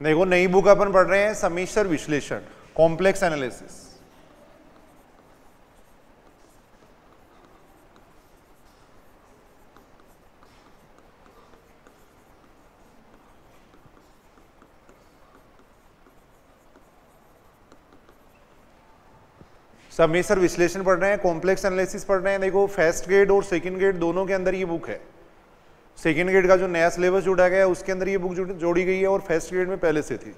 देखो नई बुक अपन पढ़ रहे हैं सम्मिश्र विश्लेषण, कॉम्प्लेक्स एनालिसिस। सम्मिश्र विश्लेषण पढ़ रहे हैं, कॉम्प्लेक्स एनालिसिस पढ़ रहे हैं। देखो फर्स्ट ग्रेड और सेकंड ग्रेड दोनों के अंदर ये बुक है। सेकंड ग्रेड का जो नया सिलेबस जोड़ा गया है उसके अंदर ये बुक जोड़ी गई है और फर्स्ट ग्रेड में पहले से थी।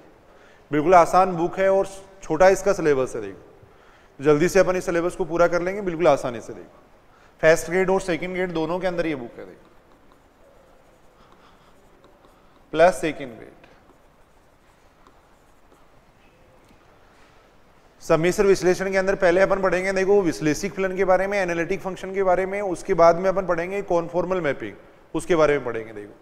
बिल्कुल आसान बुक है और छोटा इसका सिलेबस है। देखो जल्दी से अपन इस सिलेबस को पूरा कर लेंगे बिल्कुल आसानी से। देखो फर्स्ट ग्रेड और सेकंड ग्रेड दोनों के अंदर ये बुक है। देखो प्लस सेकंड ग्रेड। सम्मिश्र विश्लेषण के अंदर पहले अपन पढ़ेंगे देखो विश्लेषिक फलन के बारे में, एनालिटिक फंक्शन के बारे में, उसके बाद में अपन पढ़ेंगे कॉन्फॉर्मल मैपिंग, उसके बारे में पढ़ेंगे। देखो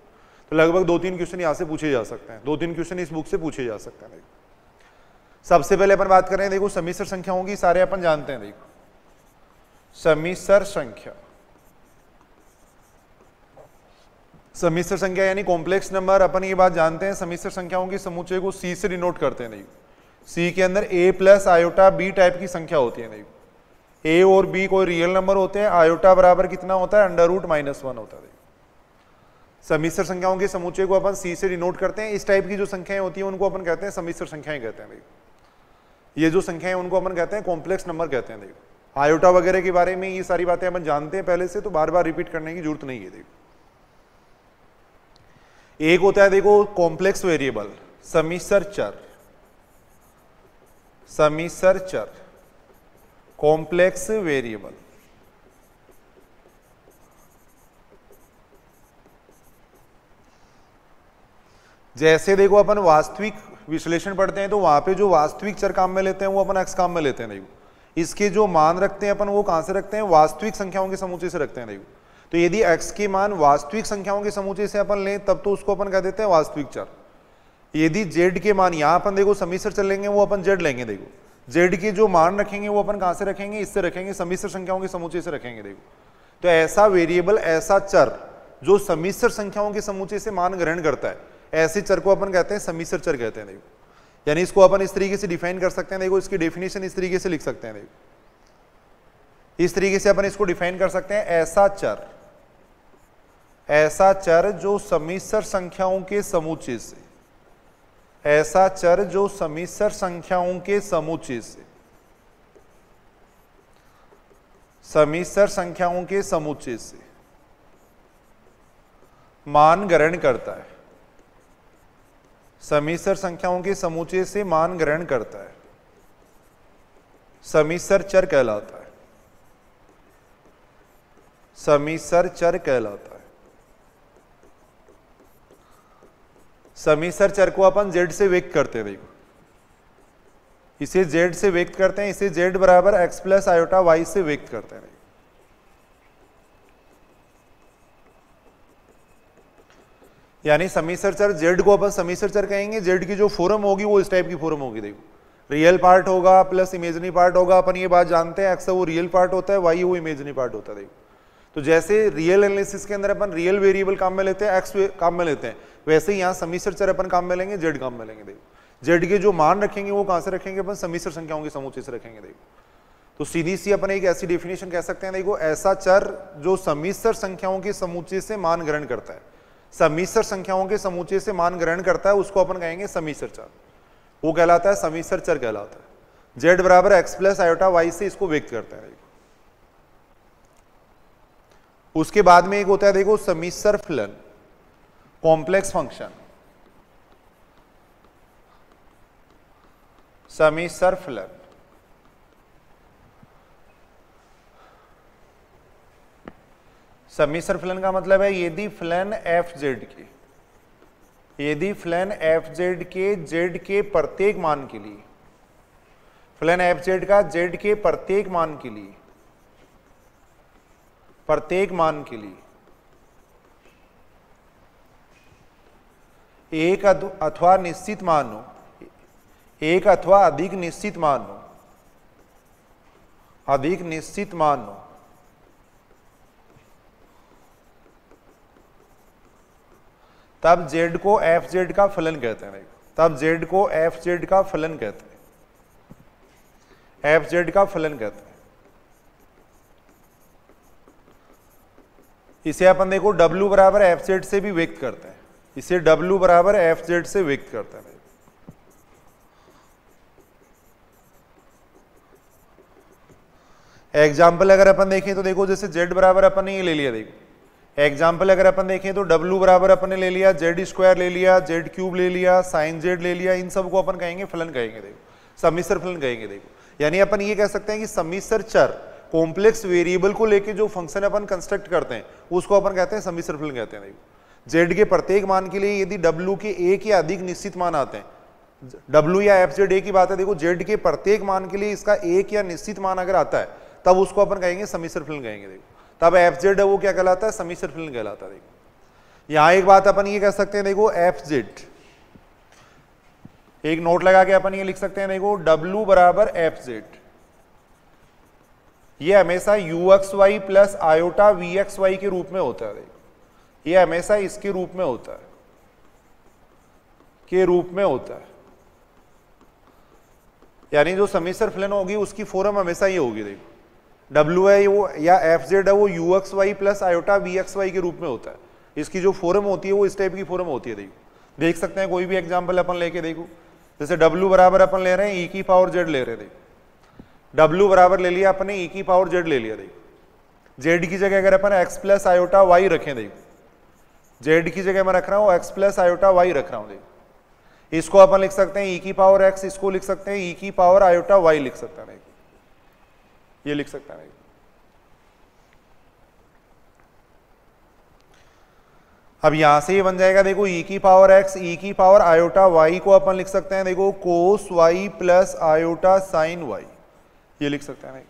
तो लगभग 2-3 क्वेश्चन यहां से पूछे जा सकते हैं, 2-3 क्वेश्चन इस बुक से पूछे जा सकते हैं। देखो सबसे पहले अपन बात कर रहे हैं देखो सम्मिश्र संख्याओं की, सारे अपन जानते हैं। देखो सम्मिश्र संख्या, सम्मिश्र संख्या यानी कॉम्प्लेक्स नंबर, अपन ये बात जानते हैं सम्मिश्र संख्याओं के समुच्चय को सी से डिनोट करते हैं। देखो सी के अंदर a plus iota b type की संख्या होती है। देखो a और b कोई रियल नंबर होते हैं, आयोटा बराबर कितना होता है √-1 होता है। सम्मिश्र संख्याओं के समुच्चय को अपन सी से डिनोट करते हैं। इस टाइप की जो संख्याएं होती हैं उनको अपन कहते हैं सम्मिश्र संख्याएं कहते हैं। देखो ये जो संख्याएं उनको अपन कहते हैं कॉम्प्लेक्स नंबर कहते हैं। देखो आयोटा वगैरह के बारे में ये सारी बातें अपन जानते हैं पहले से, तो बार बार रिपीट करने की जरूरत नहीं है। देखो एक होता है देखो कॉम्प्लेक्स वेरिएबल, सम्मिश्र चर, सम्मिश्र चर कॉम्प्लेक्स वेरिएबल। जैसे देखो अपन वास्तविक विश्लेषण पढ़ते हैं तो वहां पे जो वास्तविक चर काम में लेते हैं वो अपन x काम में लेते हैं। देखो इसके जो मान रखते हैं अपन वो कहां से रखते हैं, वास्तविक संख्याओं के समुच्चय से रखते हैं। देखो तो यदि x के मान वास्तविक संख्याओं के समुच्चय से अपन लें तब तो उसको अपन कह देते हैं वास्तविक चर। यदि z के मान, यहां अपन देखो सम्मिश्र चर लेंगे वो अपन z लेंगे। देखो z के जो मान रखेंगे वो अपन कहां से रखेंगे, इससे रखेंगे, सम्मिश्र संख्याओं के समुच्चय से रखेंगे। देखो तो ऐसा वेरिएबल, ऐसा चर जो सम्मिश्र संख्याओं के समुच्चय से मान ग्रहण करता है, ऐसे चर को अपन कहते हैं सम्मिश्र चर कहते हैं। देखो यानी इसको अपन इस तरीके से डिफाइन कर सकते हैं। देखो इसकी डेफिनेशन इस तरीके से लिख सकते हैं। देखो इस तरीके से अपन इसको डिफाइन कर सकते हैं, ऐसा चर, ऐसा चर जो सम्मिश्र संख्याओं के समुच्चय से, ऐसा चर जो सम्मिश्र संख्याओं के समुच्चय से, सम्मिश्र संख्याओं के समुच्चय से मान ग्रहण करता है, सम्मिश्र संख्याओं के समुच्चय से मान ग्रहण करता है, सम्मिश्र चर कहलाता है, सम्मिश्र चर कहलाता है। सम्मिश्र चर को अपन z से व्यक्त करते हैं। देखो इसे z से व्यक्त करते हैं, इसे z बराबर x प्लस आयोटा y से व्यक्त करते हैं। यानी सम्मिश्र चर z को अपन सम्मिश्र चर कहेंगे, z की जो फॉर्म होगी वो इस टाइप की फॉर्म होगी। देखो रियल पार्ट होगा प्लस इमेजिनरी पार्ट होगा, अपन ये बात जानते हैं, x वो रियल पार्ट होता है, y वो इमेजिनरी पार्ट होता है। देखो तो जैसे रियल एनालिसिस के अंदर अपन रियल वेरिएबल काम में लेते हैं, x काम में लेते हैं, वैसे ही यहाँ सम्मिश्र चर अपन काम में लेंगे, z काम में लेंगे। देखो z के जो मान रखेंगे वो कहां से रखेंगे, अपन सम्मिश्र संख्याओं के समुच्चय से रखेंगे। देखो तो सीधी सी अपन एक ऐसी डेफिनेशन कह सकते हैं, देखो ऐसा चर जो सम्मिश्र संख्याओं के समुच्चय से मान ग्रहण करता है, सम्मिश्र संख्याओं के समुच्चय से मान ग्रहण करता है, उसको अपन कहेंगे सम्मिश्र चर, वो कहलाता है सम्मिश्र चर कहलाता है। z बराबर x प्लस आयोटा y से इसको व्यक्त करता है। उसके बाद में एक होता है देखो सम्मिश्र फलन, कॉम्प्लेक्स फंक्शन, सम्मिश्र फलन। सम्मिश्र फलन का मतलब है यदि फलन एफ जेड के, यदि फलन एफ जेड के जेड के प्रत्येक मान के लिए, फलन एफ जेड का जेड के प्रत्येक मान के लिए, प्रत्येक मान के लिए एक अथवा निश्चित मान हो, एक अथवा अधिक निश्चित मान हो, अधिक निश्चित मान हो, तब z को एफ जेड का फलन कहते हैं। तब जेड को एफ जेड का फलन कहते हैं, एफ जेड का फलन कहते हैं। इसे अपन देखो W बराबर एफ जेड से भी व्यक्त करते हैं, इसे W बराबर एफ जेड से व्यक्त करते हैं। एग्जाम्पल अगर अपन देखें तो देखो जैसे Z बराबर अपन ने ये ले लिया, देखो एग्जाम्पल अगर अपन देखें तो W बराबर अपन ने ले लिया, जेड स्क्वायर ले लिया, जेड क्यूब ले लिया, साइन जेड ले लिया, इन सब को अपन कहेंगे फलन कहेंगे, देखो सम्मिश्र फलन कहेंगे। देखो यानी अपन ये कह सकते हैं कि सम्मिश्र चर कॉम्प्लेक्स वेरिएबल को लेके जो फंक्शन अपन कंस्ट्रक्ट करते हैं उसको अपन कहते हैं सम्मिश्र फलन कहते हैं। देखो जेड के प्रत्येक मान के लिए यदि W के एक या अधिक निश्चित मान आते हैं, W या एफ जेड एक ही बात है, देखो जेड के प्रत्येक मान के लिए इसका एक या निश्चित मान अगर आता है तब उसको अपन कहेंगे सम्मिश्र फलन कहेंगे। देखो तब एफ जेड है वो क्या कहलाता है, सम्मिश्र फलन कहलाता है। देखो यहां एक बात अपन ये कह सकते हैं, देखो एफ जेड, एक नोट लगा के अपन ये लिख सकते हैं, देखो W बराबर एफ जेड, ये हमेशा UXY प्लस आयोटा VXY के रूप में होता है। देखो ये हमेशा इसके रूप में होता है, के रूप में होता है, यानी जो सम्मिश्र फलन होगी उसकी फॉर्म हमेशा ये होगी। देखो W है वो या एफ जेड है वो UXY प्लस आयोटा VXY के रूप में होता है, इसकी जो फॉर्म होती है वो इस टाइप की फॉर्म होती है। देखो देख सकते हैं कोई भी एग्जांपल अपन लेके, देखो जैसे W बराबर अपन ले रहे हैं e की पावर z ले रहे हैं, देखो W बराबर ले लिया अपने e की पावर z ले लिया। देखो z की जगह अगर अपन x प्लस आयोटा y रखें, देखो z की जगह मैं रख रहा हूँ x प्लस आयोटा y रख रहा हूँ, देखो इसको अपन लिख सकते हैं e की पावर x, इसको लिख सकते हैं e की पावर आयोटा y लिख सकते हैं, ये लिख सकते हैं। अब यहां से ये बन जाएगा, देखो e की पावर x, e की पावर आयोटा y को अपन लिख सकते हैं, देखो कोस y plus iota sine y, ये लिख सकते हैं।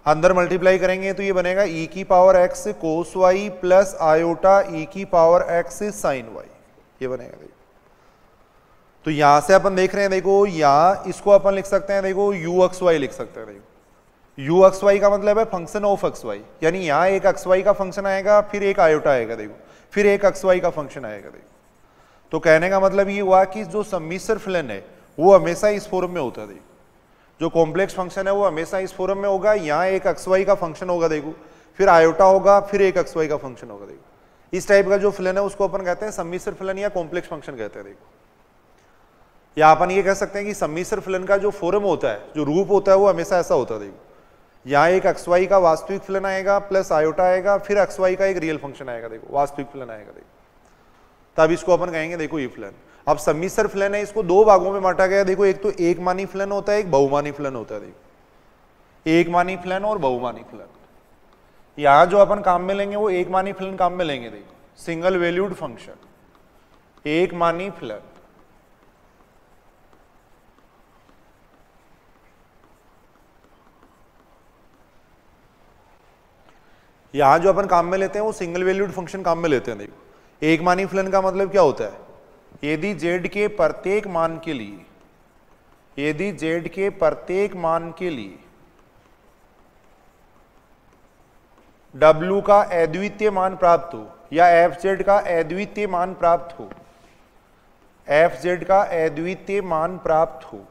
अंदर मल्टीप्लाई करेंगे तो ये बनेगा e की पावर x कोस y प्लस आयोटा e की पावर x साइन y, ये बनेगा। देखो तो यहां से अपन देख रहे हैं, देखो यहां इसको अपन लिख सकते हैं, देखो UXY लिख सकते हैं। देखो UXY का मतलब है फंक्शन ऑफ XY, यानी यहाँ एक XY का फंक्शन आएगा, फिर एक आयोटा आएगा, देखो फिर एक XY का फंक्शन आएगा। देखो तो कहने का मतलब ये हुआ कि जो सम्मिश्र फलन है वो हमेशा इस फॉर्म में होता है। देखो जो कॉम्प्लेक्स फंक्शन है वो हमेशा इस फॉर्म में होगा, यहाँ एक XY का फंक्शन होगा, देखो फिर आयोटा होगा, फिर एक XY का फंक्शन होगा। देखो इस टाइप का जो फलन है उसको अपन कहते हैं सम्मिश्र फलन या कॉम्प्लेक्स फंक्शन कहते हैं। देखो या अपन ये कह सकते हैं कि सम्मिश्र फलन का जो फॉर्म होता है, जो रूप होता है वो हमेशा ऐसा होता है। देखो यहाँ एक XY का वास्तविक फलन आएगा प्लस आयोटा आएगा, फिर XY का एक रियल फंक्शन आएगा, देखो वास्तविक फलन आएगा। देखो तब इसको अपन कहेंगे देखो ये फलन। अब सम्मिश्र फलन है, इसको दो भागों में बांटा गया। देखो एक तो एक मानी फलन होता है, एक बहुमानी फलन होता है। देखो एक मानी फलन और बहुमानी फलन, यहाँ जो अपन काम में लेंगे वो एक मानी फलन काम में लेंगे। देखो सिंगल वैल्यूड फंक्शन, एक मानी फलन, यहां जो अपन काम में लेते हैं वो सिंगल वैल्यूड फंक्शन काम में लेते हैं। देखो एक मानी फलन का मतलब क्या होता है, यदि z के प्रत्येक मान के लिए, यदि z के प्रत्येक मान के लिए W का अद्वितीय मान प्राप्त हो या fz का अद्वितीय मान प्राप्त हो, fz का अद्वितीय मान प्राप्त हो,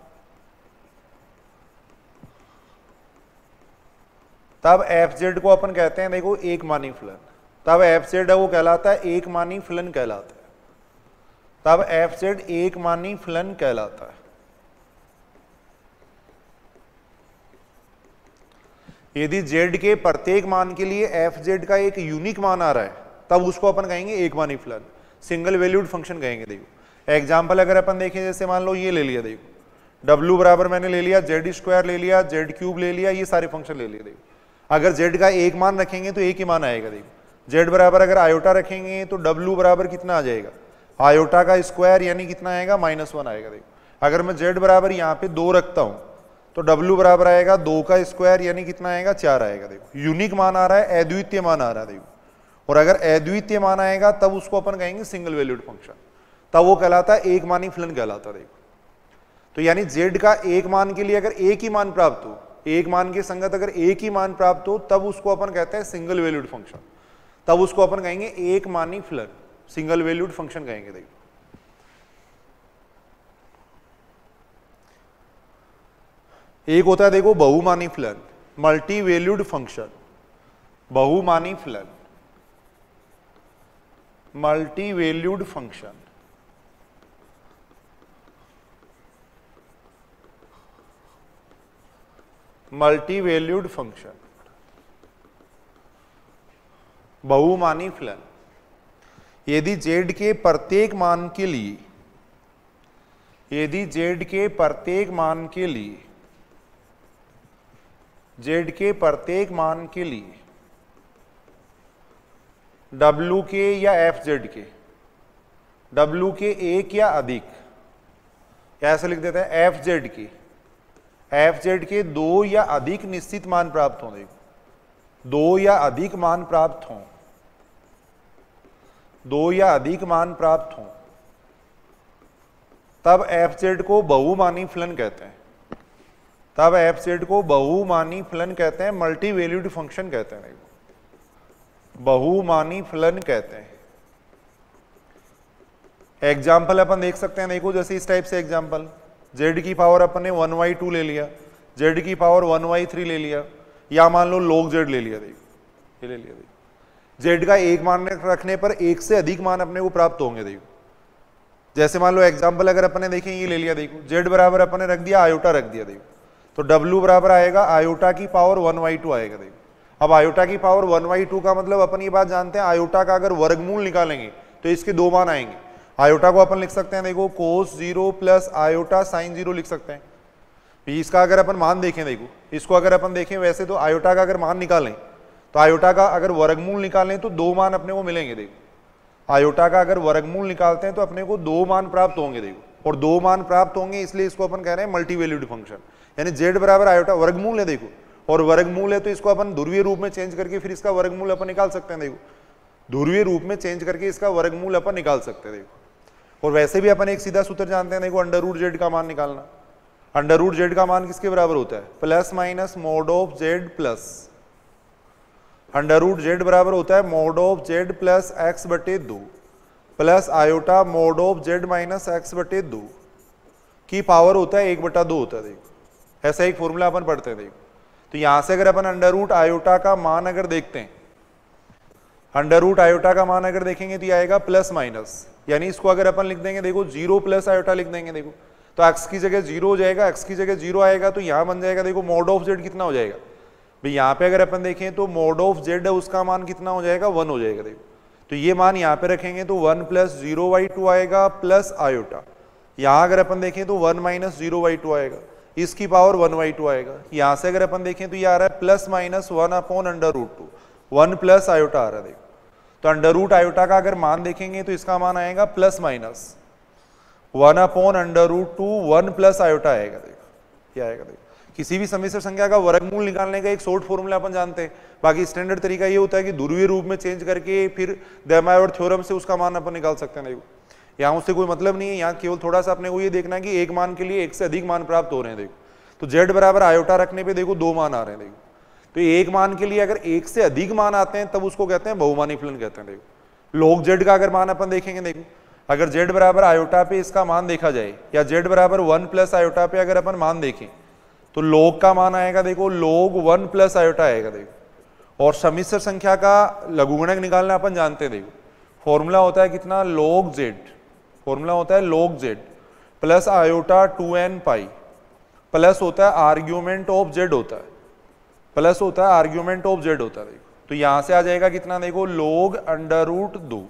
तब fz को अपन कहते हैं देखो एक मानी फलन। तब fz है वो कहलाता है एक मानी फलन कहलाता है, तब fz एक मानी फलन कहलाता है। यदि z के प्रत्येक मान के लिए fz का एक यूनिक मान आ रहा है तब उसको अपन कहेंगे एक मानी फलन, सिंगल वैल्यूड फंक्शन कहेंगे। देखो एग्जांपल अगर अपन देखें, जैसे मान लो ये ले लिया, देखो W बराबर मैंने ले लिया, जेड स्क्वायर ले लिया, जेड क्यूब ले लिया, ये सारे फंक्शन ले लिए। देखो अगर z का एक मान रखेंगे तो एक ही मान आएगा। देखो z बराबर अगर आयोटा रखेंगे तो W बराबर कितना आ जाएगा, आयोटा का स्क्वायर यानी कितना आएगा, -1 आएगा। देखो अगर मैं z बराबर यहाँ पे 2 रखता हूँ तो W बराबर आएगा 2 का स्क्वायर यानी कितना आएगा, 4 आएगा। देखो यूनिक मान आ रहा है, अद्वितीय मान आ रहा है। देखो और अगर अद्वितीय मान आएगा तब उसको अपन कहेंगे सिंगल वैल्यूड फंक्शन, तब वो कहलाता है एक मानी फलन कहलाता है। देखो तो यानी z का एक मान के लिए अगर एक ही मान प्राप्त हो, एक मान के संगत अगर एक ही मान प्राप्त हो तब उसको अपन कहते हैं सिंगल वैल्यूड फंक्शन, तब उसको अपन कहेंगे एक मानी फलन, सिंगल वैल्यूड फंक्शन कहेंगे। देखो एक होता है देखो बहुमानी फलन, मल्टी वैल्यूड फंक्शन, बहुमानी फलन, multi valued function, multi valued function, बहुमानी फलन। यदि z के प्रत्येक मान के लिए, यदि z के प्रत्येक मान के लिए, z के प्रत्येक मान के लिए w के या fz के, w के एक या अधिक, ऐसे लिख देते हैं fz के, fz के दो या अधिक निश्चित मान प्राप्त हों, देखो दो या अधिक मान प्राप्त हों, दो या अधिक मान प्राप्त हों, तब fz को बहुमानी फलन कहते हैं, तब fz को बहुमानी फलन कहते हैं, मल्टी वैल्यूड फंक्शन कहते हैं, बहुमानी फलन कहते हैं। एग्जाम्पल अपन देख सकते हैं, देखो जैसे इस टाइप से एग्जाम्पल, z की पावर अपन ने 1/2 ले लिया, z की पावर 1/3 ले लिया, या मान लो log z ले लिया, देखो ये ले लिया, देखो z का एक मान रखने पर एक से अधिक मान अपने को प्राप्त होंगे। देखो जैसे मान लो एग्जाम्पल अगर अपन ने देखें, ये ले लिया, देखो z बराबर अपन ने रख दिया, आयोटा रख दिया, देखो तो w बराबर आएगा आयोटा की पावर 1/2 आएगा। देखो अब आयोटा की पावर 1/2 का मतलब अपन ये बात जानते हैं, आयोटा का अगर वर्गमूल निकालेंगे तो इसके दो मान आएंगे। आयोटा को अपन लिख सकते हैं, देखो cos 0 प्लस आयोटा sin 0 लिख सकते हैं। इसका अगर अपन मान देखें, देखो इसको अगर अपन देखें वैसे तो आयोटा का अगर मान निकालें तो आयोटा का अगर वर्गमूल निकालें तो दो मान अपने को मिलेंगे। देखो आयोटा का अगर वर्गमूल निकालते हैं तो अपने को दो मान प्राप्त होंगे, देखो और दो मान प्राप्त होंगे, इसलिए इसको अपन कह रहे हैं मल्टी वैल्यूड फंक्शन। यानी z बराबर आयोटा वर्गमूल है, देखो और वर्गमूल है तो इसको अपन ध्रुवीय रूप में चेंज करके फिर इसका वर्गमूल अपन निकाल सकते हैं। देखो ध्रुवीय रूप में चेंज करके इसका वर्गमूल अपन निकाल सकते हैं। देखो और वैसे भी अपन एक सीधा सूत्र जानते हैं, देखो अंडर रूट z का मान निकालना। अंडर रूट z का मान किसके बराबर होता है? Plus minus mod of z plus, under root z बराबर होता है mod of z plus x बटे 2 plus iota mod of z minus x बटे 2 की पावर होता है 1/2 होता है। देखो ऐसा एक फॉर्मूला अपन पढ़ते हैं। देखो तो यहां से अगर अपन अंडर रूट आयोटा का मान अगर देखते हैं, अंडर रूट आयोटा का मान अगर देखेंगे तो ये आएगा प्लस माइनस, यानी इसको अगर अपन लिख देंगे, देखो 0 प्लस आयोटा लिख देंगे, देखो तो x की जगह 0 हो जाएगा, x की जगह 0 आएगा तो यहां बन जाएगा, देखो मोड ऑफ z कितना हो जाएगा भाई, यहाँ पे अगर अपन देखें तो मोड ऑफ z है उसका मान कितना हो जाएगा 1 हो जाएगा। देखो तो ये मान यहाँ पे रखेंगे तो 1 प्लस 0/2 आएगा प्लस आयोटा, यहाँ अगर अपन देखें तो 1 माइनस 0/2 आएगा, इसकी पावर 1/2 आएगा। यहाँ से अगर अपन देखें तो ये आ रहा है plus minus 1 upon under root 2, 1 plus iota आ रहा है। देखो तो अंडर रूट आयोटा का अगर मान देखेंगे तो इसका मान आएगा plus minus 1 upon under root 2, 1 plus iota आएगा। देखो क्या आएगा, देखो किसी भी समिश्र संख्या का वर्गमूल निकालने का एक शॉर्ट फॉर्मूला अपन जानते हैं, बाकी स्टैंडर्ड तरीका ये होता है कि ध्रुवीय रूप में चेंज करके फिर देमायोर थ्योरम से उसका मान अपन निकाल सकते हैं। देखो यहाँ उससे कोई मतलब नहीं है, यहाँ केवल थोड़ा सा अपने को ये देखना है कि एक मान के लिए एक से अधिक मान प्राप्त हो रहे हैं। देखो तो z बराबर आयोटा रखने पे देखो दो मान आ रहे हैं। देखो तो एक मान के लिए अगर एक से अधिक मान आते हैं तब उसको कहते हैं बहुमानी फलन कहते हैं। देखो log z का अगर मान अपन देखेंगे, देखो अगर z बराबर आयोटा पे इसका मान देखा जाए या z बराबर 1 प्लस आयोटा पे अगर अपन मान देखें तो log का मान आएगा, देखो log 1 प्लस आयोटा आएगा। देखो और समिश्र संख्या का लघुगणक निकालना अपन जानते हैं। देखो फॉर्मूला होता है कितना, log z, फॉर्मूला होता है log z plus iota 2n pi plus होता है आर्ग्यूमेंट ऑफ z होता है, प्लस होता है आर्ग्यूमेंट ऑफ z होता है। देखो तो यहां से आ जाएगा कितना, देखो log under root 2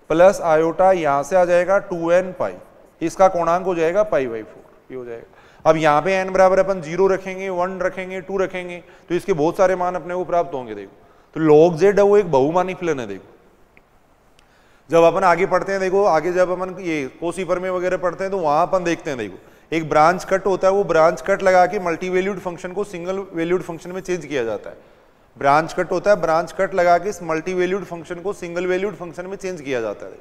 plus iota, यहां से आ जाएगा 2n पाई, इसका कोणांक हो जाएगा π/4, ये हो जाएगा। अब यहाँ पे n बराबर अपन 0 रखेंगे, 1 रखेंगे, 2 रखेंगे तो इसके बहुत सारे मान अपने को प्राप्त होंगे। देखो तो log z है वो एक बहुमानी फलन है। देखो जब अपन आगे पढ़ते हैं, देखो आगे जब अपन ये कोसी प्रमेय वगैरह पढ़ते हैं तो वहां अपन देखते हैं, देखो एक ब्रांच कट होता है, वो ब्रांच कट लगा के मल्टी वैल्यूड फंक्शन को सिंगल वैल्यूड फंक्शन में चेंज किया जाता है। ब्रांच कट होता है, ब्रांच कट लगा के इस मल्टी वैल्यूड फंक्शन को सिंगल वैल्यूड फंक्शन में चेंज किया जाता है।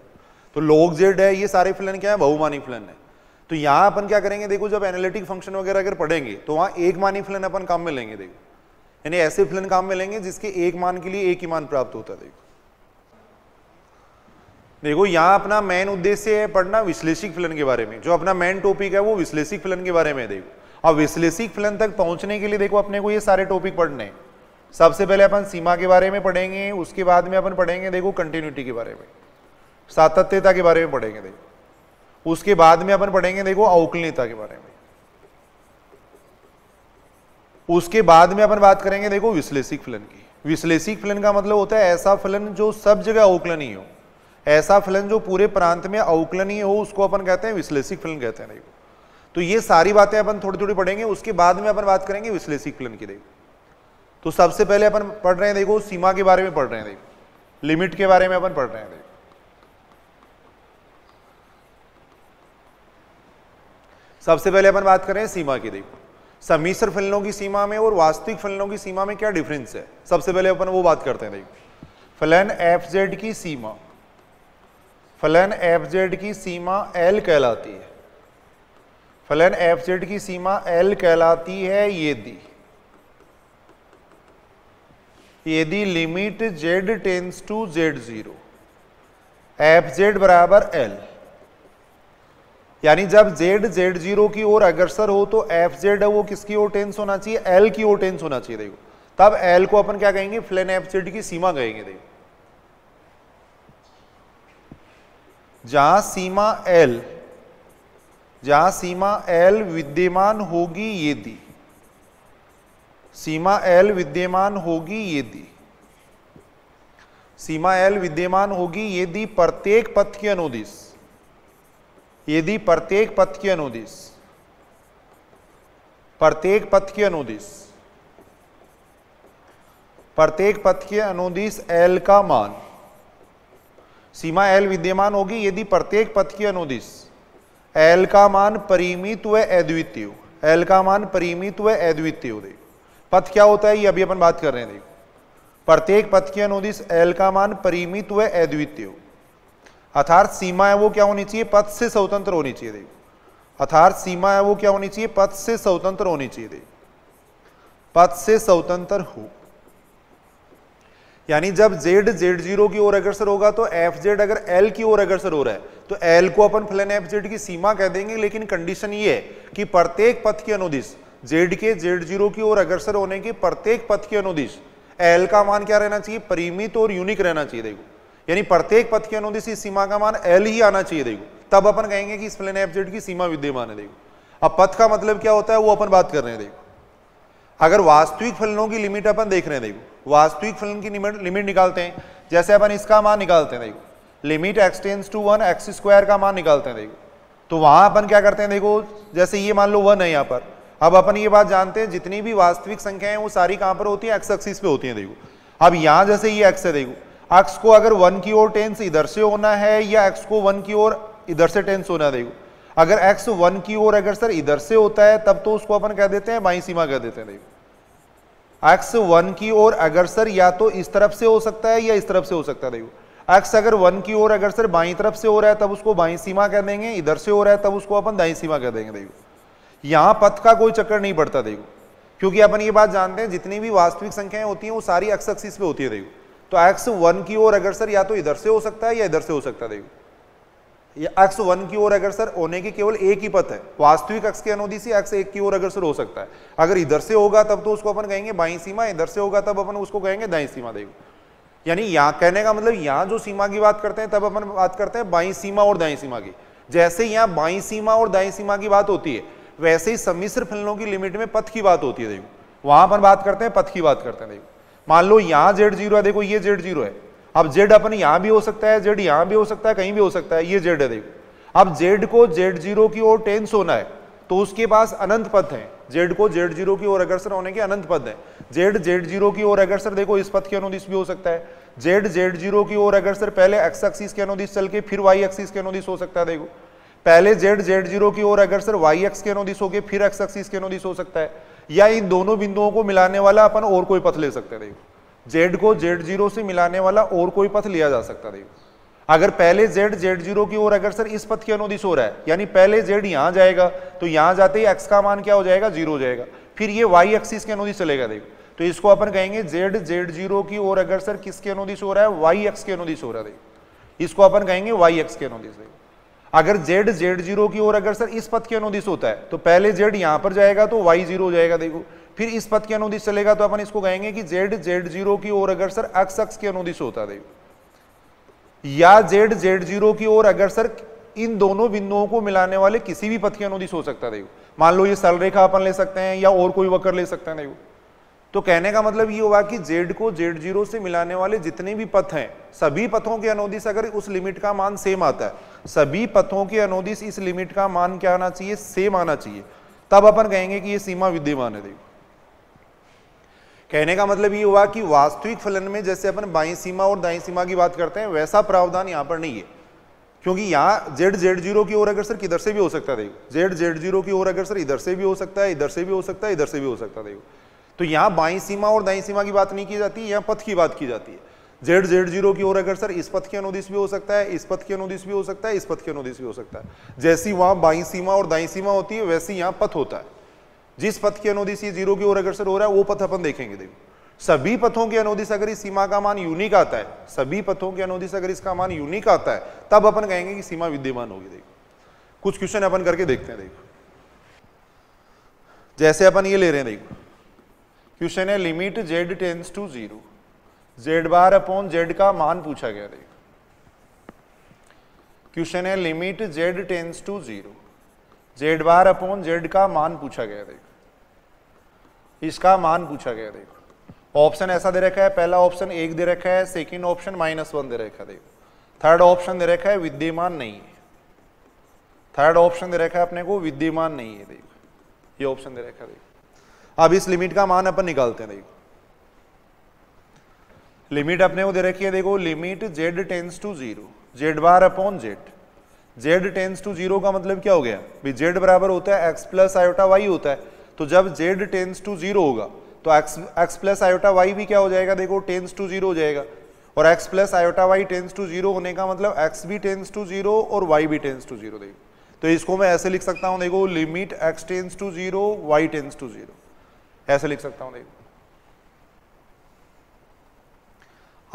तो log z है, ये सारे फलन क्या है, बहुमानी फलन है। तो यहाँ अपन क्या करेंगे, देखो जब एनालिटिक फंक्शन वगैरह अगर पढ़ेंगे तो वहां एक मानी फलन अपन काम में लेंगे। देखो यानी ऐसे फलन काम में लेंगे जिसके एक मान के लिए एक ही मान प्राप्त होता है। देखो यहाँ अपना मेन उद्देश्य है पढ़ना विश्लेषिक फलन के बारे में, जो अपना मेन टॉपिक है वो विश्लेषिक फलन के बारे में। देखो अब विश्लेषिक फलन तक पहुंचने के लिए देखो अपने को ये सारे टॉपिक पढ़ने हैं। सबसे पहले अपन सीमा के बारे में पढ़ेंगे, उसके बाद में अपन पढ़ेंगे देखो कंटिन्यूटी के बारे में, सातत्यता के बारे में पढ़ेंगे देखो, उसके बाद में अपन पढ़ेंगे देखो अवकलनीयता के बारे में, उसके बाद में अपन बात करेंगे देखो विश्लेषिक फलन की। विश्लेषिक फलन का मतलब होता है ऐसा फलन जो सब जगह अवकलनीय हो, ऐसा फलन जो पूरे प्रांत में अवकलनीय हो, उसको अपन कहते हैं विश्लेषिक फलन कहते हैं। देखो तो ये सारी बातें अपन थोड़ी थोड़ी पढ़ेंगे, उसके बाद में अपन बात करेंगे विश्लेषिक फलन की। देखो तो सबसे पहले अपन पढ़ रहे हैं देखो सीमा के बारे में पढ़ रहे हैं, देखो लिमिट के बारे में अपन पढ़ रहे हैं। देखो सबसे पहले अपन बात करें सीमा की। देखो सम्मिश्र फलनों की सीमा में और वास्तविक फलनों की सीमा में क्या डिफरेंस है, सबसे पहले अपन वो बात करते हैं। देखो फलन fz की सीमा, फलन fz की सीमा L कहलाती है, फलन fz की सीमा L कहलाती है यदि limit z tends to z0 fz बराबर L, यानी जब z z0 की ओर अग्रसर हो तो fz है वो किसकी ओर टेंस होना चाहिए, L की ओर टेंस होना चाहिए। देखो तब L को अपन क्या कहेंगे, फलन fz की सीमा कहेंगे। देखो जहां सीमा L विद्यमान होगी यदि, सीमा L विद्यमान होगी यदि, सीमा L विद्यमान होगी यदि प्रत्येक पथ के अनुदिश, यदि प्रत्येक पथ के अनुदिश, प्रत्येक पथ के अनुदिश, प्रत्येक पथ के अनुदिश L का मान, सीमा L विद्यमान होगी यदि प्रत्येक पथ के अनुदिश L का मान परिमित व अद्वितीय, L का मान परिमित व अद्वितीय। देखो पथ क्या होता है ये अभी अपन बात कर रहे हैं। देखो प्रत्येक पथ के अनुदिश L का मान परिमित व अद्वितीय, अर्थात सीमा है वो क्या होनी चाहिए, पथ से स्वतंत्र होनी चाहिए। देखो अर्थात सीमा है वो क्या होनी चाहिए, पथ से स्वतंत्र होनी चाहिए। देखो पथ से स्वतंत्र हो, यानी जब z z0 की ओर अग्रसर होगा तो fz अगर L की ओर अग्रसर हो रहा है तो L को अपन फलन fz की सीमा कह देंगे, लेकिन कंडीशन ये है कि प्रत्येक पथ के अनुदिश z के z0 की ओर अग्रसर होने के प्रत्येक पथ के अनुदिश L का मान क्या रहना चाहिए, परिमित और यूनिक रहना चाहिए। देखो यानी प्रत्येक पथ के अनुदिश इस सीमा का मान L ही आना चाहिए। देखो तब अपन कहेंगे कि इस फलन fz की सीमा विद्यमान है। देखो अब पथ का मतलब क्या होता है वो अपन बात कर रहे हैं। देखो अगर वास्तविक फलनों की लिमिट अपन देख रहे हैं, देखो वास्तविक फलन की लिमिट निकालते हैं, जैसे अपन इसका मान निकालते हैं। देखो limit x tends to 1 x square का मान निकालते हैं। देखो तो वहां अपन क्या करते हैं, देखो जैसे ये मान लो 1 है यहाँ पर, अब अपन ये बात जानते हैं जितनी भी वास्तविक संख्याएं वो सारी कहां पर होती है, x एक्सिस पे होती है। देखो अब यहां जैसे ये x है, देखो x को अगर 1 की ओर टेंस इधर से होना है या x को 1 की ओर इधर से टेंस होना है। देखो अगर x 1 की ओर अगर सर इधर से होता है तब तो उसको अपन कह देते हैं बाईं सीमा कह देते हैं। देखो x 1 की ओर अग्रसर या तो इस तरफ से हो सकता है या इस तरफ से हो सकता है। देखो x अगर 1 की ओर अग्रसर बाईं तरफ से हो रहा है तब उसको बाईं सीमा कह देंगे, इधर से हो रहा है तब उसको अपन दाईं सीमा कह देंगे। देखो यहां पथ का कोई चक्कर नहीं पड़ता। देखो क्योंकि अपन ये बात जानते हैं जितनी भी वास्तविक संख्याएं होती हैं वो सारी x एक्सिस पे होती है। देखो तो x 1 की ओर अग्रसर या तो इधर से हो सकता है या इधर से हो सकता है। देखो x 1 की ओर अग्रसर होने की केवल एक ही पथ है, वास्तविक x के अनुदिश x 1 की ओर अग्रसर हो सकता है। अगर इधर से होगा तब तो उसको अपन कहेंगे बाईं सीमा, इधर से होगा तब अपन उसको कहेंगे दाईं सीमा। देखो यानी यहाँ कहने का मतलब यहाँ जो सीमा की बात करते हैं तब अपन बात करते हैं बाईं सीमा और दाईं सीमा की। जैसे यहाँ बाईं सीमा और दाईं सीमा की बात होती है वैसे ही सम्मिश्र फलनों की लिमिट में पथ की बात होती है। देखो वहां अपन बात करते हैं पथ की बात करते हैं। देखो मान लो यहाँ z0 है, देखो ये z0 है, अब z अपन यहाँ भी हो सकता है, z यहाँ भी हो सकता है, कहीं भी हो सकता है, ये z है। देखो अब z को z0 की ओर टेंस होना है तो उसके पास अनंत पथ है, z को z0 की ओर अग्रसर होने के अनंत पथ है। z z0 की ओर अग्रसर देखो इस पथ के अनुदिश भी हो सकता है, z z0 की ओर अग्रसर पहले x एक्सिस के अनुदिश चल के फिर y एक्सिस के अनुदिश हो सकता है। देखो पहले z z0 की ओर अग्रसर y x के अनुदिश होके फिर x एक्सिस के अनुदिश हो सकता है, या इन दोनों बिंदुओं को मिलाने वाला अपन और कोई पथ ले सकते हैं। देखो z को z0 से मिलाने वाला और कोई पथ लिया जा सकता है। देखो अगर पहले z z0 की ओर अग्रसर इस पथ के अनुदिश हो रहा है, यानी पहले z यहां जाएगा तो यहां जाते ही x का मान क्या हो जाएगा, 0 हो जाएगा, फिर ये y एक्सिस के अनुदिश चलेगा। देखो तो इसको अपन कहेंगे z z0 की ओर अग्रसर किसके अनुदिश हो रहा है, y x के अनुदिश हो रहा है। देखो इसको अपन कहेंगे y x के अनुदिश। अगर z z0 की ओर अगर सर इस पथ के अनुदिश होता है तो पहले z यहां पर जाएगा तो y 0 हो जाएगा, देखो। फिर इस पथ के अनुदिश चलेगा तो अपन इसको कहेंगे कि z z0 की ओर अगर सर x अक्ष के अनुदिश होता है, देखो। या z z0 की ओर अगर सर इन दोनों बिंदुओं को मिलाने वाले किसी भी पथ के अनुदिश हो सकता है, देखो। मान लो ये सरल रेखा अपन ले सकते हैं या और कोई वक्र ले सकते हैं, देखो। तो कहने का मतलब ये हुआ कि z को z0 से मिलाने वाले जितने भी पथ हैं, सभी पथों के अनुदिश अगर उस लिमिट का मान सेम आता है, सभी पथों के अनुदिश इस लिमिट का मान क्या आना चाहिए, सेम आना चाहिए, तब अपन कहेंगे कि ये सीमा विद्यमान है, देखो। कहने का मतलब ये हुआ कि वास्तविक फलन में जैसे अपन बाईं सीमा और दाईं सीमा की बात करते हैं, वैसा प्रावधान यहां पर नहीं है, क्योंकि यहाँ z z0 की ओर अगर सर किधर से भी हो सकता है, देखो। z z0 की ओर अगर सर इधर से भी हो सकता है, इधर से भी हो सकता है, इधर से भी हो सकता है, देखो। तो यहाँ बाईं सीमा और दाईं सीमा की बात नहीं की जाती, यहाँ पथ की बात की जाती है। z z0 की ओर अगर सर इस पथ के अनुदिश भी हो सकता है, इस पथ के अनुदिश भी हो सकता है, इस पथ के अनुदिश भी हो सकता है। जैसी वहां बाईं सीमा और दाईं सीमा होती है, वैसे यहाँ पथ होता है। जिस पथ के अनुदिश ये 0 की ओर अगर सर हो रहा है, वो पथ अपन देखेंगे, देखो। सभी पथों के अनुदिश अगर इस सीमा का मान यूनिक आता है, सभी पथों के अनुदिश अगर इसका मान यूनिक आता है, तब अपन कहेंगे कि सीमा विद्यमान होगी, देखो। कुछ क्वेश्चन अपन करके देखते हैं, देखो। जैसे अपन ये ले रहे हैं, देखो। क्वेश्चन है limit z tends to 0, z bar upon z का मान पूछा गया, देखो। क्वेश्चन है limit z tends to 0, z bar upon z का मान पूछा गया, देखो। इसका मान पूछा गया, देखो। ऑप्शन ऐसा दे रखा है, पहला ऑप्शन 1 दे रखा है, सेकंड ऑप्शन -1 दे रखा है, देखो। थर्ड ऑप्शन दे रखा है विद्यमान नहीं है, थर्ड ऑप्शन दे रखा है अपने को विद्यमान नहीं है, देखो। ये ऑप्शन दे रखा है, देखो। अब इस लिमिट का मान अपन निकालते हैं, देखो। लिमिट अपने को दे रखी है, देखो। Limit z tends to 0, z bar upon z। z tends to 0 का मतलब क्या हो गया भाई, z बराबर होता है x प्लस आयोटा y होता है। तो जब z टेंड्स टू 0 होगा तो x प्लस आयोटा y भी क्या हो जाएगा, देखो, टेंड्स टू 0 हो जाएगा। और x plus iota y tends to 0 होने का मतलब x भी टेंड्स टू 0 और y भी टेंड्स टू 0, देखो। तो इसको मैं ऐसे लिख सकता हूं, देखो। Limit x tends to 0, y tends to 0, ऐसे लिख सकता हूं, देखो।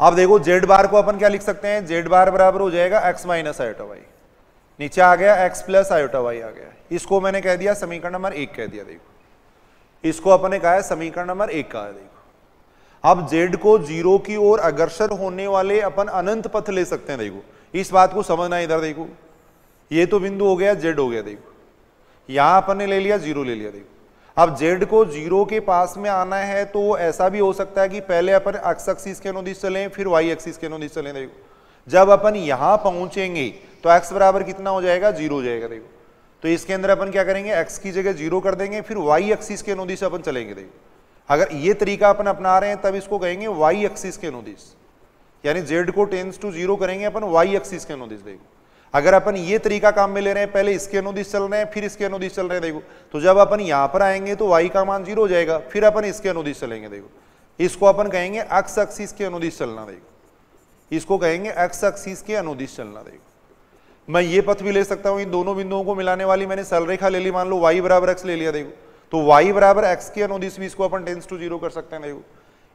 अब देखो z बार को अपन क्या लिख सकते हैं, z बार बराबर हो जाएगा x माइनस आयोटा y। नीचे आ गया x प्लस आयोटा y आ गया। इसको मैंने कह दिया समीकरण नंबर 1 कह दिया, देखो। इसको अपन ने कहा है समीकरण नंबर 1 कहा है, देखो। अब z को 0 की ओर अग्रसर होने वाले अपन अनंत पथ ले सकते हैं, देखो। इस बात को समझना, इधर देखो। ये तो बिंदु हो गया, z हो गया, देखो। यहां अपन ने ले लिया 0 ले लिया, देखो। अब z को 0 के पास में आना है तो ऐसा भी हो सकता है कि पहले अपन x एक्सिस के अनुदिश चलें, फिर y एक्सिस के अनुदिश चलें, देखो। जब अपन यहां पहुंचेंगे तो x बराबर कितना हो जाएगा, 0 हो जाएगा, देखो। तो इसके अंदर अपन क्या करेंगे, x की जगह 0 कर देंगे, फिर y एक्सिस के अनुदिश अपन चलेंगे, देखो। अगर ये तरीका अपन अपना रहे हैं तब इसको कहेंगे y एक्सिस के अनुदिश, यानी z को टेंड्स टू 0 करेंगे अपन y एक्सिस के अनुदिश, देखो। अगर अपन ये तरीका काम में ले रहे हैं, पहले इसके अनुदिश चल रहे हैं, फिर इसके अनुदिश चल रहे हैं, देखो। तो जब अपन यहां पर आएंगे तो y का मान 0 हो जाएगा, फिर अपन इसके अनुदिश चलेंगे, देखो। इसको अपन कहेंगे x एक्सिस के अनुदिश चलना, देखो। इसको कहेंगे x एक्सिस के अनुदिश चलना, देखो। मैं ये पथ भी ले सकता हूं, इन दोनों बिंदुओं को मिलाने वाली मैंने सरल रेखा ले ली, मान लो y बराबर x ले लिया, देखो। तो y बराबर x के अनुदिश भी इसको अपन टेंड्स टू 0 कर सकते हैं, देखो।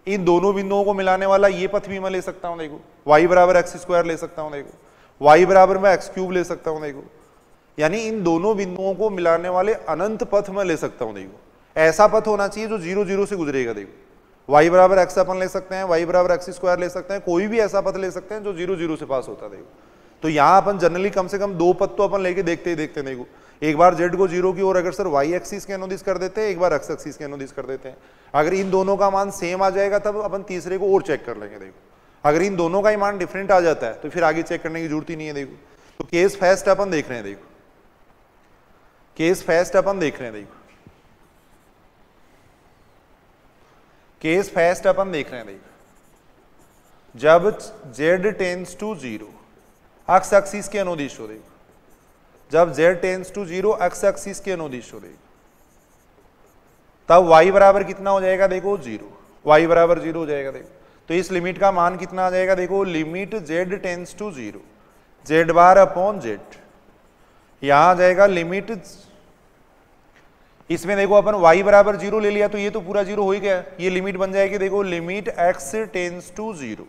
इन दोनों बिंदुओं को मिलाने वाला ये पथ भी मैं ले सकता हूं, देखो। y बराबर x स्क्वायर ले सकता हूं, देखो। y बराबर मैं x क्यूब ले सकता हूं, देखो। यानी इन दोनों बिंदुओं को मिलाने वाले अनंत पथ मैं ले सकता हूं, देखो। ऐसा पथ होना चाहिए जो 0 0 से गुजरेगा, देखो। y बराबर x अपन ले सकते हैं, y बराबर x स्क्वायर ले सकते हैं, कोई भी ऐसा पथ ले सकते हैं जो 0 0 से पास होता है, देखो। तो यहाँ अपन जनरली कम से कम 2 पथ तो अपन लेके देखते ही देखते हैं, देखो। एक बार z को 0 की ओर अगर सर y एक्सिस के अनुदिश कर देते हैं, एक बार x एक्सिस के अनुदिश कर देते हैं। अगर इन दोनों का मान सेम आ जाएगा तब अपन तीसरे को और चेक कर लेंगे, देखो। अगर इन दोनों का ही मान डिफरेंट आ जाता है तो फिर आगे चेक करने की जरूरत ही नहीं है, देखो। तो केस फर्स्ट अपन देख रहे हैं, देखो। केस फर्स्ट अपन देख रहे हैं, देखो। केस फर्स्ट अपन देख रहे हैं, देखो। जब z tends to 0 x axis के अनुदिश हो, देखो। जब z tends to 0 x axis के अनुदिश हो, देखो, तब y बराबर कितना हो जाएगा, देखो, 0। y बराबर 0 हो जाएगा, देखो। तो इस लिमिट का मान कितना आ जाएगा, देखो। Limit z tends to 0, z bar upon z। यहां आ जाएगा लिमिट, इसमें देखो अपन y बराबर 0 ले लिया तो ये तो पूरा 0 हो ही गया। ये लिमिट बन जाएगी, देखो। Limit x tends to 0,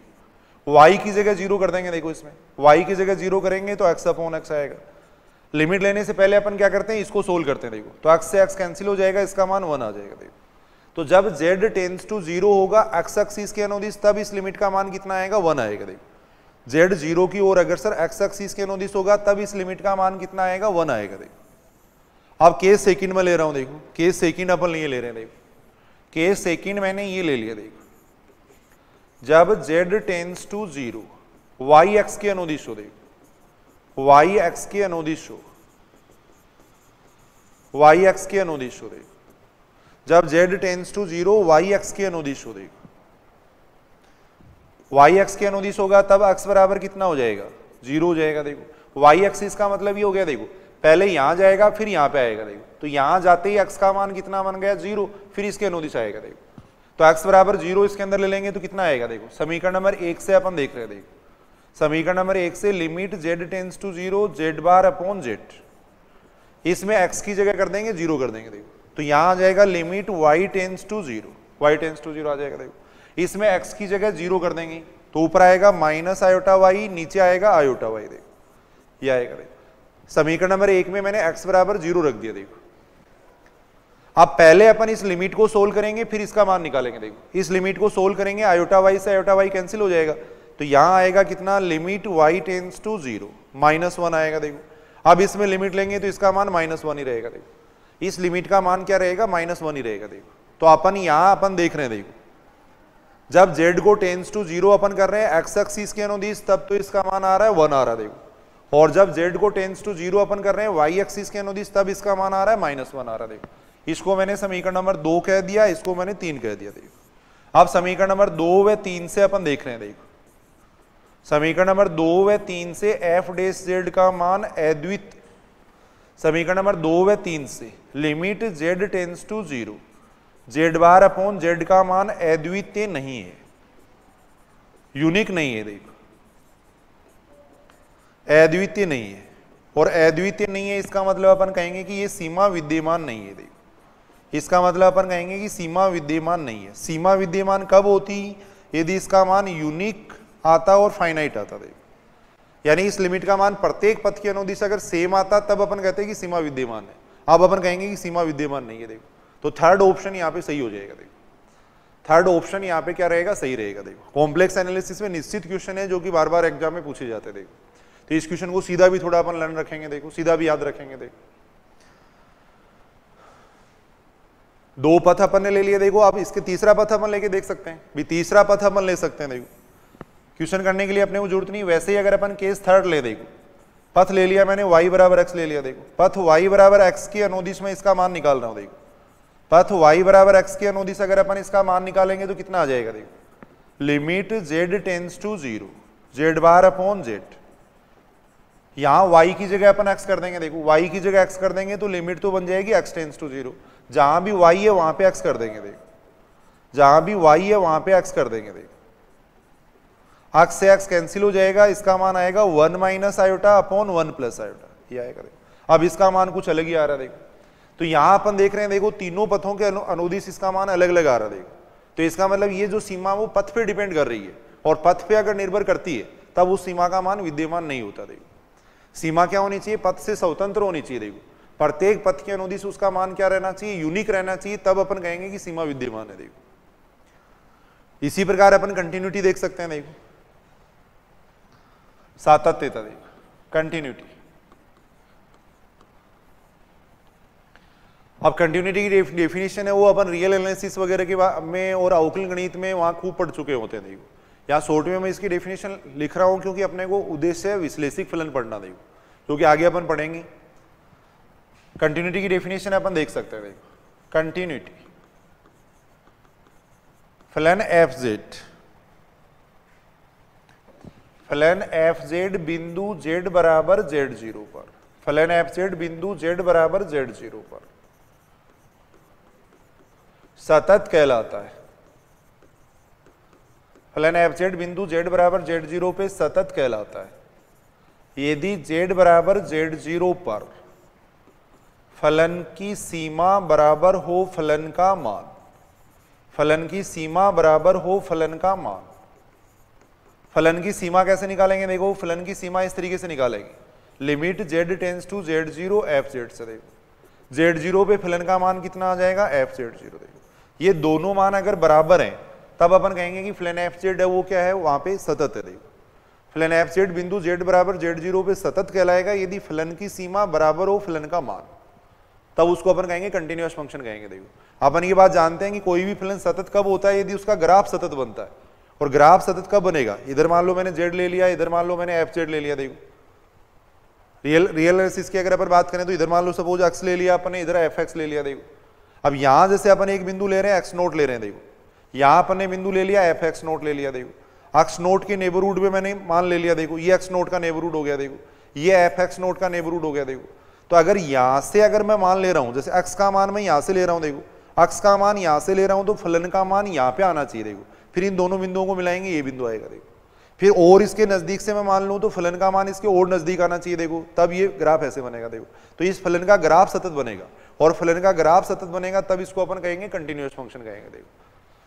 y की जगह 0 कर देंगे, देखो। इसमें y की जगह 0 करेंगे तो x अपॉन x आएगा। लिमिट लेने से पहले अपन क्या करते हैं, इसको सोल्व करते हैं। देखो तो x से x कैंसिल हो जाएगा, इसका मान 1 आ जाएगा। देखो तो जब z टेंड्स टू 0 होगा x एक्सिस के अनुदिश, तब इस लिमिट का मान कितना आएगा, 1 आएगा। देखो z 0 की ओर अग्रसर x एक्सिस के अनुदिश होगा, तब इस लिमिट का मान कितना आएगा, 1 आएगा। देखो अब केस सेकंड में ले रहा हूं। देखो केस सेकंड अपन नहीं ले रहे हैं। देखो केस सेकंड मैंने ये ले लिया। देखो जब z tends to 0 y x के अनुदिश हो, देखो y x के अनुदिश हो, y x के अनुदिश हो। देखो जब z tends to 0 y x के अनुदिश हो, देखो y x के अनुदिश होगा, तब x बराबर कितना हो जाएगा, 0 हो जाएगा। देखो y एक्सिस का मतलब ये हो गया, देखो पहले यहां जाएगा फिर यहां पे आएगा। देखो तो यहां जाते ही x का मान कितना बन गया, 0, फिर इसके अनुदिश आएगा। देखो तो x बराबर 0 इसके अंदर ले लेंगे तो कितना आएगा। देखो समीकरण नंबर 1 से अपन देख रहे हैं। देखो समीकरण नंबर 1 से limit z tends to 0 z bar upon z, इसमें x की जगह कर देंगे 0 कर देंगे। देखो तो यहां आ जाएगा limit y tends to 0, y tends to 0 आ जाएगा। देखो इसमें x की जगह 0 कर देंगे तो ऊपर आएगा माइनस आयोटा y, नीचे आएगा आयोटा y। देखो ये आएगा। देखो समीकरण नंबर 1 में मैंने x बराबर 0 रख दिया। देखो अब पहले अपन इस लिमिट को सोल्व करेंगे, फिर इसका मान निकालेंगे। देखो इस लिमिट को सोल्व करेंगे, आयोटा y से आयोटा y कैंसिल हो जाएगा, तो यहां आएगा कितना, लिमिट y टेंड्स टू 0 -1 आएगा। देखो अब इसमें लिमिट लेंगे तो इसका मान -1 ही रहेगा। देखो इस लिमिट का मान क्या रहेगा, -1 ही रहेगा। देखो तो अपन यहां अपन देख रहे हैं। देखो जब z को टेंड्स टू 0 अपन कर रहे हैं x एक्सिस के अनुदिश, तब तो इसका मान आ रहा है 1 आ रहा है। देखो और जब z को टेंड्स टू 0 अपन कर रहे हैं y एक्सिस के अनुदिश, तब इसका मान आ रहा है -1 आ रहा है। देखो इसको मैंने समीकरण नंबर 2 कह दिया, इसको मैंने 3 कह दिया। देखो अब समीकरण नंबर 2 व 3 से अपन देख रहे हैं। देखो समीकरण नंबर 2 व 3 से f डैश z का मान अद्वितीय, समीकरण नंबर 2 व 3 से limit z tends to 0 z bar upon z का मान अद्वितीय नहीं है, यूनिक नहीं है। देखो अद्वितीय नहीं है, और अद्वितीय नहीं है इसका मतलब अपन कहेंगे कि ये सीमा विद्यमान नहीं है। देखो इसका मतलब अपन कहेंगे कि सीमा विद्यमान नहीं है। सीमा विद्यमान कब होती, यदि इसका मान यूनिक आता और फाइनाइट आता। देखो यानी इस लिमिट का मान प्रत्येक पथ के अनुदिश अगर सेम आता, तब अपन कहते हैं कि सीमा विद्यमान है। अब अपन कहेंगे कि सीमा विद्यमान नहीं है। देखो तो थर्ड ऑप्शन यहाँ पे सही हो जाएगा। देखो थर्ड ऑप्शन यहाँ पे क्या रहेगा, सही रहेगा। देखो कॉम्प्लेक्स एनालिसिस में निश्चित क्वेश्चन है जो कि बार बार एग्जाम में पूछे जाते हैं। देखो तो इस क्वेश्चन को सीधा भी थोड़ा अपन लर्न रखेंगे। देखो सीधा भी याद रखेंगे। देखो 2 पथ अपन ने ले लिया। देखो अब इसके तीसरा पथ अपन लेके देख सकते हैं भी, तीसरा पथ अपन ले सकते हैं। देखो क्वेश्चन करने के लिए अपने को जरूरत नहीं, वैसे ही अगर अपन केस थर्ड ले, देखो पथ ले लिया मैंने y बराबर x ले लिया। देखो पथ y बराबर x की अनुदिश में इसका मान निकाल रहा हूं। देखो पथ y बराबर x की अनुदिश अगर अपन इसका मान निकालेंगे तो कितना आ जाएगा। देखो limit z tends to 0 z bar upon z, यहां y की जगह अपन x कर देंगे। देखो y की जगह x कर देंगे तो लिमिट तो बन जाएगी x टेंड्स टू 0, जहां भी y है वहां पे x कर देंगे। देखो जहां भी y है वहां पे x कर देंगे। देखो x से x कैंसिल हो जाएगा, इसका मान आएगा 1 minus iota upon 1 plus iota, ये आएगा। देखो अब इसका मान कुछ अलग ही आ रहा है। देखो तो यहां अपन देख रहे हैं, देखो तीनों पथों के अनुदिश इसका मान अलग अलग आ रहा है। देखो तो इसका मतलब ये जो सीमा वो पथ पे डिपेंड कर रही है, और पथ पे अगर निर्भर करती है तब उस सीमा का मान विद्यमान नहीं होता। देखो सीमा क्या होनी चाहिए, पथ से स्वतंत्र होनी चाहिए। देखो प्रत्येक पथ के अनुदिश उसका मान क्या रहना चाहिए, यूनिक रहना चाहिए, तब अपन कहेंगे कि सीमा विद्यमान है। देखो इसी प्रकार अपन कंटिन्यूटी देख सकते हैं। देखो सातत्यता, देखो कंटिन्यूटी। अब कंटिन्यूटी की डेफिनेशन है वो अपन रियल एनालिसिस वगैरह के में और अवकलन गणित में वहां खूब पढ़ चुके होते हैं। देखो यहाँ शॉर्ट में मैं इसकी डेफिनेशन लिख रहा हूं क्योंकि अपने को उद्देश्य है विश्लेषिक फलन पढ़ना। देखो क्योंकि आगे अपन पढ़ेंगे। कंटिन्यूटी की डेफिनेशन अपन देख सकते हैं। देखो कंटिन्यूटी फलन एफ जेड बिंदु z बराबर z0 पर, फलन एफ जेड बिंदु z बराबर z0 पर सतत कहलाता है। फलन एफ जेड बिंदु z बराबर z0 पे सतत कहलाता है यदि z बराबर z0 पर फलन की सीमा बराबर हो फलन का मान, फलन की सीमा बराबर हो फलन का मान। फलन की सीमा कैसे निकालेंगे, देखो फलन की सीमा इस तरीके से निकालेंगे limit z tends to z0 f(z) से देखो z0 पे फलन का मान कितना आ जाएगा f(z0) देखो ये दोनों मान अगर बराबर हैं तब अपन कहेंगे कि फलन f(z) है वो क्या है वहां पे सतत है। देखो फलन f(z) बिंदु z बराबर z0 पे सतत कहलाएगा यदि फलन की सीमा बराबर हो फलन का मान, तब उसको अपन कहेंगे कंटिन्यूअस फंक्शन कहेंगे। देखो अपन ये बात जानते हैं कि कोई भी फलन सतत कब होता है यदि उसका ग्राफ सतत बनता है। और ग्राफ सतत कब बनेगा, इधर मान लो मैंने z ले लिया, इधर मान लो मैंने f(z) ले लिया। देखो रियल एनालिसिस की अगर अपन बात करें तो इधर मान लो सपोज x ले लिया अपन ने, इधर fx ले लिया। देखो अब यहां जैसे अपन एक बिंदु ले रहे हैं x0 ले रहे हैं। देखो यहां अपन ने बिंदु ले लिया fx0 ले लिया। देखो x0 के नेबरहुड में मैंने मान ले लिया। देखो ये x0 का नेबरहुड हो गया। देखो ये fx0 का नेबरहुड हो गया। देखो तो अगर यहां से अगर मैं मान ले रहा हूं, जैसे x का मान मैं यहां से ले रहा हूं, देखो x का मान यहां से ले रहा हूं तो फलन का मान यहां पे आना चाहिए। देखो फिर इन दोनों बिंदुओं को मिलाएंगे ये बिंदु आएगा। देखो फिर और इसके नजदीक से मैं मान लूं तो फलन का मान इसके और नजदीक आना चाहिए। देखो तब ये ग्राफ ऐसे बनेगा। देखो तो इस फलन का ग्राफ सतत बनेगा और फलन का ग्राफ सतत बनेगा तब इसको अपन कहेंगे कंटिन्यूअस फंक्शन कहेंगे। देखो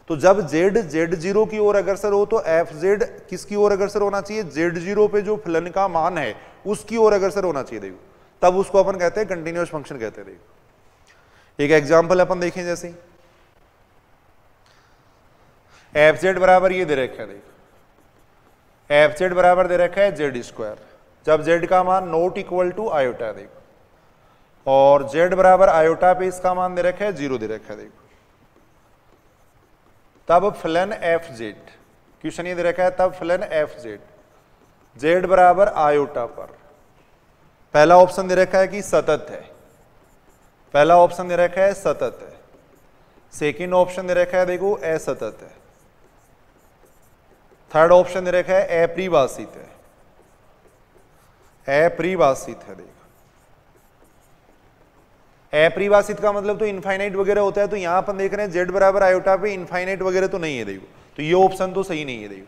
तो जब z z0 की ओर अग्रसर हो तो fz किसकी ओर अग्रसर होना चाहिए, z0 पे जो फलन का मान है उसकी ओर अग्रसर होना चाहिए। देखो तब उसको अपन कहते हैं कंटिन्यूअस फंक्शन कहते हैं। देखो एक एग्जांपल अपन देखें, जैसे fz बराबर ये दे रखा है। देखो fz बराबर दे रखा है z², जब z का मान नॉट इक्वल टू आयोटा। देखो और z बराबर आयोटा पे इसका मान दे रखा है 0 दे रखा है। देखो तब फलन fz, क्वेश्चन ये दे रखा है तब फलन fz z बराबर आयोटा पर, पहला ऑप्शन दे रखा है कि सतत है, पहला ऑप्शन दे रखा है सतत है, सेकंड ऑप्शन दे रखा है देखो असतत है, थर्ड ऑप्शन दे रखा है अपरिभाषित है, अपरिभाषित है। देखो अपरिभाषित का मतलब तो इनफाइनाइट वगैरह होता है, तो यहां अपन देख रहे हैं z बराबर आयोटा पे इनफाइनाइट वगैरह तो नहीं है। देखो तो ये ऑप्शन तो सही नहीं है। देखो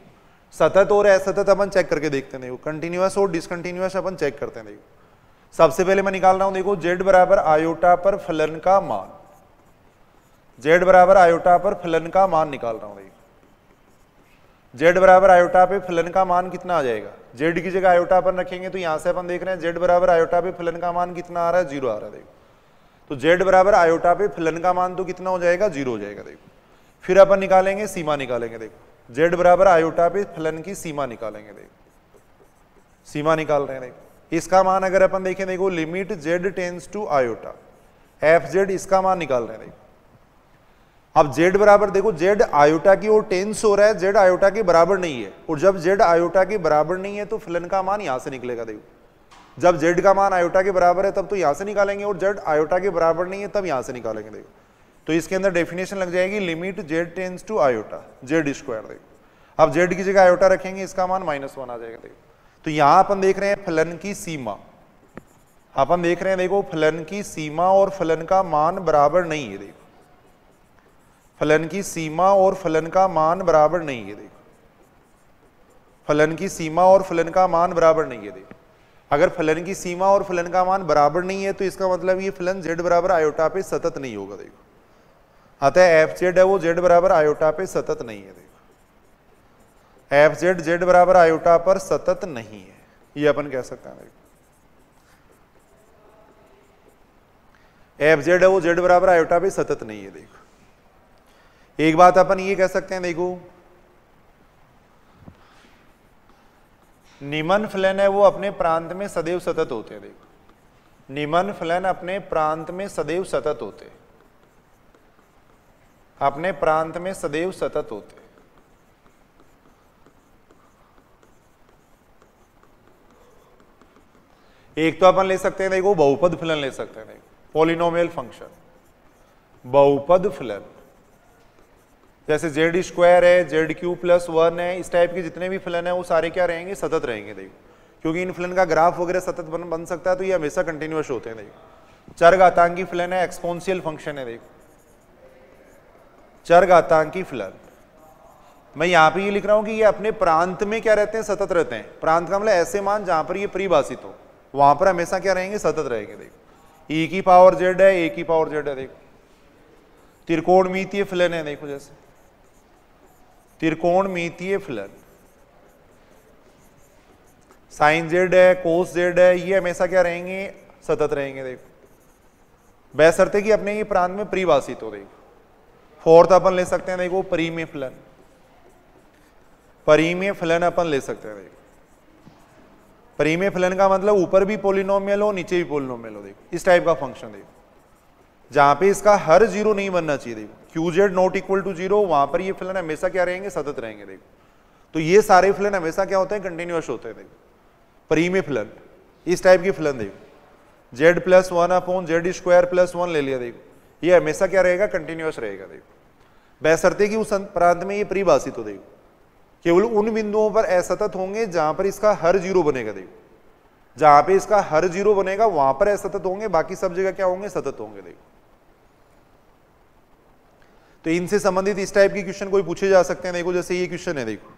सतत और असतत अपन चेक करके देखते हैं। देखो कंटिन्यूअस और डिसकंटिन्यूअस अपन चेक करते हैं। देखो सबसे पहले मैं निकाल रहा हूं, देखो z बराबर आयोटा पर फलन का मान, z बराबर आयोटा पर फलन का मान निकाल रहा हूं। देखो z बराबर आयोटा पे फलन का मान कितना आ जाएगा, z की जगह आयोटा पर रखेंगे तो यहां से अपन देख रहे हैं z बराबर आयोटा पे फलन का मान कितना आ रहा है, 0 आ रहा है। देखो तो z बराबर आयोटा पे फलन का मान तो कितना हो जाएगा, 0 हो जाएगा। देखो फिर अपन निकालेंगे सीमा निकालेंगे। देखो z बराबर आयोटा पे फलन की सीमा निकालेंगे। देखो सीमा निकाल रहे हैं। देखो इसका मान अगर अपन देखें, देखो limit z tends to iota fz, इसका मान निकाल रहे हैं। देखो अब z बराबर देखो z आयोटा की ओर टेंस हो रहा है, z आयोटा के बराबर नहीं है, और जब z आयोटा के बराबर नहीं है तो फलन का मान यहां से निकलेगा। देखो जब z का मान आयोटा के बराबर है तब तो यहां से निकालेंगे, और z आयोटा के बराबर नहीं है तब यहां से निकालेंगे। देखो तो इसके अंदर डेफिनेशन लग जाएगी limit z tends to iota z²। देखो अब z की जगह आयोटा रखेंगे, इसका मान -1 आ जाएगा। देखो तो यहां अपन देख रहे हैं फलन की सीमा, अपन देख रहे हैं देखो फलन की सीमा और फलन का मान बराबर नहीं है। देखो फलन की सीमा और फलन का मान बराबर नहीं है। देखो फलन की सीमा और फलन का मान बराबर नहीं है। देखो अगर फलन की सीमा और फलन का मान बराबर नहीं है तो इसका मतलब ये फलन z बराबर आयोटा पे सतत नहीं होगा। देखो अतः fz है वो z बराबर आयोटा पे सतत नहीं है। देखो fz z बराबर आयोटा पर सतत नहीं है, ये अपन कह सकते हैं। देखो fz है वो z बराबर आयोटा पे सतत नहीं है। देखो एक बात अपन ये कह सकते हैं, देखो निम्न फलन है वो अपने प्रांत में सदैव सतत होते हैं। देखो निम्न फलन अपने प्रांत में सदैव सतत होते हैं, अपने प्रांत में सदैव सतत होते हैं। एक तो अपन ले सकते हैं देखो बहुपद फलन ले सकते हैं। देखो पॉलिनोमियल फंक्शन बहुपद फलन, जैसे z² है, z³ + 1 है, इस टाइप के जितने भी फलन है वो सारे क्या रहेंगे, सतत रहेंगे। देखो क्योंकि इन फलन का ग्राफ वगैरह सतत बन सकता है तो ये हमेशा कंटिन्यूअस होते हैं। देखो चरघातांकी फलन है, एक्सपोनेंशियल फंक्शन है। देखो चरघातांकी फलन, मैं यहां पे ये लिख रहा हूं कि ये अपने प्रांत में क्या रहते हैं, सतत रहते हैं। प्रांत का मतलब ऐसे मान जहां पर ये परिभाषित हो वहां पर हमेशा क्या रहेंगे, सतत रहेंगे। देखो e की पावर z है, a की पावर z है। देखो त्रिकोणमितीय फलन है। देखो जैसे त्रिकोणमितीय फलन साइन जेड है, कोस जेड है, ये हमेशा क्या रहेंगे, सतत रहेंगे। देखो बशर्ते कि अपने ये प्रांत में परिभाषित हो। देखो फोर्थ अपन ले सकते हैं, देखो परिमेय फलन, परिमेय फलन अपन ले सकते हैं। देखो परिमेय फलन का मतलब ऊपर भी पोलिनोमियल हो, नीचे भी पोलिनोमियल हो। देखो इस टाइप का फंक्शन, देखो जहां पे इसका हर जीरो नहीं बनना चाहिए। देखो q z not equal to zero, वहां पर ये फलन हमेशा क्या रहेंगे, सतत रहेंगे। देखो तो ये सारे फलन हमेशा क्या होते हैं, कंटिन्यूअस होते हैं। देखो परिमेय फलन इस टाइप के फलन, देखो Z plus one upon Z square plus one ले लिया। देखो ये हमेशा क्या रहेगा, कंटिन्यूअस रहेगा। देखो बशर्ते कि उस प्रांत में ये परिभाषित हो। देखो केवल उन बिंदुओं पर असतत होंगे जहां पर इसका हर जीरो बनेगा। देखो जहां पे इसका हर जीरो बनेगा वहां पर असतत होंगे, बाकी सब जगह क्या होंगे, सतत होंगे। देखो तो इनसे संबंधित इस टाइप के क्वेश्चन कोई पूछे जा सकते हैं। देखो जैसे ये क्वेश्चन है, देखो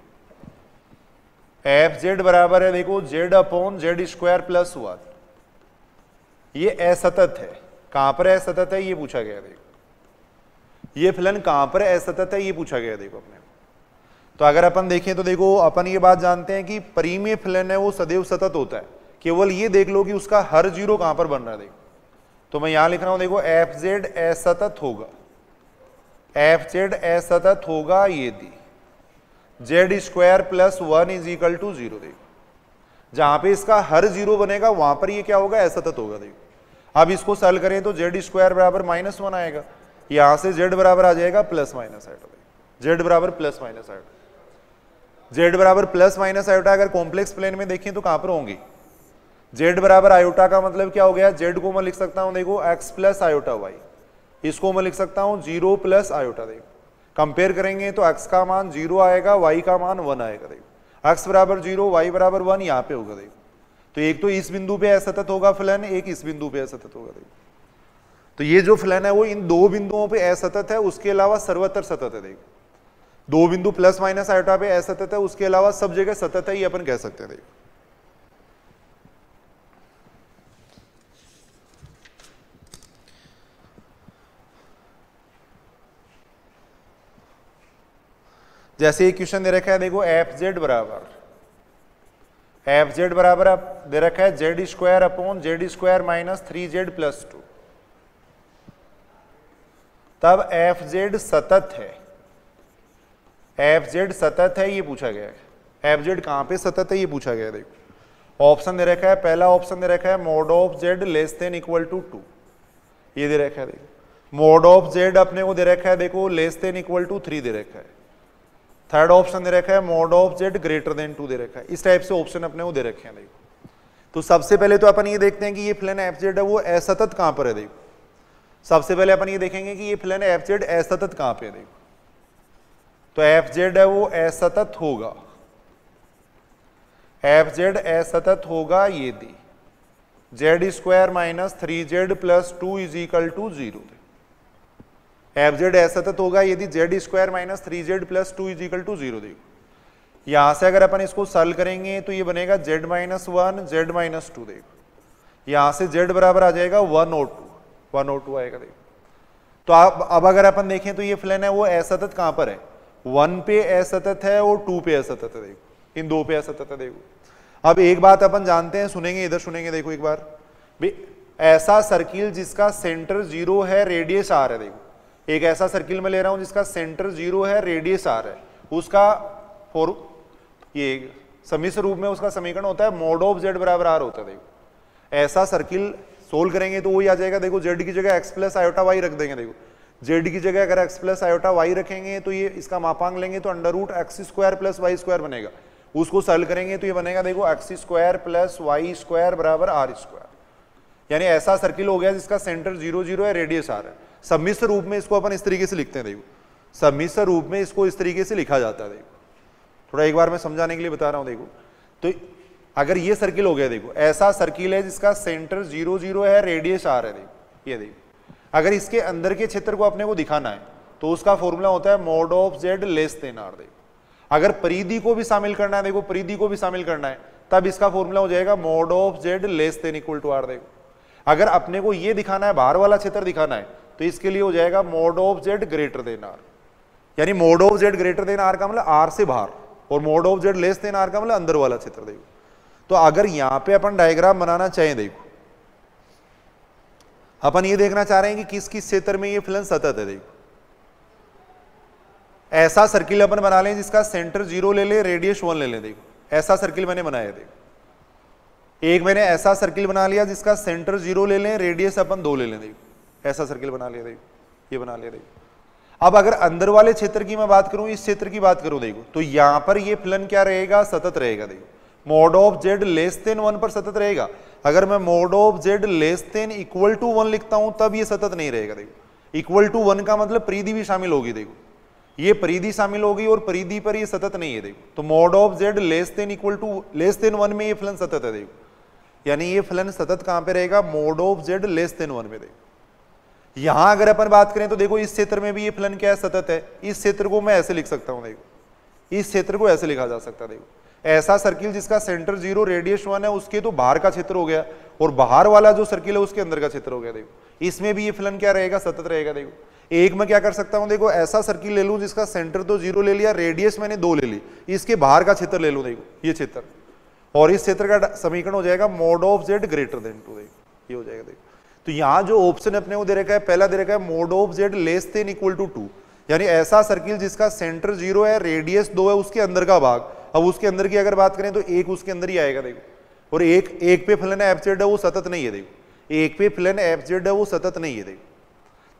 एफ जेड बराबर है, देखो Z upon Z square plus one, ये असतत है। कहां पर असतत है ये पूछा गया। देखो ये फलन कहां पर असतत है ये पूछा गया। देखो अपने तो अगर अपन देखें तो देखो अपन ये बात जानते हैं कि परिमेय फलन है वो सदैव सतत होता है। केवल ये देख लो कि उसका हर जीरो कहां पर बन रहा है। देखो तो मैं यहां लिख रहा हूं, देखो एफ जेड असतत होगा, एफ जेड असतत होगा यदि Z square plus one is equal to zero. देखो जहां पे इसका हर जीरो बनेगा वहां पर ये क्या होगा, असतत होगा। देखो अब इसको सॉल्व करें तो जेड स्क्वायर बराबर माइनस वन आएगा, यहां से जेड बराबर आ जाएगा प्लस माइनस आयोटा। जेड बराबर प्लस माइनस आयोटा, जेड बराबर प्लस माइनस आयोटा अगर कॉम्प्लेक्स प्लेन में देखें तो कहां पर होंगे, जेड बराबर आयोटा का मतलब क्या हो गया, जेड को मैं लिख सकता हूं देखो एक्स प्लस आयोटा वाई, इसको मैं लिख सकता हूं जीरो प्लस आयोटा। देखो कंपेयर करेंगे तो x का मान जीरो आएगा, y का मान वन आएगा। देखो x बराबर जीरो, y बराबर वन यहाँ पे होगा। देखो तो एक तो इस बिंदु पे असतत होगा फलन, एक इस बिंदु पे असतत होगा। देखो तो ये जो फलन है वो इन दो बिंदुओं पे असतत है, उसके अलावा सर्वत्र सतत है। देखो दो बिंदु प्लस माइनस आयोटा पे असतत है, उसके अलावा सब जगह सतत है, ये अपन कह सकते हैं। देखो जैसे एक क्वेश्चन दे रखा है, देखो एफ जेड बराबर दे रखा है Z square upon Z square minus three z plus to, तब एफ जेड सतत है, एफ जेड सतत है ये पूछा गया है। एफ जेड कहां पे सतत है ये पूछा गया है। देखो ऑप्शन दे रखा है, पहला ऑप्शन दे रखा है mod of Z less than equal to two, ये दे रखा है। देखो मोड ऑफ जेड अपने को दे रखा है, देखो less than equal to three दे रखा है। थर्ड ऑप्शन दे रखा है mod of Z greater than two दे रखा है। इस टाइप से ऑप्शन अपने को दे रखे हैं। देखो तो सबसे पहले तो अपन ये देखते हैं कि ये फलन एफ जेड है वो असतत कहां पर है। देखो सबसे पहले अपन ये देखेंगे कि ये फलन एफ जेड असतत कहां पे है। देखो तो एफ जेड है वो असतत होगा, एफ जेड असतत होगा यदि Z square minus three z plus two is equal to zero. F z असतत होगा यदि Z square minus three z plus two is equal to zero. देखो यहां से अगर अपन इसको सॉल्व करेंगे तो ये बनेगा Z minus one Z minus two. देखो यहां से जेड बराबर आ जाएगा वन और टू आएगा। देखो तो अब अगर अपन देखें तो ये फलन है वो असतत कहां पर है, वन पे असतत है और टू पे असतत है। देखो इन दो पे असतत है। देखो अब एक बात अपन जानते हैं, सुनेंगे इधर सुनेंगे। देखो एक बार भी ऐसा सर्किल जिसका सेंटर जीरो है, रेडियस आर है। देखो एक ऐसा सर्किल में ले रहा हूं जिसका सेंटर जीरो है, रेडियस आर है, उसका ये सम्मिश्र रूप में उसका समीकरण होता है मोड ऑफ जेड बराबर आर होता है। देखो ऐसा सर्किल सोल्व करेंगे तो वही आ जाएगा। देखो जेड की जगह एक्स प्लस आयोटा वाई रख देंगे। देखो जेड की जगह अगर एक्स प्लस आयोटा वाई रखेंगे तो ये इसका मापांक लेंगे तो under root x square plus Y square बनेगा। उसको सॉल्व करेंगे तो ये बनेगा देखो x square plus Y square बराबर आर स्क्वायर। यानी ऐसा सर्किल हो गया जिसका सेंटर जीरो जीरो है, रेडियस आर है। सम्मिश्र रूप में इसको अपन इस तरीके से लिखते हैं। देखो सम्मिश्र रूप में इसको इस तरीके से लिखा जाता है। देखो थोड़ा एक बार मैं समझाने के लिए बता रहा हूं। देखो तो अगर ये सर्किल हो गया, देखो ऐसा सर्किल है जिसका सेंटर जीरो जीरो है, रेडियस आर है। देखो ये देखो अगर इसके अंदर के क्षेत्र को अपने को दिखाना है तो उसका फॉर्मूला होता है mod of Z less than r. देखो अगर परिधि को भी शामिल करना है, देखो परिधि को भी शामिल करना है, तब इसका फॉर्मूला हो जाएगा mod of Z less than equal to r. देखो अगर अपने को ये दिखाना है, बाहर वाला क्षेत्र दिखाना है, तो इसके लिए हो जाएगा mod of Z greater than r. यानी mod of Z greater than r का मतलब आर से बाहर, और mod of Z less than r का मतलब अंदर वाला क्षेत्र। देखो तो अगर यहां पे अपन डायग्राम बनाना चाहें, देखो अपन ये देखना चाह रहे हैं कि किस किस क्षेत्र में ये फलन सतत है। देखो ऐसा सर्किल अपन बना लें जिसका सेंटर 0 ले ले, रेडियस 1 ले ले। देखो ऐसा सर्किल मैंने बनाया। देखो एक मैंने ऐसा सर्किल बना लिया जिसका सेंटर 0 ले लें, रेडियस अपन 2 ले लें। देखो ऐसा सर्किल बना लिया। देखो ये बना लिया। देखो अब अगर अंदर वाले क्षेत्र की मैं बात करूं, इस क्षेत्र की बात करूं, देखो तो यहां पर ये फलन क्या रहेगा, सतत रहेगा। देखो mod of Z less than 1 पर सतत रहेगा। अगर मैं mod of Z less than equal to 1 लिखता हूं तब ये सतत नहीं रहेगा। देखो इक्वल टू 1 का मतलब परिधि भी शामिल होगी। देखो ये परिधि शामिल होगी और परिधि पर ये सतत नहीं है। देखो तो mod of Z less than equal to less than 1 में ये फलन सतत है। देखो यानी ये फलन सतत कहां पे रहेगा, mode of Z less than 1 में। देखो यहां अगर अपन बात करें तो देखो इस क्षेत्र में भी ये फलन क्या है, सतत है। इस क्षेत्र को मैं ऐसे लिख सकता हूं। देखो इस क्षेत्र को ऐसे लिखा जा सकता है। देखो ऐसा सर्किल जिसका सेंटर 0 रेडियस 1 है, उसके तो बाहर का क्षेत्र हो गया, और बाहर वाला जो सर्किल है उसके अंदर का क्षेत्र हो गया। देखो इसमें भी ये फलन क्या रहेगा, सतत रहेगा। देखो एक मैं क्या कर सकता हूं, देखो ऐसा सर्किल ले लूं जिसका सेंटर तो 0 ले लिया, रेडियस मैंने 2 ले ली, इसके बाहर का क्षेत्र ले लूं। देखो ये क्षेत्र, और इस क्षेत्र का समीकरण हो जाएगा mod of Z greater then 2। देखो ये हो जाएगा। देखो तो यहां जो ऑप्शन अपने को दे रखा है, पहला दे रखा है mod of Z less than equal to 2, यानी ऐसा सर्किल जिसका सेंटर 0 है, रेडियस 2 है, उसके अंदर का भाग। अब उसके अंदर की अगर बात करें तो एक उसके अंदर ही आएगा। देखो और एक पे फलन एफ जेड है वो सतत नहीं है। देखो एक पे फलन एफ जेड है वो सतत नहीं है। देखो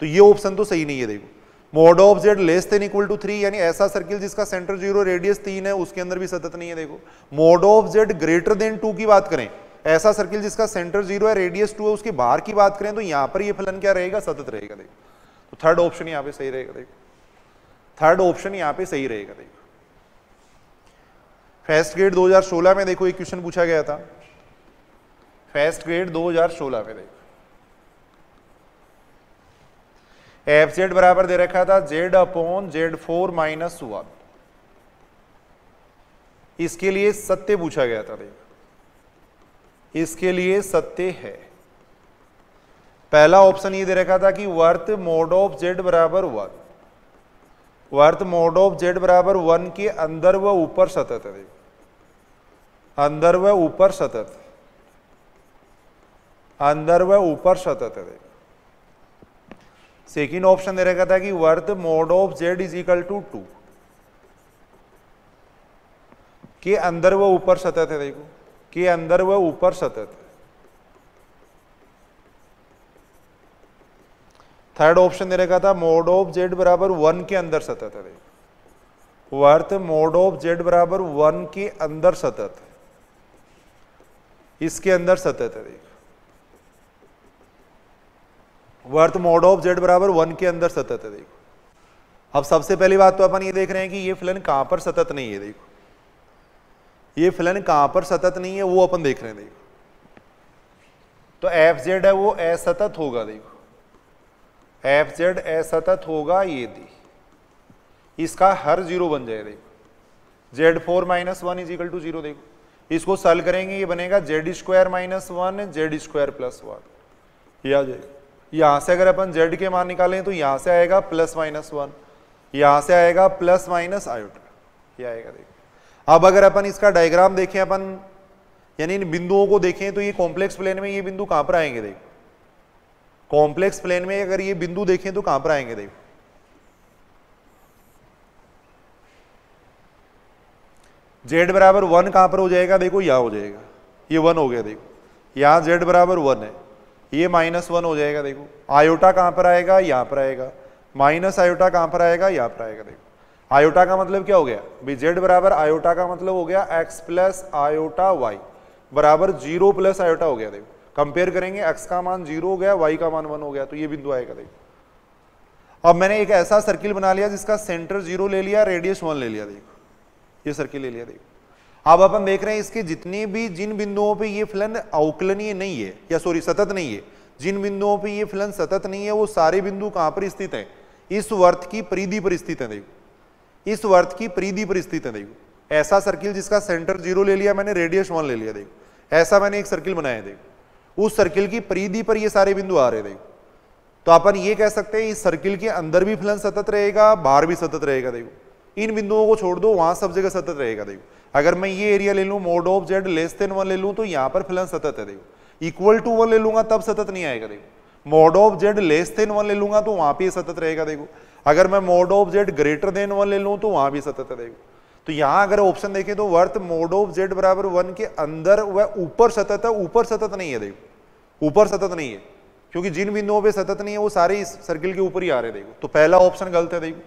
तो ये ऑप्शन तो सही नहीं है। देखो mod of Z less than equal to 3, यानी ऐसा सर्किल जिसका सेंटर 0 रेडियस 3 है, उसके अंदर भी सतत नहीं है। देखो mod of Z greater then 2 की बात करें, ऐसा सर्किल जिसका सेंटर 0 है, रेडियस 2 है, उसके बाहर की बात करें तो यहां पर ये फलन क्या रहेगा, सतत रहेगा। देखो तो थर्ड ऑप्शन यहां पे सही रहेगा। देखो थर्ड ऑप्शन यहां पे सही रहेगा। देखो फर्स्ट ग्रेड 2016 में देखो एक क्वेश्चन पूछा गया था, फर्स्ट ग्रेड 2016 में। देखो एफ जेड बराबर दे रखा था जेड अपॉन जेड 4 माइनस 1, इसके लिए सत्य पूछा गया था। देखो इसके लिए सत्य है। पहला ऑप्शन ये दे रखा था कि वर्त मोड ऑफ जेड बराबर 1, वर्त मोड ऑफ जेड बराबर 1 के अंदर व ऊपर सतत है। देखो अंदर व ऊपर सतत, अंदर व ऊपर सतत है। देखो सेकेंड ऑप्शन दे रखा था कि वर्त mod of z is equal to 2 के अंदर व ऊपर सतत है। देखो के अंदर व ऊपर सतत। थर्ड ऑप्शन दे रखा था मोड ऑफ जेड बराबर 1 के अंदर सतत है। देखो वर्त मोड ऑफ जेड बराबर 1 के अंदर सतत, इसके अंदर सतत है। देखो वर्त मोड ऑफ जेड बराबर 1 के अंदर सतत है। देखो अब सबसे पहली बात तो अपन ये देख रहे हैं कि ये फलन कहां पर सतत नहीं है। देखो ये फलन कहां पर सतत नहीं है वो अपन देख रहे हैं। देखो तो एफ जेड है वो असतत होगा। देखो एफ जेड असतत होगा यदि इसका हर 0 बन जाए। देखो z 4 minus 1 is equal to 0। देखो इसको सॉल्व करेंगे, ये बनेगा z square minus 1 z square plus 1, ये आ जाएगा। यहां से अगर अपन जेड के मान निकालें तो यहां से आएगा प्लस माइनस 1, यहां से आएगा प्लस माइनस आयोटा, ये आएगा। देखो अब अगर अपन इसका डायग्राम देखें, अपन यानी इन बिंदुओं को देखें तो ये कॉम्प्लेक्स प्लेन में ये बिंदु कहां पर आएंगे। देखो कॉम्प्लेक्स प्लेन में अगर ये बिंदु देखें तो कहां पर आएंगे। देखो जेड बराबर 1 कहां पर हो जाएगा, देखो यहां हो जाएगा, ये 1 हो गया। देखो यहां जेड बराबर 1 है, ये माइनस 1 हो जाएगा। देखो आयोटा कहां पर आएगा, यहां पर आएगा, माइनस आयोटा कहां पर आएगा, यहां पर आएगा। देखो आयोटा का मतलब क्या हो गया भाई, जेड बराबर आयोटा का मतलब हो गया एक्स प्लस आयोटा वाई बराबर 0 प्लस आयोटा हो गया। देखो कंपेयर करेंगे, एक्स का मान 0 हो गया, वाई का मान 1 हो गया, तो ये बिंदु आएगा। देखो अब मैंने एक ऐसा सर्किल बना लिया जिसका सेंटर 0 ले लिया, रेडियस 1 ले लिया। देखो ये सर्किल ले लिया। देखो अब अपन देख रहे हैं इसके जितने भी जिन बिंदुओं पे ये फलन अवकलनीय नहीं है, या सॉरी सतत नहीं है, जिन बिंदुओं पे ये फलन सतत नहीं है वो सारे बिंदु कहां पर स्थित हैं, इस वर्त की परिधि पर स्थित है। देखो इस वर्त की परिधि पर स्थित है। देखो ऐसा सर्किल जिसका सेंटर 0 ले लिया मैंने, रेडियस 1 ले लिया। देखो ऐसा मैंने एक सर्किल बनाया। देखो उस सर्किल की परिधि पर ये सारे बिंदु आ रहे। देखो तो अपन ये कह सकते हैं इस सर्किल के अंदर भी फलन सतत रहेगा, बाहर भी सतत रहेगा। देखो इन बिंदुओं को छोड़ दो, वहां सब जगह सतत रहेगा। देखो अगर मैं ये एरिया ले लूं, mode of Z less than 1 ले लूं, तो यहाँ पर फलन सतत है। देखो इक्वल टू 1 ले लूंगा तब सतत नहीं आएगा। देखो mod of Z less than 1 ले लूंगा तो वहां पे सतत रहेगा। देखो अगर मैं mod of Z greater then 1 ले लूं तो वहां भी सतत है। देखो तो यहां अगर ऑप्शन देखें तो वर्त मोड ऑफ जेड बराबर 1 के अंदर वह ऊपर सतत है, ऊपर सतत नहीं है। देखो ऊपर सतत नहीं है, क्योंकि जिन बिंदुओं पे सतत नहीं है वो सारे इस सर्किल के ऊपर ही आ रहे हैं। देखो तो पहला ऑप्शन गलत है। देखो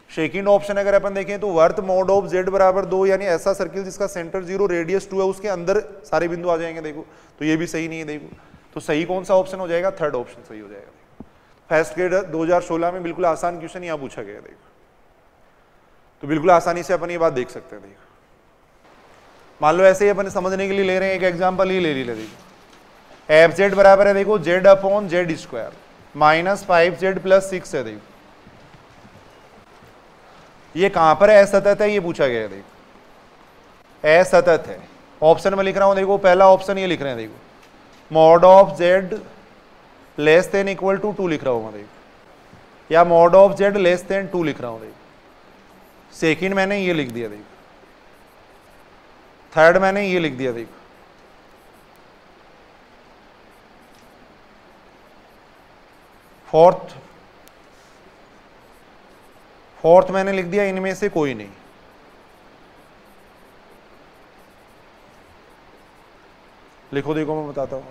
सेकंड ऑप्शन अगर अपन देखें तो वर्त मोड ऑफ जेड बराबर 2, यानी ऐसा सर्किल जिसका सेंटर 0 रेडियस 2 है, उसके अंदर सारे बिंदु आ जाएंगे। देखो तो ये भी सही नहीं है। देखो तो सही कौन सा ऑप्शन हो जाएगा? थर्ड ऑप्शन सही हो जाएगा। फर्स्ट ग्रेड 2016 में बिल्कुल आसान क्वेश्चन यहाँ पूछा गया। देखो तो बिल्कुल आसानी से अपन ये बात देख सकते हैं। देखो मान लो ऐसे ही अपन समझने के लिए ले रहे हैं, एक एग्जाम्पल ही ले लीजिए। देखो एफ जेड बराबर है देखो Z upon Z square minus 5z plus 6 है। देखो ये कहां पर है? असतत है, ये पूछा गया है। देखो असतत है, ऑप्शन में लिख रहा हूं। देखो पहला ऑप्शन ये लिख रहे हैं। देखो mod of Z less than equal to 2 लिख रहा हूं मैं। देखो या mod of Z less than 2 लिख रहा हूं। देखो सेकंड मैंने ये लिख दिया। देखो थर्ड मैंने ये लिख दिया। देखो फोर्थ मैंने लिख दिया इनमें से कोई नहीं। लिखो देखो मैं बताता हूं।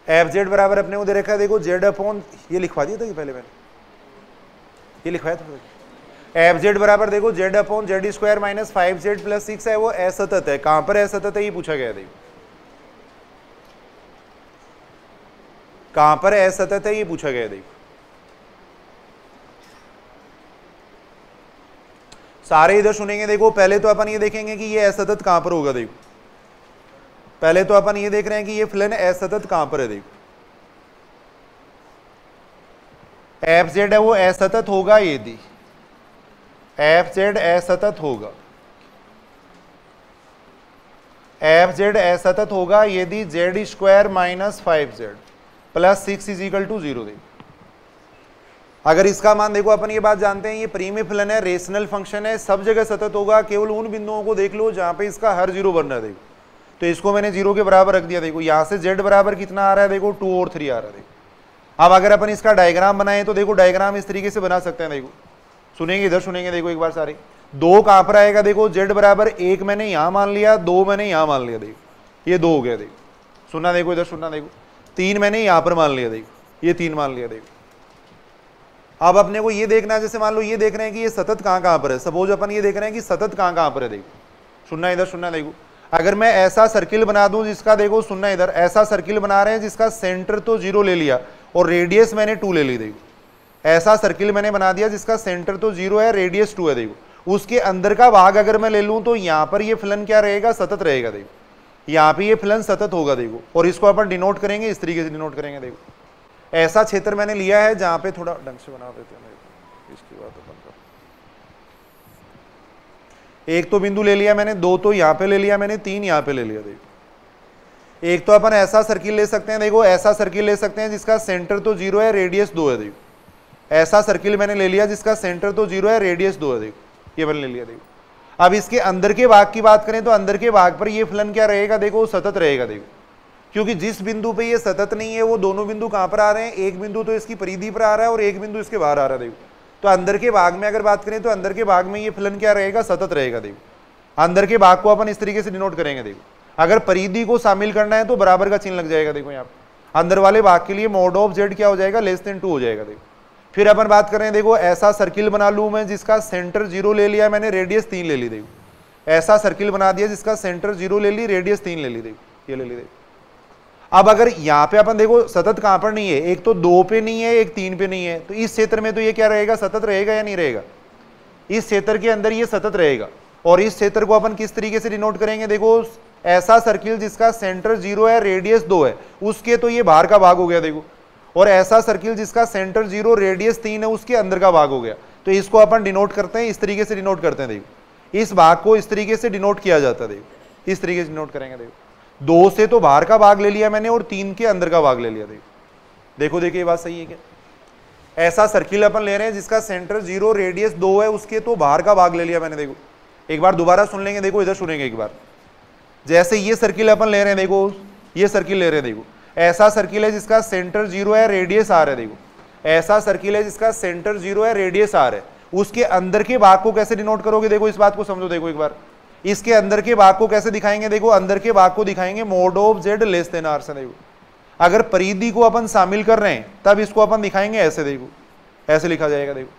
एफ जेड बराबर अपने को दे रखा है। देखो जेड अपॉन, ये लिखवा दिया था कि पहले मैंने ये लिखवाया था। एफ जेड बराबर देखो Z upon Z square minus 5z plus 6 है, वो असतत है। कहां पर असतत है ये पूछा गया। देखो कहां पर असतत है ये पूछा गया। देखो सारे इधर सुनेंगे। देखो पहले तो अपन ये देखेंगे कि ये असतत कहां पर होगा। देखो पहले तो अपन ये देख रहे हैं कि ये फलन असतत कहां पर है। देखो एफ जेड है वो असतत होगा यदि एफ जेड असतत होगा। एफ जेड असतत होगा यदि Z square minus 5z plus 6 is equal to 0। देखो अगर इसका मान देखो अपन ये बात जानते हैं, ये प्रीमे फलन है, रेशनल फंक्शन है, सब जगह सतत होगा। केवल उन बिंदुओं को देख लो जहां पे इसका हर 0 बन रहा है। देखो तो इसको मैंने 0 के बराबर रख दिया। देखो यहां से z बराबर कितना आ रहा है? देखो 2 और 3 आ रहा है। देखो अब अगर अपन इसका डायग्राम बनाए तो देखो डायग्राम इस तरीके से बना सकते हैं। देखो सुनेंगे, इधर सुनेंगे। देखो एक बार सारे 2 कहां पर आएगा? देखो z बराबर 1 मैंने यहां मान लिया, 2 मैंने यहां मान लिया। देखो ये 2 हो गया। देखो सुनना, देखो इधर सुनना। देखो 3 मैंने यहां पर मान लिया। देखो ये 3 मान लिया। देखो अब अपने को ये देखना है, जैसे मान लो ये देख रहे हैं कि ये सतत कहां पर है। सपोज अपन ये देख रहे हैं कि सतत कहां पर है। देखो सुनना, इधर सुनना। देखो अगर मैं ऐसा सर्किल बना दूं जिसका, देखो सुनना इधर, ऐसा सर्किल बना रहे हैं जिसका सेंटर तो 0 ले लिया और रेडियस मैंने 2 ले ली। देखो ऐसा सर्किल मैंने बना दिया जिसका सेंटर तो 0 है, रेडियस 2 है। देखो उसके अंदर का भाग अगर मैं ले लूं तो यहां पर ये फलन क्या रहेगा? सतत रहेगा। देखो यहां पे ये फलन सतत होगा। देखो और इसको अपन डिनोट करेंगे, इस तरीके से डिनोट करेंगे। देखो ऐसा क्षेत्र मैंने लिया है जहां पे, थोड़ा ढंग से बना देते हैं। इसकी बात अपन एक तो बिंदु ले लिया मैंने, 2 तो यहां पे ले लिया मैंने, 3 यहां पे ले लिया। देखो एक तो अपन ऐसा सर्किल ले सकते हैं। देखो ऐसा सर्किल ले सकते हैं जिसका सेंटर तो 0 है, रेडियस 2 है। देखो ऐसा सर्किल मैंने ले लिया जिसका सेंटर तो 0 है, रेडियस 2 है। देखो ये मैंने ले लिया। देखो अब इसके अंदर के भाग की बात करें तो अंदर के भाग पर ये फलन क्या रहेगा? देखो सतत रहेगा। देखो क्योंकि जिस बिंदु पे ये सतत नहीं है वो दोनों बिंदु कहां पर आ रहे हैं? एक बिंदु तो इसकी परिधि पर आ रहा है और एक बिंदु इसके बाहर आ रहा है। देखो तो अंदर के भाग में अगर बात करें तो अंदर के भाग में ये फलन क्या रहेगा? सतत रहेगा। देखो अंदर के भाग को अपन इस तरीके से डिनोट करेंगे। देखो अगर परिधि को शामिल करना है तो बराबर का चिन्ह लग जाएगा। देखो यहाँ अंदर वाले भाग के लिए मॉड ऑफ जेड क्या हो जाएगा? लेस देन 2 हो जाएगा। देखो फिर अपन बात करें, देखो ऐसा सर्किल बना लूं मैं जिसका सेंटर 0 ले लिया मैंने, रेडियस 3 ले ली। देखो ऐसा सर्किल बना दिया जिसका सेंटर 0 ले ली, रेडियस 3 ले ली। देखो ये ले ली। देखो अब अगर यहाँ पे अपन देखो सतत कहां पर नहीं है? एक तो 2 पे नहीं है, एक 3 पे नहीं है। तो इस क्षेत्र में तो ये क्या रहेगा? सतत रहेगा या नहीं रहेगा? इस क्षेत्र के अंदर ये सतत रहेगा। और इस क्षेत्र को अपन किस तरीके से डिनोट करेंगे? देखो ऐसा सर्किल जिसका सेंटर 0 है, रेडियस 2 है, उसके तो ये बाहर का भाग हो गया। देखो और ऐसा सर्किल जिसका सेंटर 0, रेडियस 3 है, उसके अंदर का भाग हो गया। तो इसको अपन डिनोट करते हैं, इस तरीके से डिनोट करते हैं। देखो इस भाग को इस तरीके से डिनोट किया जाता है। देखो इस तरीके से डिनोट करेंगे। देखो 2 से तो बाहर का भाग ले लिया मैंने और 3 के अंदर का भाग ले लिया। देखो देखिए ये बात सही है क्या? ऐसा सर्किल अपन ले रहे हैं जिसका सेंटर 0 रेडियस 2 है, उसके तो बाहर का भाग ले लिया मैंने। देखो एक बार दोबारा सुन लेंगे, देखो इधर सुनेंगे एक बार। जैसे ये सर्किल अपन ले रहे हैं, देखो ये सर्किल ले रहे हैं, देखो ऐसा सर्किल है जिसका सेंटर 0 है, रेडियस आर है। देखो ऐसा सर्किल है जिसका सेंटर 0 है, रेडियस आर है, उसके अंदर के भाग को कैसे डिनोट करोगे? देखो इस बात को समझो, देखो एक बार इसके अंदर के भाग को कैसे दिखाएंगे? देखो अंदर के भाग को दिखाएंगे mod of Z less than R से। देखो अगर परिधि को अपन शामिल कर रहे हैं तब इसको अपन दिखाएंगे ऐसे, देखो ऐसे लिखा जाएगा। देखो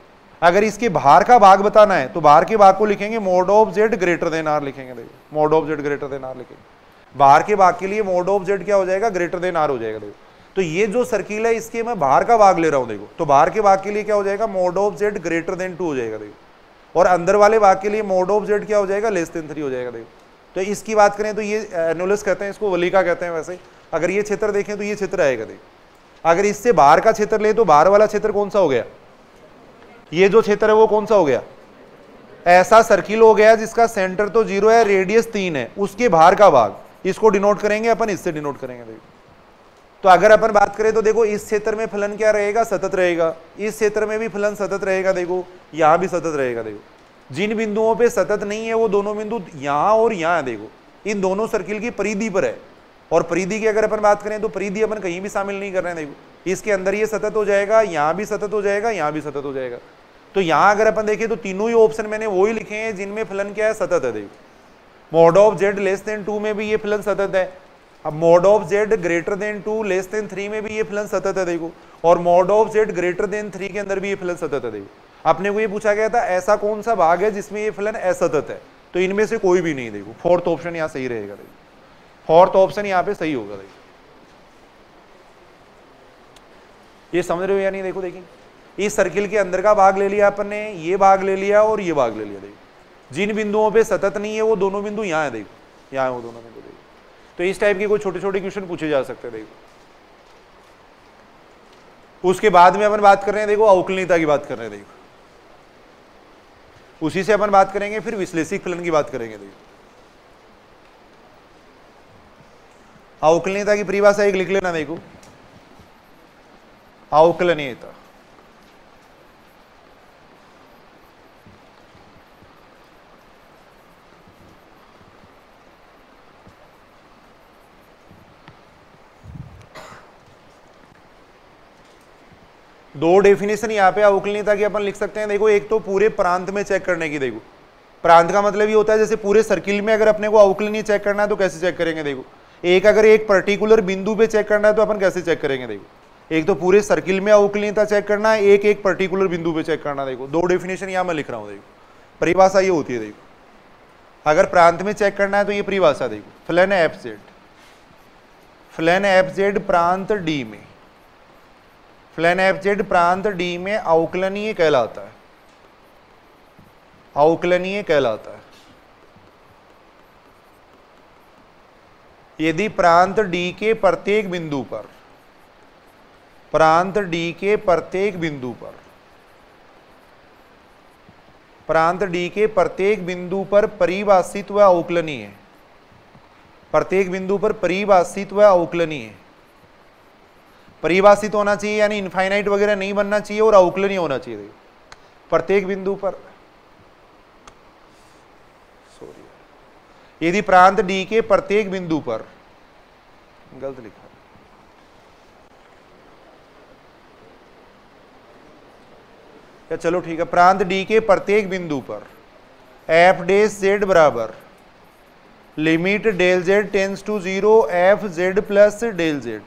अगर इसके बाहर का भाग बताना है तो बाहर के भाग को लिखेंगे mod of Z greater than R लिखेंगे। देखो mod of Z greater than R लिखेंगे। बाहर के भाग के लिए मोड ऑफ जेड क्या हो जाएगा? ग्रेटर देन आर हो जाएगा। देखो तो ये जो सर्किल है इसके मैं बाहर का भाग ले रहा हूं, देखो तो बाहर के भाग के लिए क्या हो जाएगा? Mod of Z greater then 2 हो जाएगा। देखो और अंदर वाले भाग के लिए मोड ऑफ जेड क्या हो जाएगा? लेस देन 3 हो जाएगा। देखो तो इसकी बात करें तो ये एनुलस कहते हैं, इसको वलिका कहते हैं। वैसे अगर ये क्षेत्र देखें तो ये क्षेत्र आएगा। देखो अगर इससे बाहर का क्षेत्र ले तो बाहर वाला क्षेत्र कौन सा हो गया? ये जो क्षेत्र है वो कौन सा हो गया? ऐसा सर्किल हो गया जिसका सेंटर तो 0 है, रेडियस 3 है, उसके बाहर का भाग, इसको डिनोट करेंगे अपन, इससे डिनोट करेंगे। देखो तो अगर अपन बात करें तो देखो इस क्षेत्र में फलन क्या रहेगा? सतत रहेगा। इस क्षेत्र में भी फलन सतत रहेगा। देखो यहां भी सतत रहेगा। देखो जिन बिंदुओं पे सतत नहीं है वो दोनों बिंदु यहां और यहां है। देखो इन दोनों सर्किल की परिधि पर है, और परिधि की अगर अपन बात करें तो परिधि अपन कहीं भी शामिल नहीं कर रहे हैं। देखो इसके अंदर ये सतत हो जाएगा, यहां भी सतत हो जाएगा, यहां भी सतत हो जाएगा। तो यहां अगर अपन देखें तो तीनों ही ऑप्शन मैंने वो ही लिखे हैं जिनमें फलन क्या है? सतत है। देखो mod of Z less than 2 में भी ये फलन सतत है। अब mode of Z greater then 2 less than 3 में भी ये फलन सतत है। देखो और mod of Z greater then 3 के अंदर भी ये फलन सतत है। देखो अपने को ये पूछा गया था ऐसा कौन सा भाग है जिसमें ये फलन असतत है, तो इनमें से कोई भी नहीं। देखो फोर्थ ऑप्शन यहाँ सही रहेगा। देखो फोर्थ ऑप्शन यहाँ पे सही होगा। देखो ये समझ रहे हो या नहीं? देखो देखिए इस सर्किल के अंदर का भाग ले लिया अपन ने, ये भाग ले लिया और ये भाग ले लिया। देखो जिन बिंदुओं पे सतत नहीं है वो दोनों बिंदु यहाँ है। देखो यहाँ है वो दोनों बिंदु। देखो तो इस टाइप के कोई छोटे छोटे क्वेश्चन पूछे जा सकते हैं। देखो उसके बाद में अपन बात कर रहे हैं, देखो अवकलनीयता की बात कर रहे हैं। देखो उसी से अपन बात करेंगे, फिर विश्लेषिक फलन की बात करेंगे। देखो अवकलनीयता की परिभाषा एक लिख लेना। देखो अवकलनीयता दो डेफिनेशन यहाँ पे अवकलनीयता की अपन लिख सकते हैं। देखो एक तो पूरे प्रांत में चेक करने की। देखो प्रांत का मतलब ये होता है जैसे पूरे सर्किल में अगर अपने को अवकलनीय चेक करना है तो कैसे चेक करेंगे। देखो एक अगर एक पर्टिकुलर बिंदु पे चेक करना है तो अपन कैसे चेक करेंगे। देखो एक तो पूरे सर्किल में अवकलनीयता चेक करना है, एक एक पर्टिकुलर बिंदु पे चेक करना। देखो दो डेफिनेशन यहाँ मैं लिख रहा हूँ। देखो परिभाषा ये होती है। देखो अगर प्रांत में चेक करना है तो ये परिभाषा देखो, फलन एफ जेड प्रांत डी में, फलन एफ जेड प्रांत डी में अवकलनीय कहलाता है। अवकलनीय कहलाता है यदि प्रांत डी के प्रत्येक बिंदु पर, प्रांत डी के प्रत्येक बिंदु पर, प्रांत डी के प्रत्येक बिंदु पर परिभाषित व अवकलनीय है। प्रत्येक बिंदु पर परिभाषित व अवकलनीय है। परिभाषित होना चाहिए यानी इनफाइनाइट वगैरह नहीं बनना चाहिए, और अवकलनीय होना चाहिए प्रत्येक बिंदु पर। सॉरी यदि प्रांत डी के प्रत्येक बिंदु पर, गलत लिखा, या चलो ठीक है, प्रांत डी के प्रत्येक बिंदु पर एफ डैश जेड बराबर limit del Z tends to 0 F Z plus del Z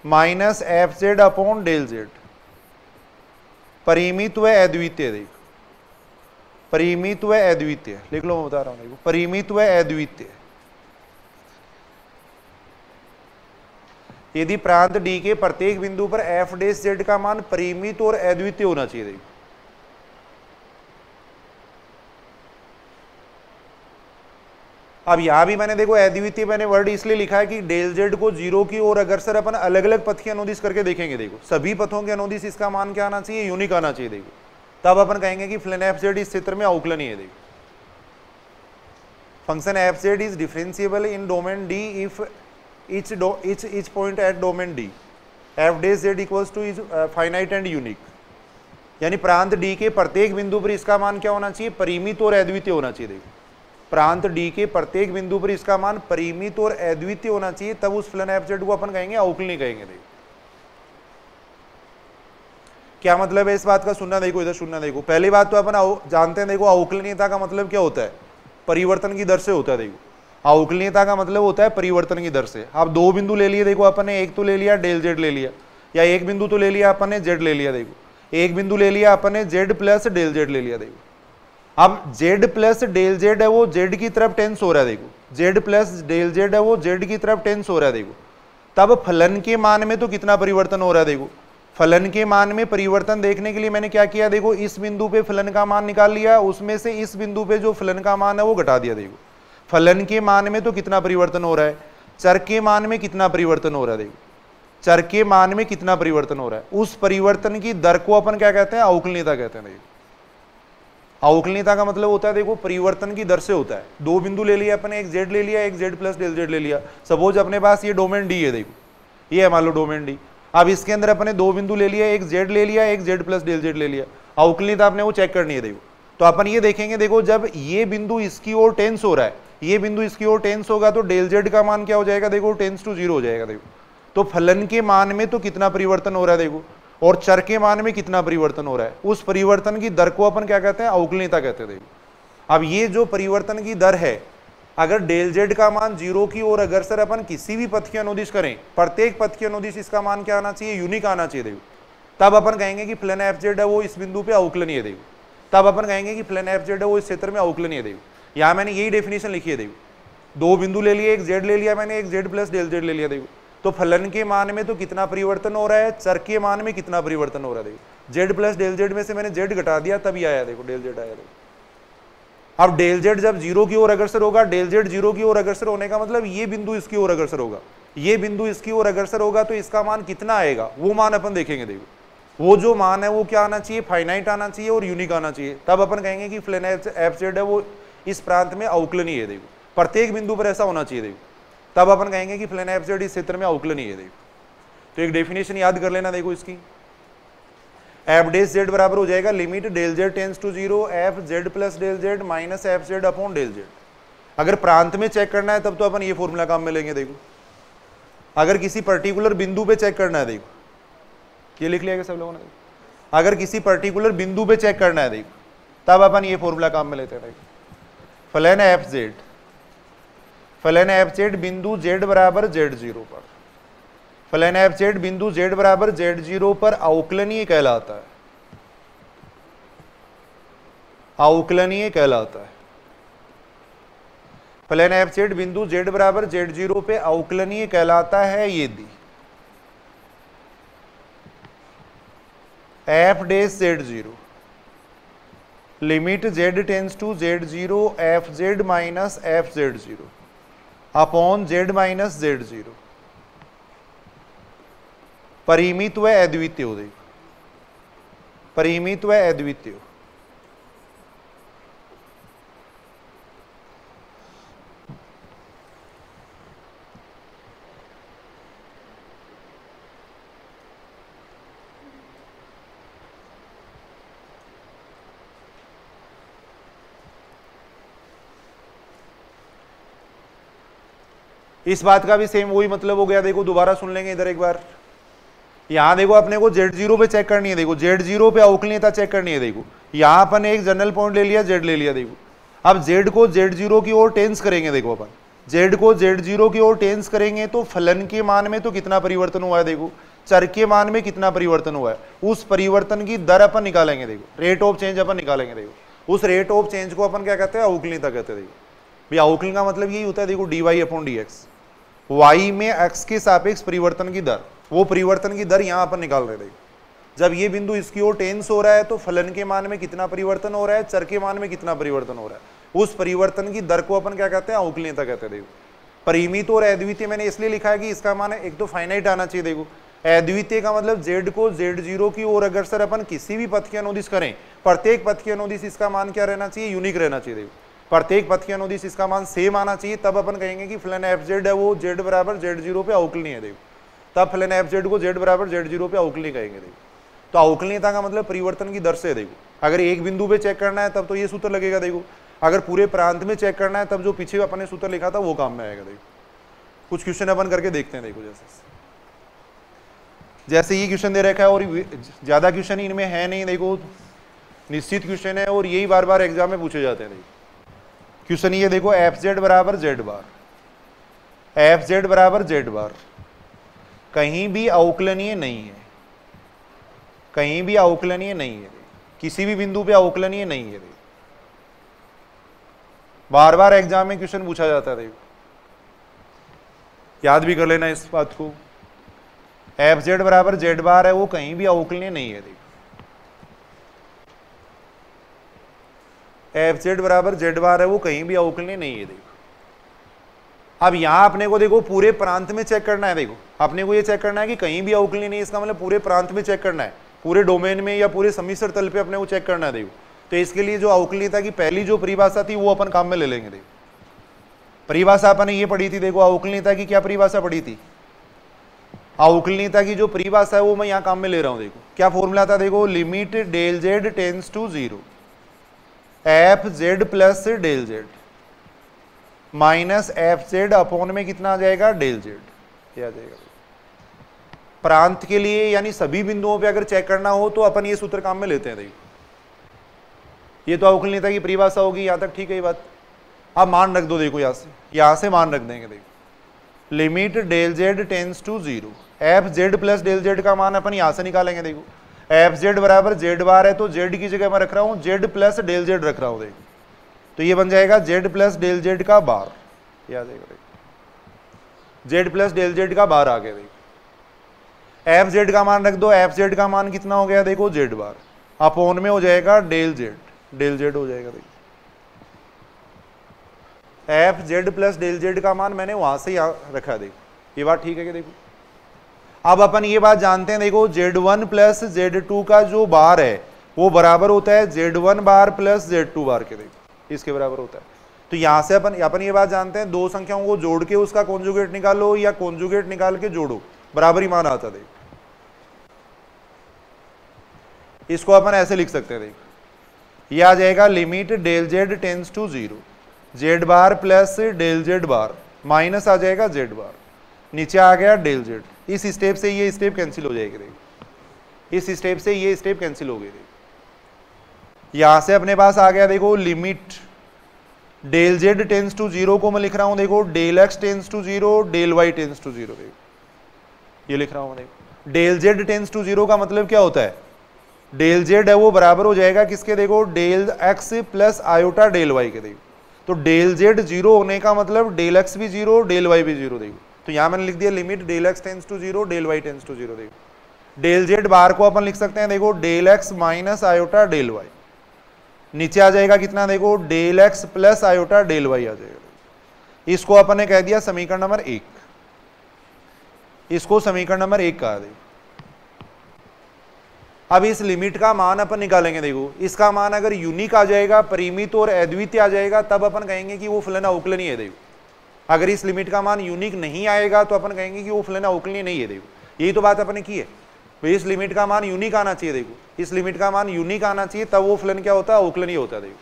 minus F Z upon del Z परिमित व अद्वितीय। देखो परिमित व अद्वितीय लिख लो, मैं बता रहा हूं। देखो परिमित व अद्वितीय यदि प्रांत डी के प्रत्येक बिंदु पर एफ डैश जेड का मान परिमित और अद्वितीय होना चाहिए। देखो अब यहां भी मैंने देखो अद्वितीय मैंने वर्ड इसलिए लिखा है कि डेल जेड को 0 की ओर अगर सर अपन अलग अलग पथ की अनुदिश करके देखेंगे, देखो सभी पथों के अनुदिश इसका मान क्या आना चाहिए? यूनिक आना चाहिए। देखो तब अपन कहेंगे कि फलन एफ जेड इस क्षेत्र में अवकलनीय है। देखो function F Z is differentiable in domain D if each point at domain D f dash z equals to is finite and unique, यानी प्रांत D के प्रत्येक बिंदु पर इसका मान क्या होना चाहिए, परिमित और अद्वितीय होना चाहिए। देखो प्रांत D के प्रत्येक बिंदु पर इसका मान परिमित और अद्वितीय होना चाहिए, तब उस फलन एफ जेड को अपन कहेंगे अवकलनीय कहेंगे। देखो क्या मतलब है इस बात का, सुनना देखो, इधर सुनना देखो। पहली बात तो अपन जानते हैं, देखो अवकलनीयता का मतलब क्या होता है, परिवर्तन की दर से होता है। देखो अवकलनीयता का मतलब होता है परिवर्तन की दर से। अब दो बिंदु ले लिए, देखो अपन ने एक तो ले लिया डेल जेड ले लिया, या एक बिंदु तो ले लिया अपन ने जेड ले लिया। देखो एक बिंदु ले लिया अपन ने जेड प्लस डेल जेड ले लिया। देखो अब जेड प्लस डेल जेड है वो जेड की तरफ टेंस हो रहा है। देखो जेड प्लस डेल जेड है वो जेड की तरफ टेंस हो रहा है। देखो तब फलन के मान में तो कितना परिवर्तन हो रहा है, देखो फलन के मान में परिवर्तन देखने के लिए मैंने क्या किया, देखो इस बिंदु पे फलन का मान निकाल लिया, उसमें से इस बिंदु पे जो फलन का मान है वो घटा दिया। देखो फलन के मान में तो कितना परिवर्तन हो रहा है, चर के मान में कितना परिवर्तन हो रहा है। देखो चर के मान में कितना परिवर्तन हो रहा है, उस परिवर्तन की दर को अपन क्या कहते हैं, अवकलनीयता कहते हैं। देखो अवकलनीयता का मतलब होता है, देखो परिवर्तन की दर से होता है। दो बिंदु ले लिया अपन, एक जेड ले लिया, एक जेड प्लस डेल जेड ले लिया। सपोज अपने पास ये डोमेन डी है, देखो ये है मान लो डोमेन डी। अब इसके अंदर अपने दो बिंदु ले लिया, एक जेड ले लिया, एक जेड प्लस डेल जेड ले लिया। अवकलनीयता आपने वो चेक करनी है। देखो तो अपन ये देखेंगे, देखो जब ये बिंदु इसकी ओर टेंस हो रहा है, ये बिंदु इसकी ओर टेंस होगा तो डेल जेड का मान क्या हो जाएगा, देखो टेंस टू 0 हो जाएगा। देखो तो फलन के मान में तो कितना परिवर्तन हो रहा है, देखो और चर के मान में कितना परिवर्तन हो रहा है, उस परिवर्तन की दर को अपन क्या कहते हैं, अवकलनीयता कहते हैं। देखो अब ये जो परिवर्तन की दर है, अगर डेल जेड का मान 0 की ओर अग्रसर अपन किसी भी पथ की अनुदिश करें, प्रत्येक पथ की अनुदिश इसका मान क्या आना चाहिए, यूनिक आना चाहिए। देखो तब अपन कहेंगे कि फलन एफ जेड है वो इस बिंदु पे अवकलनीय है। देखो तब अपन कहेंगे कि फलन एफ जेड है वो इस क्षेत्र में अवकलनीय है। देखो यहाँ मैंने यही डेफिनेशन लिखी है। देखो दो बिंदु ले लिए, एक जेड ले लिया मैंने, एक जेड प्लस डेल जेड ले लिया। देखो तो फलन के मान में तो कितना परिवर्तन हो रहा है, चर के मान में कितना परिवर्तन हो रहा है। देखो जेड प्लस डेल जेड में से मैंने जेड घटा दिया तभी आया, देखो डेल जेड आया। देखो अब डेल जेड जब 0 की ओर अग्रसर होगा, डेल जेड 0 की ओर अग्रसर होने का मतलब ये बिंदु इसकी ओर अग्रसर होगा, ये बिंदु इसकी ओर अग्रसर होगा, तो इसका मान कितना आएगा वो मान अपन देखेंगे। देखो वो जो मान है वो क्या आना चाहिए, फाइनाइट आना चाहिए और यूनिक आना चाहिए। तब अपन कहेंगे कि फलन एफ जेड है वो इस प्रांत में अवकलनीय है। देखो प्रत्येक बिंदु पर ऐसा होना चाहिए। देखो तब अपन कहेंगे कि फलन एफ जेड इस क्षेत्र में अवकलनीय है। देखो तो एक डेफिनेशन याद कर लेना, देखो इसकी एफ डेस जेड बराबर हो जाएगा limit del Z tends to 0 F Z plus del Z minus F Z upon del Z. अगर प्रांत में चेक करना है तब तो अपन ये फॉर्मूला काम में लेंगे। देखो अगर किसी पर्टिकुलर बिंदु पे चेक करना है, देखो ये लिख लिया सब लोगों ने, अगर किसी पर्टिकुलर बिंदु पे चेक करना है, देखो तब अपन ये फॉर्मूला काम में लेते हैं। देखो फलन एफ जेड बिंदु जेड बराबर Z0 पर, फलन एफ जेड बिंदु जेड बराबर Z0 पर अवकलनीय कहलाता है, अवकलनीय कहलाता है। फलन एफ जेड बिंदु जेड बराबर Z0 पे अवकलनीय कहलाता है यदि F dash Z0 limit z tends to Z0 F Z minus F Z0 upon Z minus Z0 परिमित व अद्वितीय हो। देखो परिमित व अद्वितीय। इस बात का भी सेम वही मतलब हो गया। देखो दोबारा सुन लेंगे इधर एक बार। यहां देखो अपने को Z0 पे चेक करनी है, देखो Z0 पे अवकलनीयता चेक करनी है। देखो यहां अपन एक जनरल पॉइंट ले लिया, Z ले लिया। देखो अब Z को Z0 की ओर टेंस करेंगे। देखो अपन Z को Z0 की ओर टेंस करेंगे तो फलन के मान में तो कितना परिवर्तन हुआ है, देखो चर के मान में कितना परिवर्तन हुआ है, उस परिवर्तन की दर अपन निकालेंगे। देखो रेट ऑफ चेंज अपन निकालेंगे। देखो उस रेट ऑफ चेंज को अपन क्या कहते हैं, अवकलनीयता कहते हैं। देखो भैया अवकलन का मतलब यही होता है, देखो dy अपॉन dx, y में x के सापेक्ष परिवर्तन की दर, वो परिवर्तन की दर यहाँ अपन निकाल रहे थे। जब ये बिंदु इसकी ओर टेंस हो रहा है तो फलन के मान में कितना परिवर्तन हो रहा है, चर के मान में कितना परिवर्तन हो रहा है, उस परिवर्तन की दर को अपन क्या कहते हैं, अवकलनीयता कहते हैं। देखो परिमित और अद्वितीय मैंने इसलिए लिखा है कि इसका मान एक तो फाइनाइट आना चाहिए। देखो अद्वितीय का मतलब z को Z0 की ओर अग्रसर अपन किसी भी पथ की अनुदिश करें, प्रत्येक पथ की अनुदिश इसका मान क्या रहना चाहिए, यूनिक रहना चाहिए। देखो प्रत्येक पथ के अनुदिश इसका मान सेम आना चाहिए, तब अपन कहेंगे कि फलन एफ जेड है वो जेड बराबर जेड जीरो पे अवकलनीय है। देखो तब फलन एफ जेड को जेड बराबर जेड जीरो पे अवकलनीय कहेंगे। देखो तो अवकलनीयता का मतलब परिवर्तन की दर से है। देखो अगर एक बिंदु पे चेक करना है तब तो ये सूत्र लगेगा। देखो अगर पूरे प्रांत में चेक करना है तब जो पीछे अपने सूत्र लिखा था वो काम में आएगा। देखो कुछ क्वेश्चन अपन करके देखते हैं। देखो जैसे ये क्वेश्चन दे रखा है और ज्यादा क्वेश्चन इनमें है नहीं, देखो निश्चित क्वेश्चन है और यही बार बार एग्जाम में पूछे जाते हैं। देखो क्वेश्चन ये देखो एफ जेड बराबर जेड बार, एफ जेड बराबर जेड बार कहीं भी अवकलनीय नहीं है, कहीं भी अवकलनीय नहीं है, किसी भी बिंदु पे अवकलनीय नहीं है। बार बार एग्जाम में क्वेश्चन पूछा जाता है। देखो याद भी कर लेना इस बात को, एफ जेड बराबर जेड बार है वो कहीं भी अवकलनीय नहीं है। देखो एफ जेड बराबर जेड बार है वो कहीं भी अवकलनीय नहीं है। देखो अब यहां अपने को देखो पूरे प्रांत में चेक करना है। देखो अपने को ये चेक करना है कि कहीं भी अवकलनीय नहीं है, इसका मतलब पूरे प्रांत में चेक करना है, पूरे डोमेन में या पूरे सम्मिश्र तल पे अपने को चेक करना है। देखो तो इसके लिए जो अवकलनीयता की पहली जो परिभाषा थी वो अपन काम में ले लेंगे। देखो परिभाषा अपन ने ये पढ़ी थी। देखो अवकलनीयता की क्या परिभाषा पढ़ी थी, अवकलनीयता की जो परिभाषा है वो मैं यहाँ काम में ले रहा हूँ। देखो क्या फॉर्मूला था, देखो limit del Z tends to zero F Z plus del Z minus F Z upon में कितना आ जाएगा डेल जेड, ये आ जाएगा। प्रांत के लिए यानी सभी बिंदुओं पे अगर चेक करना हो तो अपन ये सूत्र काम में लेते हैं। देखो ये तो अवकलनीयता की परिभाषा होगी, यहां तक ठीक है ये बात। अब मान रख दो, देखो यहां से मान रख देंगे। देखो limit del Z tends to zero F Z plus del Z का मान अपन यहां से निकालेंगे। देखो एफ जेड बराबर जेड बार है तो जेड की जगह मैं रख रहा हूं जेड प्लस डेल जेड रख रहा हूं। देखो तो ये बन जाएगा जेड प्लस डेल जेड का बार, ये आ जाएगा। देखो जेड प्लस डेल जेड का बार आ गया। देखो एफ जेड का मान रख दो, एफ जेड का मान कितना हो गया, देखो जेड बार अपॉन में हो जाएगा डेल जेड, डेल जेड हो जाएगा। देखो F Z plus del Z का मान मैंने वहां से यहां रखा। देखो ये बात ठीक है कि देखो अब अपन ये बात जानते हैं। देखो Z1 प्लस Z2 का जो बार है वो बराबर होता है Z1 बार प्लस Z2 बार के। देखो इसके बराबर होता है। तो यहां से अपन ये बात जानते हैं, दो संख्याओं को जोड़ के उसका कॉन्जुगेट निकालो या कॉन्जुगेट निकाल के जोड़ो, बराबर ही मान आता। देखो इसको अपन ऐसे लिख सकते हैं। देखो ये आ जाएगा limit del Z tends to zero z bar plus del Z bar minus आ जाएगा जेड बार, नीचे आ गया डेल जेड। इस स्टेप से ये स्टेप कैंसिल हो जाएगी। देखो इस स्टेप से ये स्टेप कैंसिल हो गई। देखो यहां से अपने पास आ गया। देखो limit del Z tends to zero को मैं लिख रहा हूं, देखो del X tends to zero del Y tends to zero. देखो ये लिख रहा हूं। देखो del Z tends to zero का मतलब क्या होता है, डेल जेड है वो बराबर हो जाएगा किसके, देखो del x plus iota del Y के। देखो तो डेल जेड जीरो होने का मतलब डेल एक्स भी जीरो डेल वाई भी जीरो। देखो तो यहां मैंने लिख दिया limit del X tends to zero del Y tends to zero. देखो डेल जेड बार को अपन लिख सकते हैं, देखो del x minus iota del Y, नीचे आ जाएगा कितना, देखो del x plus iota del Y आ जाएगा। इसको अपन ने कह दिया समीकरण नंबर 1, इसको समीकरण नंबर 1 कहा। देखो अब इस लिमिट का मान अपन निकालेंगे। देखो इसका मान अगर यूनिक आ जाएगा, परिमित और अद्वितीय आ जाएगा, तब अपन कहेंगे कि वो फलन अवकलनीय है। देखो अगर इस लिमिट का मान यूनिक नहीं आएगा तो अपन कहेंगे कि वो फलन अवकलनीय नहीं है। देखो यही तो बात अपन ने की है, तो इस लिमिट का मान यूनिक आना चाहिए। देखो इस लिमिट का मान यूनिक आना चाहिए, तब वो फलन क्या होता है, अवकलनीय होता है। देखो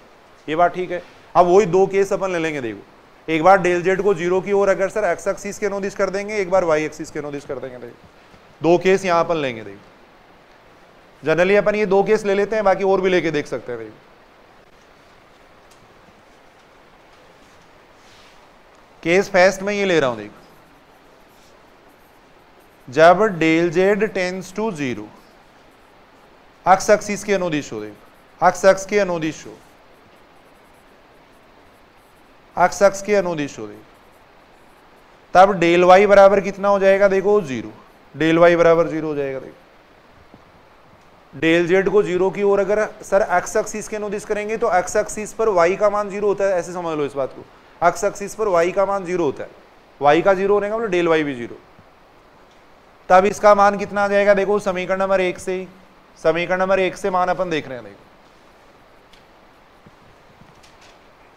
ये बात ठीक है। अब वही दो केस अपन ले लेंगे। देखो एक बार डेल जेड को जीरो की ओर अगर सर एक्स एक्सिस के अनुदिश कर देंगे, एक बार वाई एक्सिस के अनुदिश कर देंगे। देखो दो केस यहाँ अपन लेंगे। देखो जनरली अपन ये दो केस ले लेते हैं, बाकी और भी लेके देख सकते हैं। केस फर्स्ट में ये ले रहा हूं। देखो जब del Z tends to zero अक्स एक्सिस के अनुदिश हो, देखो अक्स एक्स के अनुदिश हो, अक्स एक्स के अनुदिश हो, देखो तब डेल वाई बराबर कितना हो जाएगा, देखो जीरो, डेल वाई बराबर जीरो हो जाएगा। देखो डेल जेड को जीरो की ओर अगर सर एक्स एक्सिस के अनुदिश करेंगे तो एक्स एक्सिस पर वाई का मान जीरो होता है, ऐसे समझ लो इस बात को। एक्स एक्सिस पर वाई का मान जीरो होता है, वाई का जीरो होने का मतलब डेल वाई भी जीरो। तब इसका मान कितना आ जाएगा, देखो समीकरण नंबर 1 से ही, समीकरण नंबर 1 से मान अपन देख रहे हैं। देखो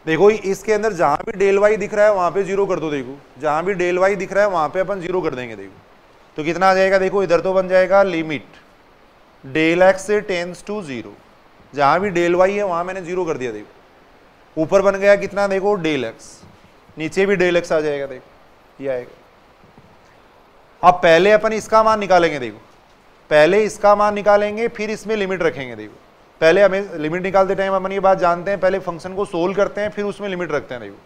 देखो इसके अंदर जहां भी डेल वाई दिख रहा है वहां पे जीरो कर दो। देखो जहां भी डेल वाई दिख रहा है वहां पे अपन जीरो कर देंगे। देखो तो कितना आ जाएगा, देखो इधर तो बन जाएगा लिमिट डेल एक्स से टेंस टू जीरो, जहां भी डेल वाई है वहां मैंने जीरो कर दिया। देखो ऊपर बन गया कितना, देखो डेल एक्स, नीचे भी डेल एक्स आ जाएगा। देखो ये आएगा। अब पहले अपन इसका मान निकालेंगे। देखो पहले इसका मान निकालेंगे फिर इसमें लिमिट रखेंगे। देखो पहले हमें लिमिट निकालते टाइम अपन ये बात जानते हैं, पहले फंक्शन को सोल्व करते हैं फिर उसमें लिमिट रखते हैं। देखो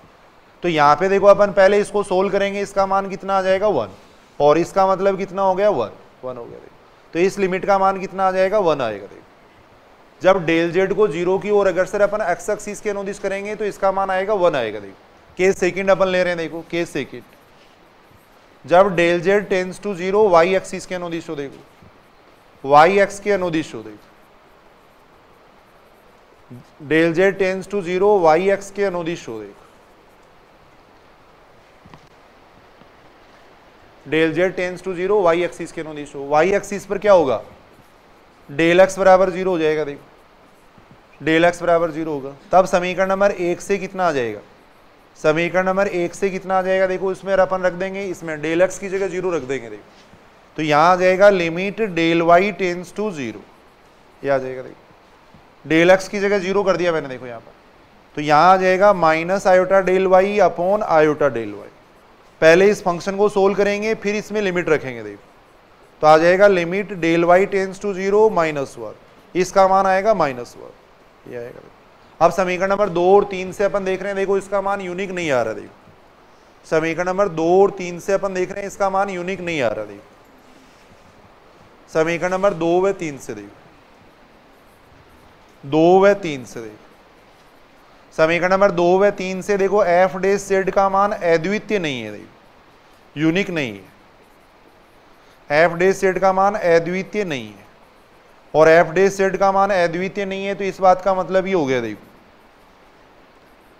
तो यहाँ पे देखो अपन पहले इसको सोल्व करेंगे, इसका मान कितना आ जाएगा 1, और इसका मतलब कितना हो गया 1 हो गया। देखो तो इस लिमिट का मान कितना आ जाएगा 1 आएगा। देखो जब डेल जेड को जीरो की और अगर सर अपन एक्स एक्सिस के अनुदिश करेंगे तो इसका मान आएगा 1 आएगा। देखो केस सेकंड अपन ले रहे हैं। देखो केस सेकंड, जब del Z tends to zero Y axis के अनुदिश हो। देखो वाई एक्स के अनुदिश हो। देखो del Z tends to zero Y X के अनुदिश हो। देखो del Z tends to zero Y axis के अनुदिश हो। वाई एक्सिस पर क्या होगा, डेल एक्स बराबर जीरो हो जाएगा। देखो डेल एक्स बराबर जीरो होगा, तब समीकरण नंबर 1 से कितना आ जाएगा, समीकरण नंबर 1 से कितना आ जाएगा। देखो इसमें अपन रख देंगे, इसमें डेल एक्स की जगह जीरो रख देंगे। देखो तो यहां आ जाएगा limit del Y tends to zero, ये आ जाएगा। देखो डेल एक्स की जगह जीरो कर दिया मैंने। देखो यहाँ पर तो यहां आ जाएगा minus iota del Y upon iota del Y. पहले इस फंक्शन को सोल्व करेंगे फिर इसमें लिमिट रखेंगे। देखो तो आ जाएगा limit del Y tends to zero -1, इसका मान आएगा -1, ये आएगा। अब समीकरण नंबर 2 और 3 से अपन देख रहे हैं, देखो इसका मान यूनिक नहीं आ रहा। देखो समीकरण नंबर 2 और 3 से अपन देख रहे हैं इसका मान यूनिक नहीं आ रहा। देखो समीकरण नंबर 2 व 3 से, देखो 2 व 3 से, देखो समीकरण नंबर 2 व 3 से देखो एफ डे जेड का मान अद्वितीय नहीं है। देखो यूनिक नहीं है, एफ डे जेड का मान अद्वितीय नहीं है, और एफ डे जेड का मान अद्वितीय नहीं है तो इस बात का मतलब ही हो गया। देखो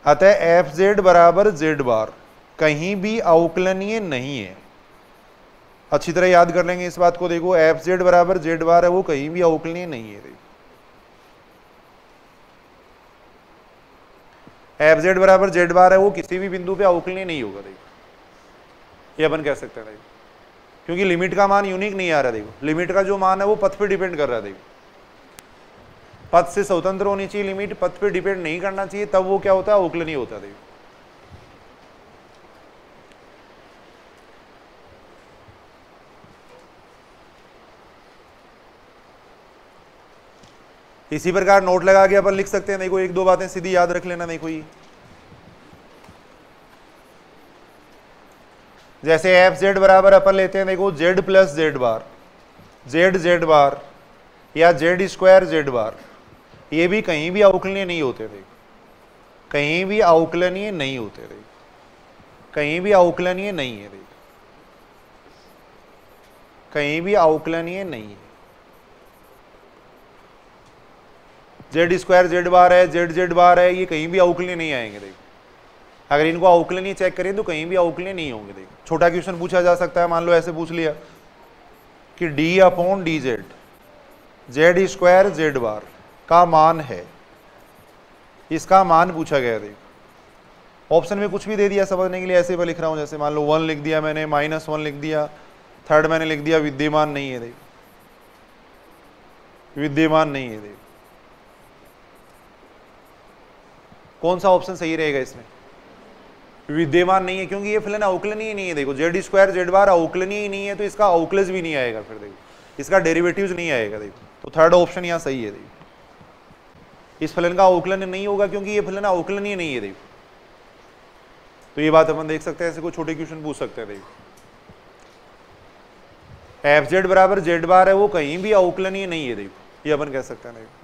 अतः एफ जेड बराबर जेड बार कहीं भी अवकलनीय नहीं है। अच्छी तरह याद कर लेंगे इस बात को। देखो एफ जेड बराबर जेड बार है, वो कहीं भी अवकलनीय नहीं है। देखो एफ जेड बराबर जेड बार है, वो किसी भी बिंदु पे अवकलनीय नहीं होगा। देखो ये अपन कह सकते हैं। देखो क्योंकि लिमिट का मान यूनिक नहीं आ रहा। देखो लिमिट का जो मान है वो पथ पे डिपेंड कर रहा है। देखो पथ से स्वतंत्र होनी चाहिए लिमिट, पथ पे डिपेंड नहीं करना चाहिए, तब वो क्या होता है, अवकलनीय होता है। देखो इसी प्रकार नोट लगा के अपन लिख सकते हैं। देखो एक दो बातें सीधी याद रख लेना। देखो ये जैसे एफ जेड बराबर अपन लेते हैं, देखो जेड प्लस जेड बार, जेड जेड बार या जेड स्क्वायर जेड बार, ये भी कहीं भी अवकलनीय नहीं होते। देखो कहीं भी अवकलनीय नहीं होते। देखो कहीं भी अवकलनीय नहीं है। देखो कहीं भी अवकलनीय नहीं है। जेड स्क्वायर जेड बार है, जेड जेड बार है, ये कहीं भी अवकलनीय नहीं आएंगे। देखो अगर इनको अवकलनीय चेक करें तो कहीं भी अवकलनीय नहीं होंगे। देखो छोटा क्वेश्चन पूछा जा सकता है, मान लो ऐसे पूछ लिया कि d upon d z, z square z bar का मान है, इसका मान पूछा गया। देखो ऑप्शन में कुछ भी दे दिया समझने के लिए, ऐसे मैं लिख रहा हूं, जैसे मान लो 1 लिख दिया मैंने, -1 लिख दिया, थर्ड मैंने लिख दिया विद्यमान नहीं है। देखो विद्यमान नहीं है। देखो कौन सा ऑप्शन सही रहेगा इसमें, विद्यमान नहीं है, क्योंकि ये फलन अवकलनीय नहीं है। देखो जेड स्क्वायर जेड बार अवकलनीय नहीं है तो इसका अवकलज भी नहीं आएगा, फिर देखो इसका डेरिवेटिव्स नहीं आएगा। देखो तो थर्ड ऑप्शन यहाँ सही है। देखो इस फलन का अवकलन नहीं होगा क्योंकि ये फलन अवकलनीय नहीं है। देखो तो ये बात अपन देख सकते हैं, ऐसे कोई छोटे क्वेश्चन पूछ सकते हैं। देखो एफ जेड बराबर जेड बार है, वो कहीं भी अवकलनीय नहीं है। देखो ये अपन कह सकते हैं। देखो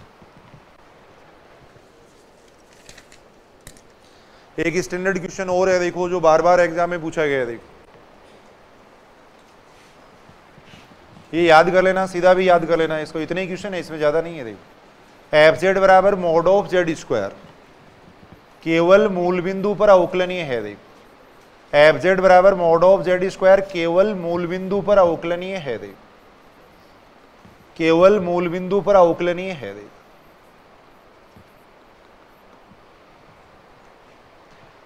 एक स्टैंडर्ड क्वेश्चन और है, देखो जो बार बार एग्जाम में पूछा गया है। देखो ये याद कर लेना, सीधा भी याद कर लेना इसको, इतने ही क्वेश्चन है, इसमें ज्यादा नहीं है। देखो एफ जेड बराबर मॉड ऑफ जेड स्क्वायर केवल मूल बिंदु पर अवकलनीय है। देखो एफ जेड बराबर मॉड ऑफ जेड स्क्वायर केवल मूल बिंदु पर अवकलनीय है। देखो केवल मूल बिंदु पर अवकलनीय है। देखो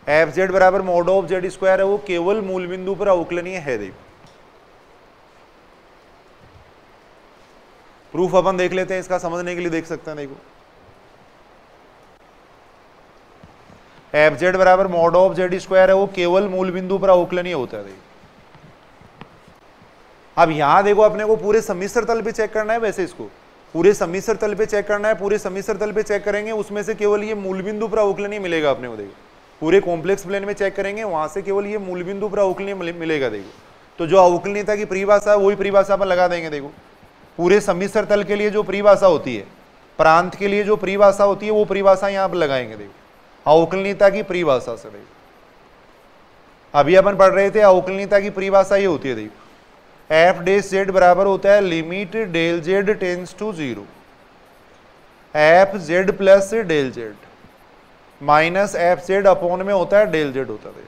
एफ जेड बराबर मॉड ऑफ जेड स्क्वायर है वो केवल मूल बिंदु पर अवकलनीय है। देखो प्रूफ अपन देख लेते हैं, इसका समझने के लिए देख सकते हैं। देखो एफ जेड बराबर मॉड ऑफ जेड स्क्वायर है वो केवल मूल बिंदु पर अवकलनीय होता है। देखो अब यहां देखो अपने को पूरे सम्मिश्र तल पे चेक करना है, वैसे इसको पूरे सम्मिश्र तल पे चेक करना है। पूरे सम्मिश्र तल पे चेक करेंगे उसमें से केवल ये मूल बिंदु पर अवकलनीय मिलेगा अपने को। देखो पूरे कॉम्प्लेक्स प्लेन में चेक करेंगे वहां से केवल ये मूल बिंदु पर अवकलनीय मिलेगा। देखो तो जो अवकलनीयता की परिभाषा है वही परिभाषा अपन लगा देंगे। देखो पूरे सम्मिश्र तल के लिए जो परिभाषा होती है, प्रांत के लिए जो परिभाषा होती है वो परिभाषा यहाँ पर लगाएंगे। देखो अवकलनीयता की परिभाषा से। देखो अभी अपन पढ़ रहे थे अवकलनीयता की परिभाषा ये होती है। देखो एफ डेश जेड बराबर होता है limit del Z tends to 0 F Z plus del Z minus F Z upon में होता है डेल जेड होता है।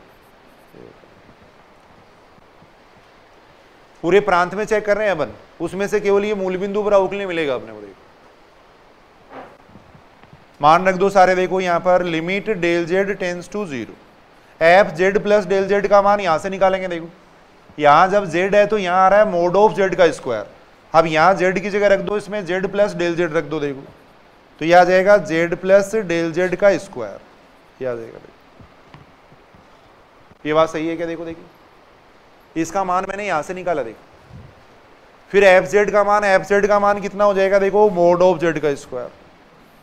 पूरे प्रांत में चेक कर रहे हैं अपन, उसमें से केवल ये मूल बिंदु पर अवकलनीय मिलेगा अपने को। देखो मान रख दो सारे। देखो यहां पर limit del Z tends to 0 F Z plus del Z का मान यहां से निकालेंगे। देखो यहां जब z है तो यहां आ रहा है मोड ऑफ z का स्क्वायर। अब यहां z की जगह रख दो, इसमें z प्लस डेल जेड रख दो। देखो तो यह आ जाएगा z प्लस डेल जेड का स्क्वायर, यह आ जाएगा। देखो ये बात सही है क्या? देखो देखिए इसका मान मैंने यहां से निकाला। देखो फिर एफ जेड का मान कितना हो जाएगा? देखो मोड ऑफ z का स्क्वायर,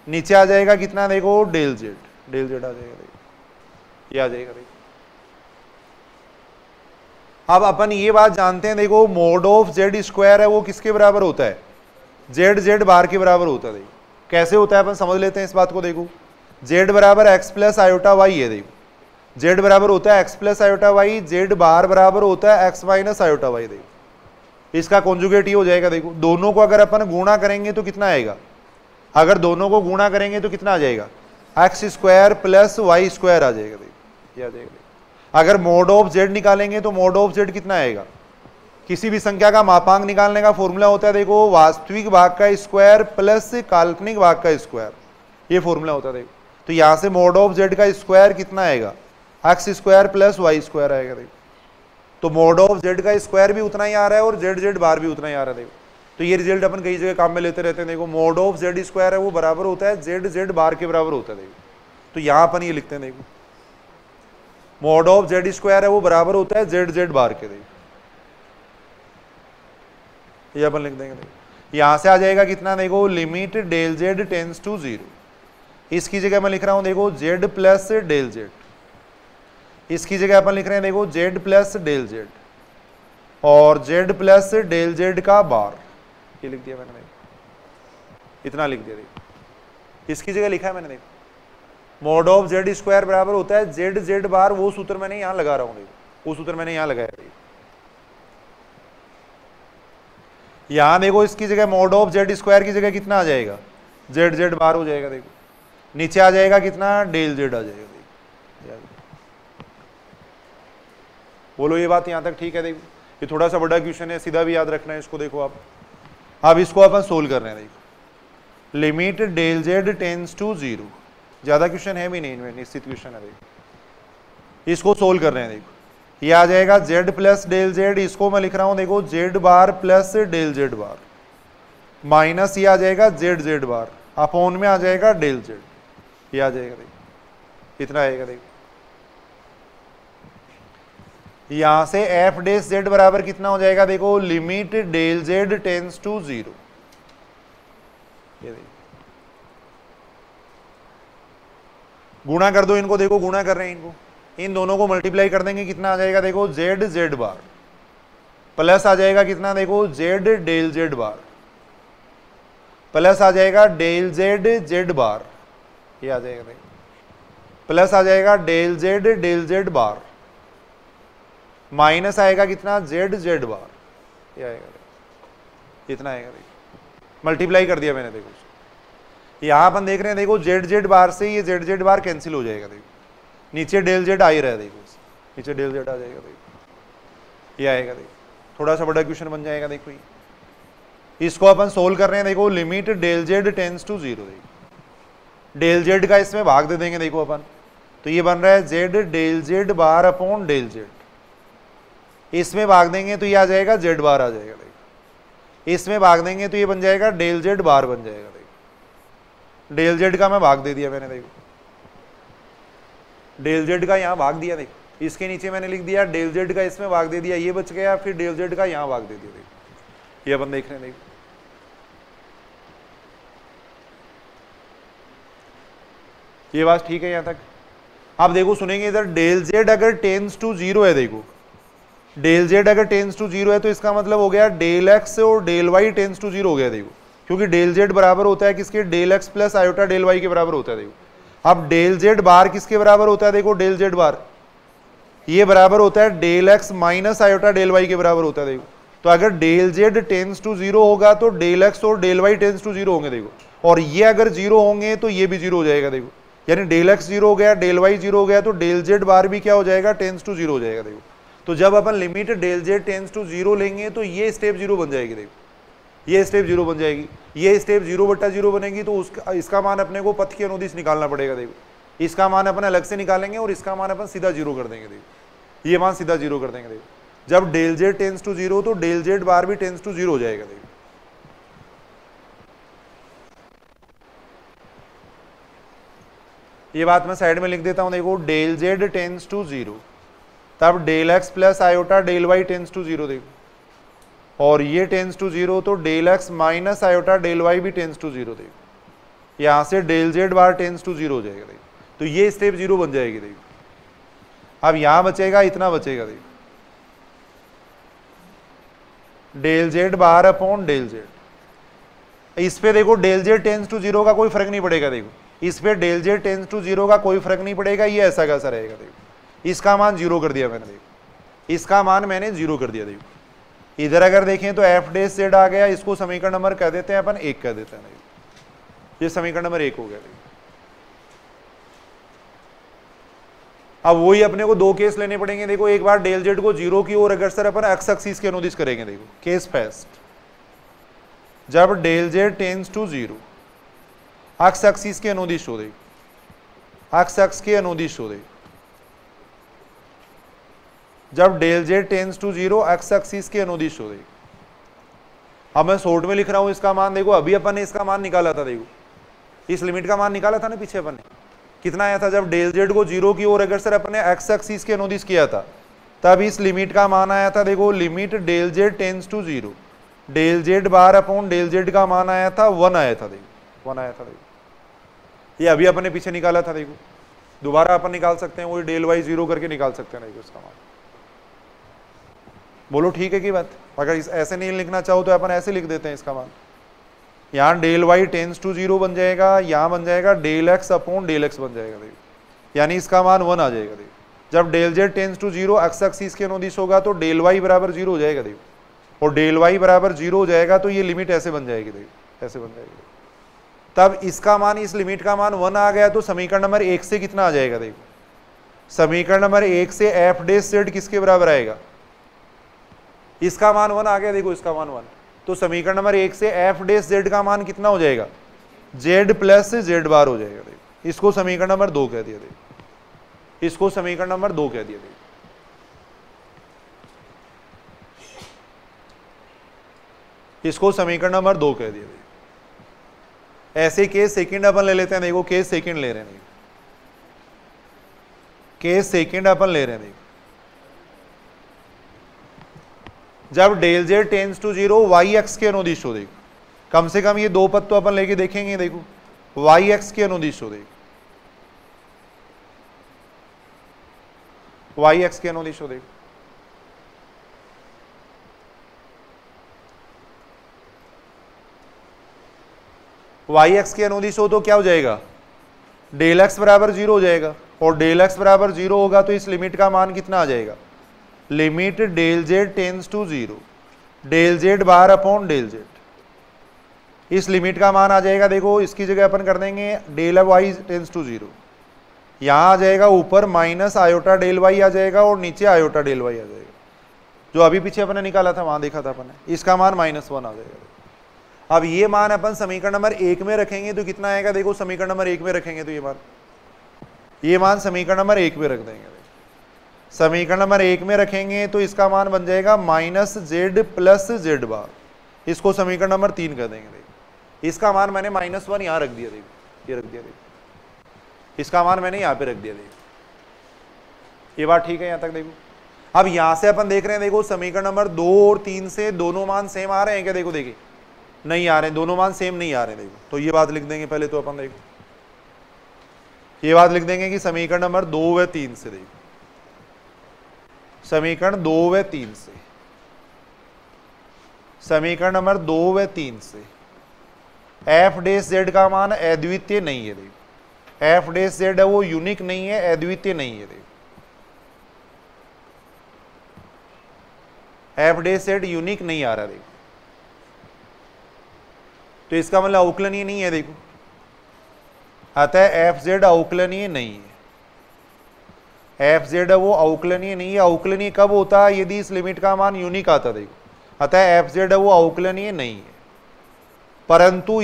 नीचे आ जाएगा कितना? देखो डेल जेड आ जाएगा। देखो ये आ जाएगा। देखो अब अपन ये बात जानते हैं, देखो मोड ऑफ जेड स्क्वायर है वो किसके बराबर होता है? जेड बार के बराबर होता है। देखो कैसे होता है अपन समझ लेते हैं इस बात को। देखो जेड बराबर एक्स प्लस आयोटा वाई है। देखो जेड बराबर होता है x plus iota y, z bar बराबर होता है एक्स माइनस आयोटा वाई। देखो इसका कॉन्जुगेट ये हो जाएगा। देखो दोनों को अगर अपन गुणा करेंगे तो कितना आएगा? अगर दोनों को गुणा करेंगे तो कितना आ जाएगा? X square plus Y square आ जाएगा। देखो ये आ जाएगा। अगर मोड ऑफ जेड निकालेंगे तो मोड ऑफ जेड कितना आएगा? किसी भी संख्या का मापांक निकालने का फॉर्मूला होता है, देखो वास्तविक भाग का स्क्वायर प्लस काल्पनिक भाग का स्क्वायर, ये फॉर्मूला होता है। देखो तो यहां से मोड ऑफ जेड का स्क्वायर कितना आएगा? X square plus Y square आएगा। देखो तो मोड ऑफ जेड का स्क्वायर भी उतना ही आ रहा है और जेड बार भी उतना ही आ रहा है। देखो तो ये रिजल्ट अपन कई जगह काम में लेते रहते हैं। देखो मोड ऑफ जेड स्क्वायर है वो बराबर होता है जेड बार के बराबर होता है। देखो तो यहां अपन ये लिखते हैं। देखो मोड ऑफ जेड स्क्वायर है वो बराबर होता है जेड बार के। देखो ये अपन लिख देंगे। देखो यहां से आ जाएगा कितना? देखो limit del Z tends to 0, इसकी जगह मैं लिख रहा हूं देखो जेड प्लस डेल जेड, इसकी जगह अपन लिख रहे हैं देखो जेड प्लस डेल जेड और जेड प्लस डेल जेड का बार, ये लिख दिया मैंने। देखो इतना लिख दिया। देखो इसकी जगह लिखा है मैंने। देखो मोड ऑफ जेड स्क्वायर बराबर होता है जेड बार, वो सूत्र मैंने यहां लगा रहा हूं। देखो वो सूत्र मैंने यहां लगाया। यहां देखो इसकी जगह मोड ऑफ जेड स्क्वायर की जगह कितना आ जाएगा? जेड बार हो जाएगा। देखो नीचे आ जाएगा कितना? डेल जेड आ जाएगा। देखो बोलो ये बात यहां तक ठीक है? देखो ये थोड़ा सा बड़ा क्वेश्चन है, सीधा भी याद रखना है इसको। देखो आप अब इसको अपन सोल्व कर रहे हैं। देखो limit del Z tends to 0, ज्यादा क्वेश्चन है भी नहीं इनमें, निश्चित क्वेश्चन है। देखो इसको सोल्व कर रहे हैं। देखो ये आ जाएगा जेड प्लस डेल जेड, इसको मैं लिख रहा हूं देखो Z bar plus del Z bar, minus ये आ जाएगा जेड बार, अपॉन में आ जाएगा डेल जेड, ये आ जाएगा। देखो इतना आएगा। देखो यहां से एफ डेश जेड बराबर कितना हो जाएगा? देखो limit del Z tends to 0, ये देखो गुणा कर दो इनको। देखो गुणा कर रहे हैं इनको, इन दोनों को मल्टीप्लाई कर देंगे, कितना आ जाएगा? देखो जेड बार प्लस आ जाएगा कितना? देखो Z del Z bar plus आ जाएगा डेल जेड बार, ये आ जाएगा। देखो प्लस आ जाएगा डेल जेड बार, माइनस आएगा कितना? जेड बार, ये आएगा। इतना आएगा। देखो मल्टीप्लाई कर दिया मैंने। देखो यहां अपन देख रहे हैं देखो जेड बार से ये जेड बार कैंसिल हो जाएगा। देखो नीचे डेल जेड आ ही रहा है। देखो नीचे डेल जेड आ जाएगा। देखो ये आएगा। देखो थोड़ा सा बड़ा क्वेश्चन बन जाएगा। देखो इसको अपन सोल्व कर रहे हैं। देखो limit del Z tends to 0, देखो डेल जेड का इसमें भाग दे देंगे। देखो अपन तो ये बन रहा है Z del Z bar upon del Z, इसमें भाग देंगे तो ये आ जाएगा जेड बार आ जाएगा, देखो इसमें भाग देंगे तो ये बन जाएगा डेल जेड बार बन जाएगा, देखो डेल जेड का मैं भाग दे दिया मैंने, देखो डेल जेड का यहाँ भाग दिया, देखो इसके नीचे मैंने लिख दिया डेल जेड का इसमें भाग दे दिया, ये बच गया, फिर डेल जेड का यहाँ भाग दे दिया, देखो ये अपन देख रहे हैं, देखो ये बात ठीक है यहाँ तक। अब देखो सुनेंगे इधर डेल जेड अगर टेंस टू जीरो है, देखो डेल जेड अगर टेंस टू जीरो है तो इसका मतलब हो गया डेल एक्स और del Y tends to zero हो गया, देखो क्योंकि डेल जेड बराबर होता है किसके, del x plus iota del Y के बराबर होता है, देखो अब डेल जेड बार किसके बराबर होता है, देखो डेल जेड बार ये बराबर होता है del x minus iota del Y के बराबर होता है, देखो तो अगर del Z tends to zero होगा तो डेल एक्स और del Y tends to zero होंगे, देखो और ये अगर जीरो होंगे तो ये भी जीरो हो जाएगा, देखो यानी डेल एक्स जीरो हो गया, डेल वाई जीरो हो गया, तो डेल जेड बार भी क्या हो जाएगा, टेंस टू जीरो हो जाएगा, देखो तो जब अपन limit del Z tends to zero लेंगे तो ये स्टेप जीरो बन जाएगी, देखो ये स्टेप जीरो बन जाएगी, ये स्टेप जीरो बट्टा जीरो बनेगी, तो उसका इसका मान अपने को पथ की अनुदिश निकालना पड़ेगा, देखो इसका मान अपन अलग से निकालेंगे और इसका मान अपन सीधा जीरो कर देंगे, देखो ये मान सीधा जीरो कर देंगे, देखो जब del Z tends to zero तो डेल जेड बार भी टेंस टू जीरो हो जाएगा, देखो ये बात मैं साइड में लिख देता हूं, देखो del Z tends to zero तब del x plus iota del Y tends to zero, देखो और ये टेंस टू जीरो तो del x minus iota del Y भी टेंस टू जीरो, देखो यहां से del Z bar tends to zero हो जाएगा, देखो तो ये स्टेप जीरो बन जाएगी, देखो अब यहां बचेगा इतना बचेगा, देखो del Z bar upon del Z, इस पे देखो del Z tends to zero का कोई फर्क नहीं पड़ेगा, देखो इस पे del Z tends to zero का कोई फर्क नहीं पड़ेगा, ये ऐसा कैसा रहेगा, देखो इसका मान जीरो कर दिया मैंने, देखो इसका मान मैंने जीरो कर दिया, देखो इधर अगर देखें तो एफ डे जेड आ गया, इसको समीकरण नंबर कह देते हैं अपन एक कह देते हैं, देखो ये समीकरण नंबर एक हो गया, देखो अब वही अपने को दो केस लेने पड़ेंगे, देखो एक बार डेल जेड को जीरो की ओर अग्रसर अपन एक्स एक्सिस के अनुदिश करेंगे, देखो केस फर्स्ट जब del Z tends to zero X axis के अनुदिश हो, देखो एक्स एक्स के अनुदिश हो, देखो जब del Z tends to zero X axis के अनुदिश हो, देखो अब मैं शॉर्ट में लिख रहा हूं इसका मान, देखो अभी अपन ने इसका मान निकाला था, देखो इस लिमिट का मान निकाला था ना पीछे अपन ने, कितना आया था, जब डेल जेड को जीरो की ओर अगर सर अपन ने एक्स एक्सिस के अनुदिश किया था तब इस लिमिट का मान आया था, देखो limit del Z tends to zero del Z bar upon del Z का मान आया था 1 आया था, देखो 1 आया था, देखो ये अभी अपन ने पीछे निकाला था, देखो दोबारा अपन निकाल सकते हैं, वही डेल वाई जीरो करके निकाल सकते हैं, देखो इसका मान, बोलो ठीक है की बात। अगर ऐसे नहीं लिखना चाहो तो अपन ऐसे लिख देते हैं इसका मान, यहाँ del Y tends to zero बन जाएगा, यहाँ बन जाएगा del X upon del X बन जाएगा, देखो यानी इसका मान 1 आ जाएगा, देखो जब del Z tends to zero X axis के अनुदिश होगा तो डेल वाई बराबर जीरो हो जाएगा, देखो और डेल वाई बराबर जीरो हो जाएगा तो ये लिमिट ऐसे बन जाएगी, देखो ऐसे बन जाएगी, तब इसका मान इस लिमिट का मान 1 आ गया तो समीकरण नंबर 1 से कितना आ जाएगा, देखो समीकरण नंबर 1 से एफ डे जेड किसके बराबर आएगा, इसका मान 1 आ गया, देखो इसका मान 1 तो समीकरण नंबर 1 से एफ डे जेड का मान कितना हो जाएगा, जेड प्लस जेड बार हो जाएगा, देखो इसको समीकरण नंबर 2 कह दिया, देखो इसको समीकरण नंबर 2 कह दिया, देखो इसको समीकरण नंबर 2 कह दिया, देखो ऐसे केस सेकंड अपन ले लेते हैं, देखो केस सेकंड ले रहे हैं, केस सेकंड अपन ले रहे हैं, देखो जब del Z tends to zero Y X के अनुदिश हो, देखो कम से कम ये दो पद तो अपन लेके देखेंगे, देखो वाई एक्स के अनुदिश हो, देखो वाई एक्स के अनुदिश हो, देखो वाई एक्स के अनुदिश हो तो क्या हो जाएगा, डेल एक्स बराबर जीरो हो जाएगा और डेल एक्स बराबर जीरो होगा तो इस लिमिट का मान कितना आ जाएगा, limit del Z tends to zero del Z bar upon del Z, इस लिमिट का मान आ जाएगा, देखो इसकी जगह अपन कर देंगे del Y tends to zero, यहां आ जाएगा ऊपर माइनस आयोटा डेल वाई आ जाएगा और नीचे आयोटा डेल वाई आ जाएगा, जो अभी पीछे अपन ने निकाला था वहां देखा था अपन ने, इसका मान -1 आ जाएगा। अब ये मान अपन समीकरण नंबर 1 में रखेंगे तो कितना आएगा, देखो समीकरण नंबर 1 में रखेंगे तो ये मान ये मान समीकरण नंबर 1 में रख देंगे। समीकरण नंबर 1 में रखेंगे तो इसका मान बन जाएगा -z प्लस z बार, इसको समीकरण नंबर 3 कर देंगे। देखो इसका मान मैंने -1 यहाँ रख दिया, देखो ये रख दिया, देखो इसका मान मैंने यहाँ पे रख दिया। देखो ये बात ठीक है यहाँ तक। देखो अब यहाँ से अपन देख रहे हैं, देखो समीकरण नंबर 2 और 3 से दोनों मान सेम आ रहे हैं क्या? देखो देखिए नहीं आ रहे हैं, दोनों मान सेम नहीं आ रहे हैं। देखो तो ये बात लिख देंगे पहले तो अपन। देखो ये बात लिख देंगे कि समीकरण नंबर 2 व 3 से, देखो समीकरण 2 व 3 से, समीकरण नंबर 2 व 3 से एफ डैश जेड का मान अद्वितीय नहीं है। देखो एफ डैश जेड है वो यूनिक नहीं है, अद्वितीय नहीं है। देखो एफ डैश जेड यूनिक नहीं आ रहा। देखो तो इसका मतलब अवकलनीय नहीं है। देखो अतः एफ जेड अवकलनीय नहीं है, एफ जेड वो अवकलनीय नहीं है। अवकलनीय कब होता है? यदि इस लिमिट का मान यूनिक आता। देखो अतः एफ जेड वो अवकलनीय नहीं है। परंतु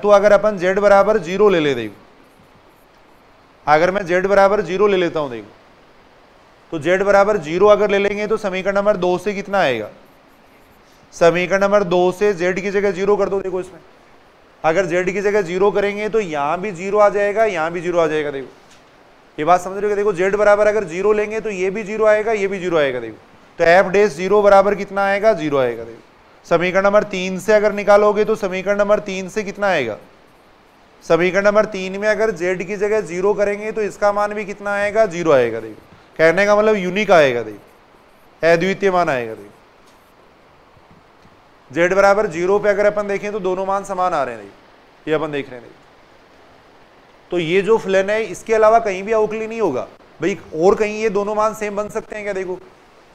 अगर अपन z बराबर 0 ले ले, देखो अगर मैं z बराबर 0 ले लेता हूं, देखो तो z बराबर 0 अगर ले लेंगे तो समीकरण नंबर 2 से कितना आएगा? समीकरण नंबर 2 से z की जगह 0 कर दो। देखो इसमें अगर z की जगह 0 करेंगे तो यहां भी 0 आ जाएगा, यहां भी 0 आ जाएगा। देखो ये बात समझ रहे हो? देखो z बराबर अगर 0 लेंगे तो ये भी 0 आएगा, ये भी 0 आएगा। देखो तो एफ डैश 0 बराबर कितना आएगा? 0 आएगा। देखो समीकरण नंबर 3 से अगर निकालोगे तो समीकरण नंबर 3 से कितना आएगा? समीकरण नंबर 3 में अगर z की जगह 0 करेंगे तो इसका मान भी कितना आएगा? 0 आएगा। देखो कहने का मतलब यूनिक आएगा। देखो अद्वितीय मान आएगा। देखो z बराबर 0 पे अगर अपन देखें तो दोनों मान समान आ रहे हैं। देखो ये अपन देख रहे हैं। तो ये जो फलन है इसके अलावा कहीं भी अवकली नहीं होगा भाई, और कहीं ये दोनों मान सेम बन सकते हैं क्या? देखो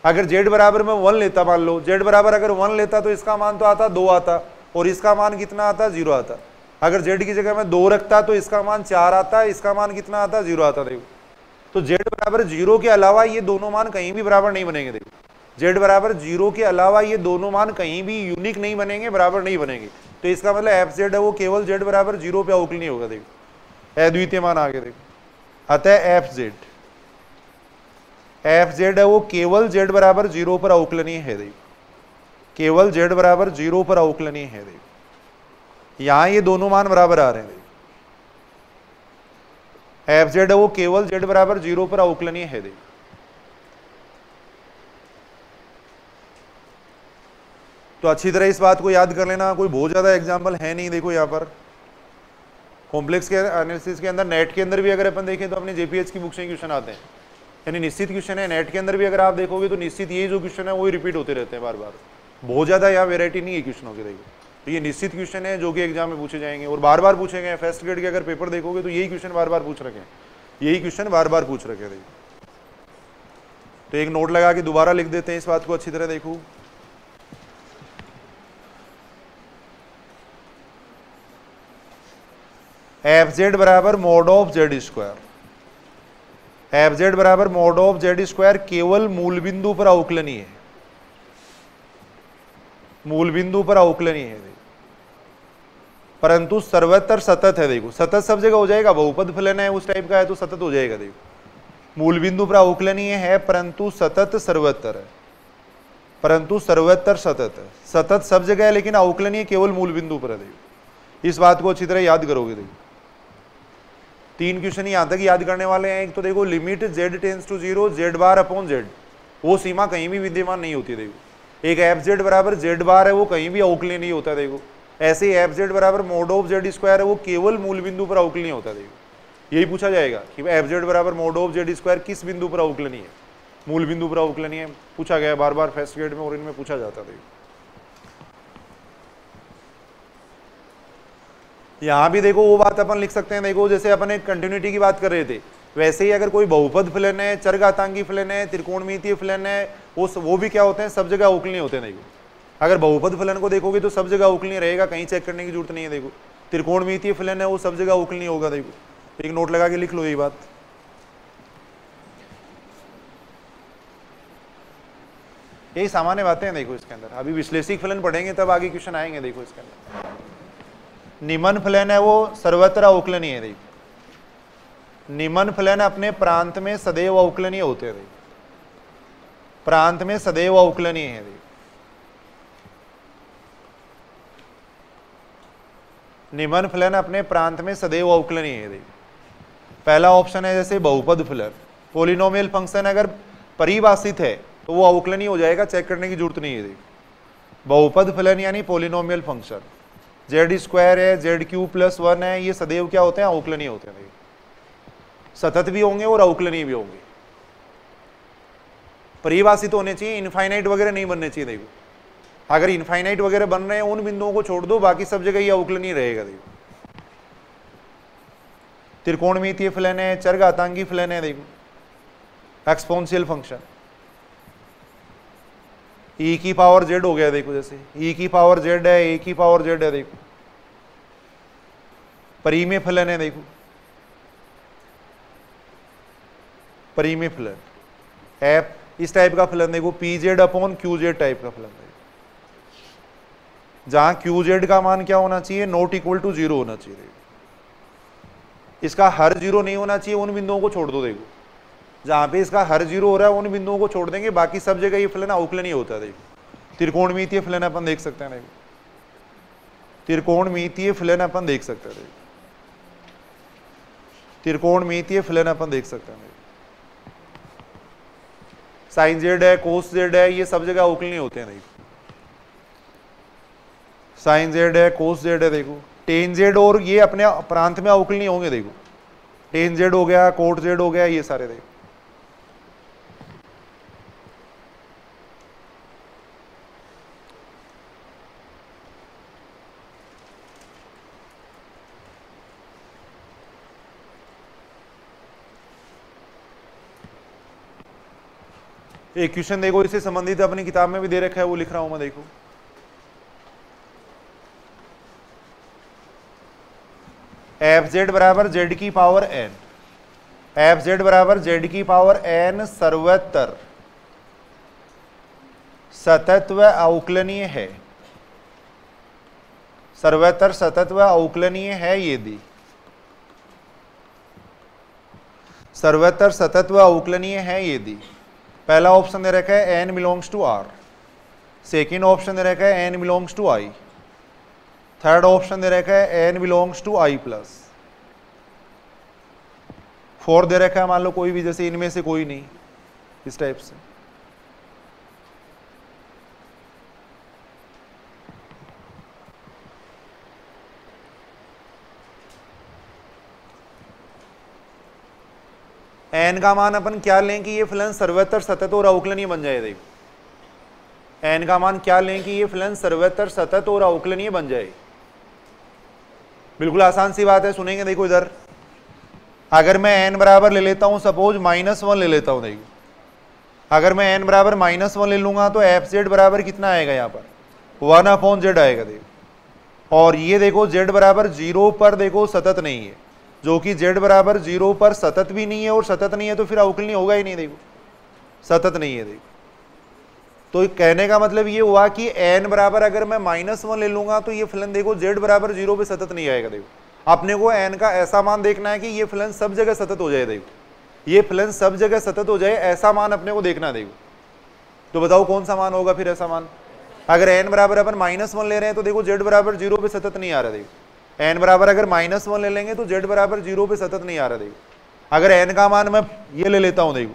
अगर z बराबर में 1 लेता, मान लो z बराबर अगर 1 लेता तो इसका मान तो आता 2 आता, और इसका मान कितना आता? 0 आता। अगर z की जगह में 2 रखता तो इसका मान 4 आता, इसका मान कितना आता? 0 आता। देखो तो z बराबर 0 के अलावा ये दोनों मान कहीं भी बराबर नहीं बनेंगे। देखो z बराबर 0 के अलावा ये दोनों मान कहीं भी यूनिक नहीं बनेंगे, बराबर नहीं बनेंगे। तो इसका मतलब एफ जेड है वो केवल z बराबर 0 पे अवकलनीय होगा। देखो अद्वितीय मान आगे। देखो अतः एफ जेड है वो केवल z बराबर 0 पर अवकलनीय है। देखो केवल z बराबर 0 पर अवकलनीय है। देखो यहां ये दोनों मान बराबर आ रहे हैं। देखो एफ जेड है वो केवल z बराबर 0 पर अवकलनीय है। देखो तो अच्छी तरह इस बात को याद कर लेना, कोई बहुत ज्यादा एग्जाम्पल है नहीं। देखो यहाँ पर कॉम्प्लेक्स के एनालिसिस के अंदर, नेट के अंदर भी अगर अपन देखें तो अपने जेपीएच की बुक से क्वेश्चन आते हैं, यानी निश्चित क्वेश्चन है। नेट के अंदर भी अगर आप देखोगे तो निश्चित ये जो क्वेश्चन है वो ही रिपीट होते रहते हैं बार बार। बहुत ज्यादा यहाँ वेरायटी नहीं है क्वेश्चनों की। देखो तो ये निश्चित क्वेश्चन है जो कि एग्जाम में पूछे जाएंगे और बार बार पूछे गए। फर्स्ट ग्रेड के अगर पेपर देखोगे तो यही क्वेश्चन बार बार पूछ रखे हैं, यही क्वेश्चन बार बार पूछ रखे हैं। तो एक नोट लगा के दोबारा लिख देते हैं इस बात को अच्छी तरह। देखो एफ जेड बराबर mod of Z square, F Z बराबर मॉड ऑफ जेड स्क्वायर केवल मूल बिंदु पर अवकलनीय है, मूल बिंदु पर अवकलनीय है। परंतु सर्वत्र सतत है। देखो सतत सब जगह हो जाएगा, बहुपद फलन है उस टाइप का है तो सतत हो जाएगा। देखो मूल बिंदु पर अवकलनीय है परंतु सतत सर्वत्र है, परंतु सर्वत्र सतत है। सतत सब जगह है लेकिन अवकलनीय केवल मूल बिंदु पर है। देखो इस बात को अच्छी तरह याद करोगे। देखो 3 क्वेश्चन यहां तक याद करने वाले हैं। एक तो देखो limit z tends to 0 z bar upon z, वो सीमा कहीं भी विद्यमान नहीं होती। देखो एक एफ जेड बराबर z बार है वो कहीं भी अवकलनीय नहीं होता। देखो ऐसे ही एफ जेड बराबर मॉड ऑफ जेड स्क्वायर है वो केवल मूल बिंदु पर अवकलनीय होता। देखो यही पूछा जाएगा कि एफ जेड बराबर मॉड ऑफ जेड स्क्वायर किस बिंदु पर अवकलनीय है? मूल बिंदु पर अवकलनीय पूछा गया बार बार फर्स्ट ग्रेड में और इनमें पूछा जाता। देखो यहां भी देखो वो बात अपन लिख सकते हैं। देखो जैसे अपन एक कंटिन्यूटी की बात कर रहे थे, वैसे ही अगर कोई बहुपद फलन है, चरघातांकी फलन है, त्रिकोणमितीय फलन है, वो भी क्या होते हैं? सब जगह अवकलनीय होते हैं। देखो अगर बहुपद फलन को देखोगे तो सब जगह अवकलनीय रहेगा, कहीं चेक करने की जरूरत नहीं है। देखो त्रिकोणमितीय फलन है वो सब जगह अवकलनीय होगा। देखो एक नोट लगा के लिख लो ये बात। यही सामान्य बातें हैं। देखो इसके अंदर अभी विश्लेषिक फलन पढ़ेंगे तब आगे क्वेश्चन आएंगे। देखो इसके अंदर निम्न फलन है वो सर्वत्र अवकलनीय है। देखो निम्न फलन अपने प्रांत में सदैव अवकलनीय होते हैं। प्रांत में सदैव अवकलनीय है। निम्न फलन अपने प्रांत में सदैव अवकलनीय है। पहला ऑप्शन है जैसे बहुपद फलन, पोलिनोमियल फंक्शन अगर परिभाषित है तो वो अवकलनीय हो जाएगा, चेक करने की जरूरत नहीं है। बहुपद फलन यानी पोलिनोमियल फंक्शन जेड स्क्वायर है, जेड क्यू प्लस 1 है, ये सदैव क्या होते हैं? अवकलनीय होते हैं। सतत भी होंगे और अवकलनीय भी होंगे। परिभाषित होने चाहिए, इनफाइनाइट वगैरह नहीं बनने चाहिए। देखो अगर इनफाइनाइट वगैरह बन रहे हैं उन बिंदुओं को छोड़ दो, बाकी सब जगह ये अवकलनीय रहेगा। देखो त्रिकोणमितीय फलन है, चरघातांकी फलन है, देखो एक्सपोनेंशियल फंक्शन e की पावर z हो गया। देखो जैसे e की पावर z है, a की पावर z है। देखो परिमेय फलन है, देखो परिमेय फलन f इस टाइप का फलन देखो pz अपॉन qz टाइप का फलन है, जहां qz का मान क्या होना चाहिए? नॉट इक्वल टू 0 होना चाहिए। इसका हर 0 नहीं होना चाहिए, उन बिंदुओं को छोड़ दो। देखो जहां पे इसका हर 0 हो रहा है उन बिंदुओं को छोड़ देंगे, बाकी सब जगह ये फलन अवकलनीय होता है। देखो त्रिकोणमितीय फलन अपन देख सकते हैं। देखो त्रिकोणमितीय फलन अपन देख सकते हैं। त्रिकोणमितीय फलन अपन देख सकते हैं। साइन जेड है, कोस जेड है, ये सब जगह अवकलनीय होते हैं। देखो साइन जेड है, कोस जेड है, देखो टेन जेड, और ये अपने प्रांत में अवकलनीय होंगे। देखो टेन जेड हो गया, कोट जेड हो गया, ये सारे। देखो एक क्वेश्चन देखो, इससे संबंधित अपनी किताब में भी दे रखा है, वो लिख रहा हूं मैं। देखो एफ जेड बराबर जेड की पावर एन, एफ जेड बराबर जेड की पावर एन सर्वत्र सतत व अवकलनीय है। सर्वत्र सतत व अवकलनीय है यदि, सर्वत्र सतत व अवकलनीय है यदि पहला ऑप्शन दे रखा है n belongs to r, second option दे रखा है n belongs to I, third option दे रखा है n belongs to I plus, fourth दे रखा है मान लो कोई भी, जैसे इनमें से कोई नहीं, इस टाइप से। एन का मान अपन क्या लें कि ये फलन सर्वत्र सतत और अवकलनीय बन जाए। देखो एन का मान क्या लें कि ये फलन सर्वत्र सतत और अवकलनीय बन जाए। बिल्कुल आसान सी बात है, सुनेंगे। देखो इधर अगर मैं एन बराबर ले लेता हूं, सपोज -1 ले लेता हूं। देखो अगर मैं एन बराबर -1 ले लूंगा तो एफ जेड बराबर कितना आएगा? यहाँ पर 1/z आएगा। देखो और ये देखो z बराबर 0 पर देखो सतत नहीं है, जो कि z बराबर 0 पर सतत भी नहीं है, और सतत नहीं है तो फिर अवकलनीय होगा ही नहीं। देखो सतत नहीं है। देखो तो कहने का मतलब ये हुआ कि n बराबर अगर मैं -1 ले लूंगा तो ये फलन देखो z बराबर 0 पे सतत नहीं आएगा। देखो अपने को n का ऐसा मान देखना है कि ये फलन सब जगह सतत हो जाए। देखो ये फलन सब जगह सतत हो जाए, ऐसा मान अपने को देखना है। देखो तो बताओ कौन सा मान होगा फिर ऐसा मान? अगर n बराबर अपन -1 ले रहे हैं तो देखो z बराबर 0 पे सतत नहीं आ रहा। देखो n बराबर अगर -1 ले लेंगे तो z बराबर 0 पे सतत नहीं आ रहा। देखो अगर n का मान मैं ये ले लेता हूं, देखो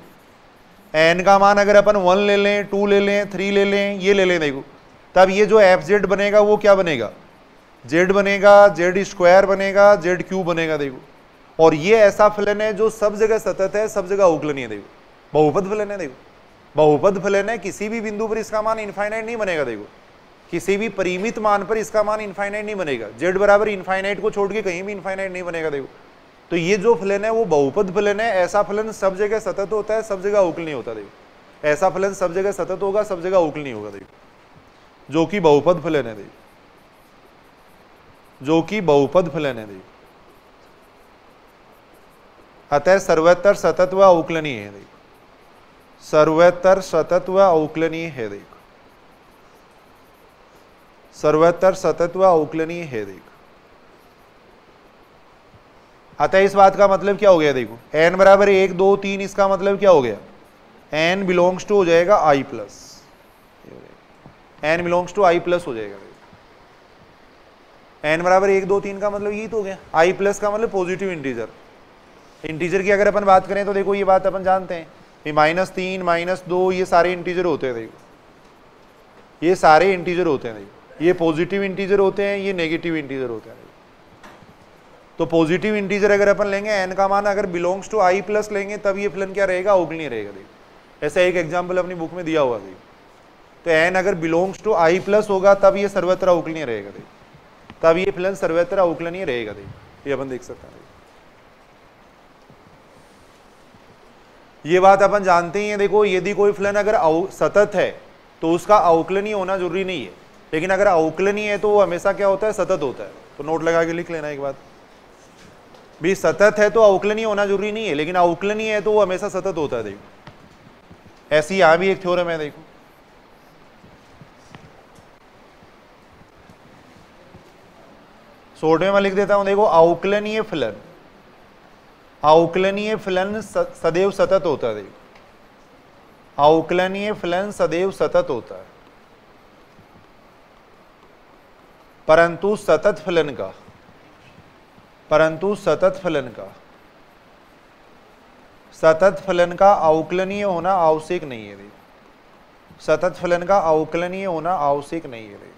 n का मान अगर अपन 1 ले लें, 2 ले लें, 3 ले लें, ये ले लें, देखो तब ये जो एफ जेड बनेगा वो क्या बनेगा? z बनेगा, जेड स्क्वायर बनेगा, जेड क्यूब बनेगा। देखो और ये ऐसा फलन है जो सब जगह सतत है, सब जगह अवकलनीय है। देखो बहुपद फलन है। देखो बहुपद फलन है, किसी भी बिंदु पर इसका मान इनफाइनाइट नहीं बनेगा। देखो किसी भी परिमित मान पर इसका मान इनफाइनाइट नहीं बनेगा। z बराबर इनफाइनाइट को छोड़ के कहीं भी इनफाइनाइट नहीं बनेगा। देखो तो ये जो फलन है वो बहुपद फलन है। ऐसा फलन सब जगह सतत होता है, सब जगह अवकलनीय होता है। देखो ऐसा फलन सब जगह सतत होगा, सब जगह अवकलनीय होगा। देखो जो कि बहुपद फलन है। देखो जो कि बहुपद फलन है। देखो अतः सर्वत्र सतत व अवकलनीय है। देखो सर्वत्र सतत व अवकलनीय है। देखो सर्वत्र सतत व अवकलनीय है। देखो अतः इस बात का मतलब क्या हो गया, देखो n बराबर 1 2 3, इसका मतलब क्या हो गया, n बिलोंग्स टू हो जाएगा i plus, n belongs to i plus हो जाएगा। n बराबर 1 2 3 का मतलब यही तो हो गया। i प्लस का मतलब पॉजिटिव इंटीजर। इंटीजर की अगर अपन बात करें तो देखो ये बात अपन जानते हैं, ये -3 -2 ये सारे इंटीजर होते हैं, देखो ये सारे इंटीजर होते हैं, देखो ये पॉजिटिव इंटीजर होते हैं, ये नेगेटिव इंटीजर होते हैं। तो पॉजिटिव इंटीजर अगर अपन लेंगे, n का मान अगर बिलोंग्स टू i प्लस लेंगे तब ये फलन क्या रहेगा, अवकलनीय रहेगा। देखो ऐसा एक एग्जाम्पल अपनी बुक में दिया हुआ, देखो तो n अगर बिलोंग्स टू i प्लस होगा तब ये सर्वत्र अवकलनीय रहेगा, देखो तब ये फलन सर्वत्र अवकलनीय रहेगा। देखो ये अपन देख सकते हैं, ये बात अपन जानते ही हैं। देखो यदि कोई फलन अगर सतत है तो उसका अवकलनीय होना जरूरी नहीं है, लेकिन अगर अवकलनीय है तो वो हमेशा क्या होता है, सतत होता है। तो नोट लगा के लिख लेना एक बात, भी सतत है तो अवकलनीय होना जरूरी नहीं है, लेकिन अवकलनीय है तो वो हमेशा सतत होता है। देखो ऐसी यहां भी एक थ्योरम है, देखो शॉर्ट में मैं लिख देता हूं, देखो अवकलनीय फलन, अवकलनीय फलन सदैव सतत होता है। देखो अवकलनीय फलन सदैव सतत होता है, परंतु सतत फलन का, सतत फलन का अवकलनीय होना आवश्यक नहीं है। देखो सतत फलन का अवकलनीय होना आवश्यक नहीं है,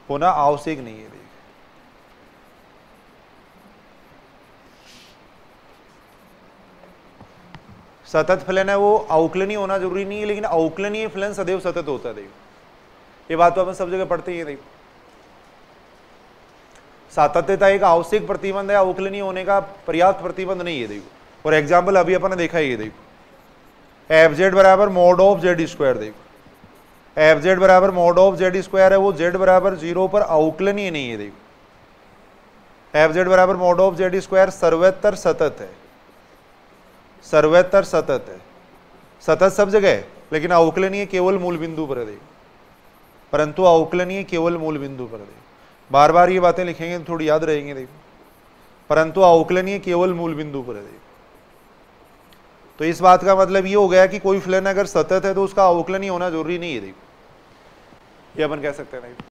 होना आवश्यक नहीं है। सतत फलन है वो अवकलनीय होना जरूरी नहीं है, लेकिन अवकलनीय फलन सदैव सतत होता है। देखो ये बात तो अपन सब जगह पढ़ते ही है। देखो सातत्यता एक आवश्यक प्रतिबंध है, अवकलनीय होने का पर्याप्त प्रतिबंध नहीं है। देखो और एग्जाम्पल अभी अपन ने देखा ही है, देखो एफ जेड बराबर मॉड ऑफ जेड स्क्वायर, देखो एफ जेड बराबर मॉड ऑफ जेड स्क्वायर है, वो जेड बराबर 0 पर अवकलनीय नहीं है। देखो एफ जेड बराबर मॉड ऑफ जेड स्क्वायर सर्वत्र सतत है, सर्वत्र सतत है, सतत सब जगह है, लेकिन अवकलनीय केवल मूल बिंदु पर है। देखो परंतु अवकलनीय केवल मूल बिंदु पर है। बार बार ये बातें लिखेंगे तो थोड़ी याद रहेंगे। देखो परंतु अवकलनीय केवल मूल बिंदु पर है। देखो तो इस बात का मतलब ये हो गया कि कोई फलन अगर सतत है तो उसका अवकलनीय होना जरूरी नहीं है। देखो ये अपन कह सकते हैं।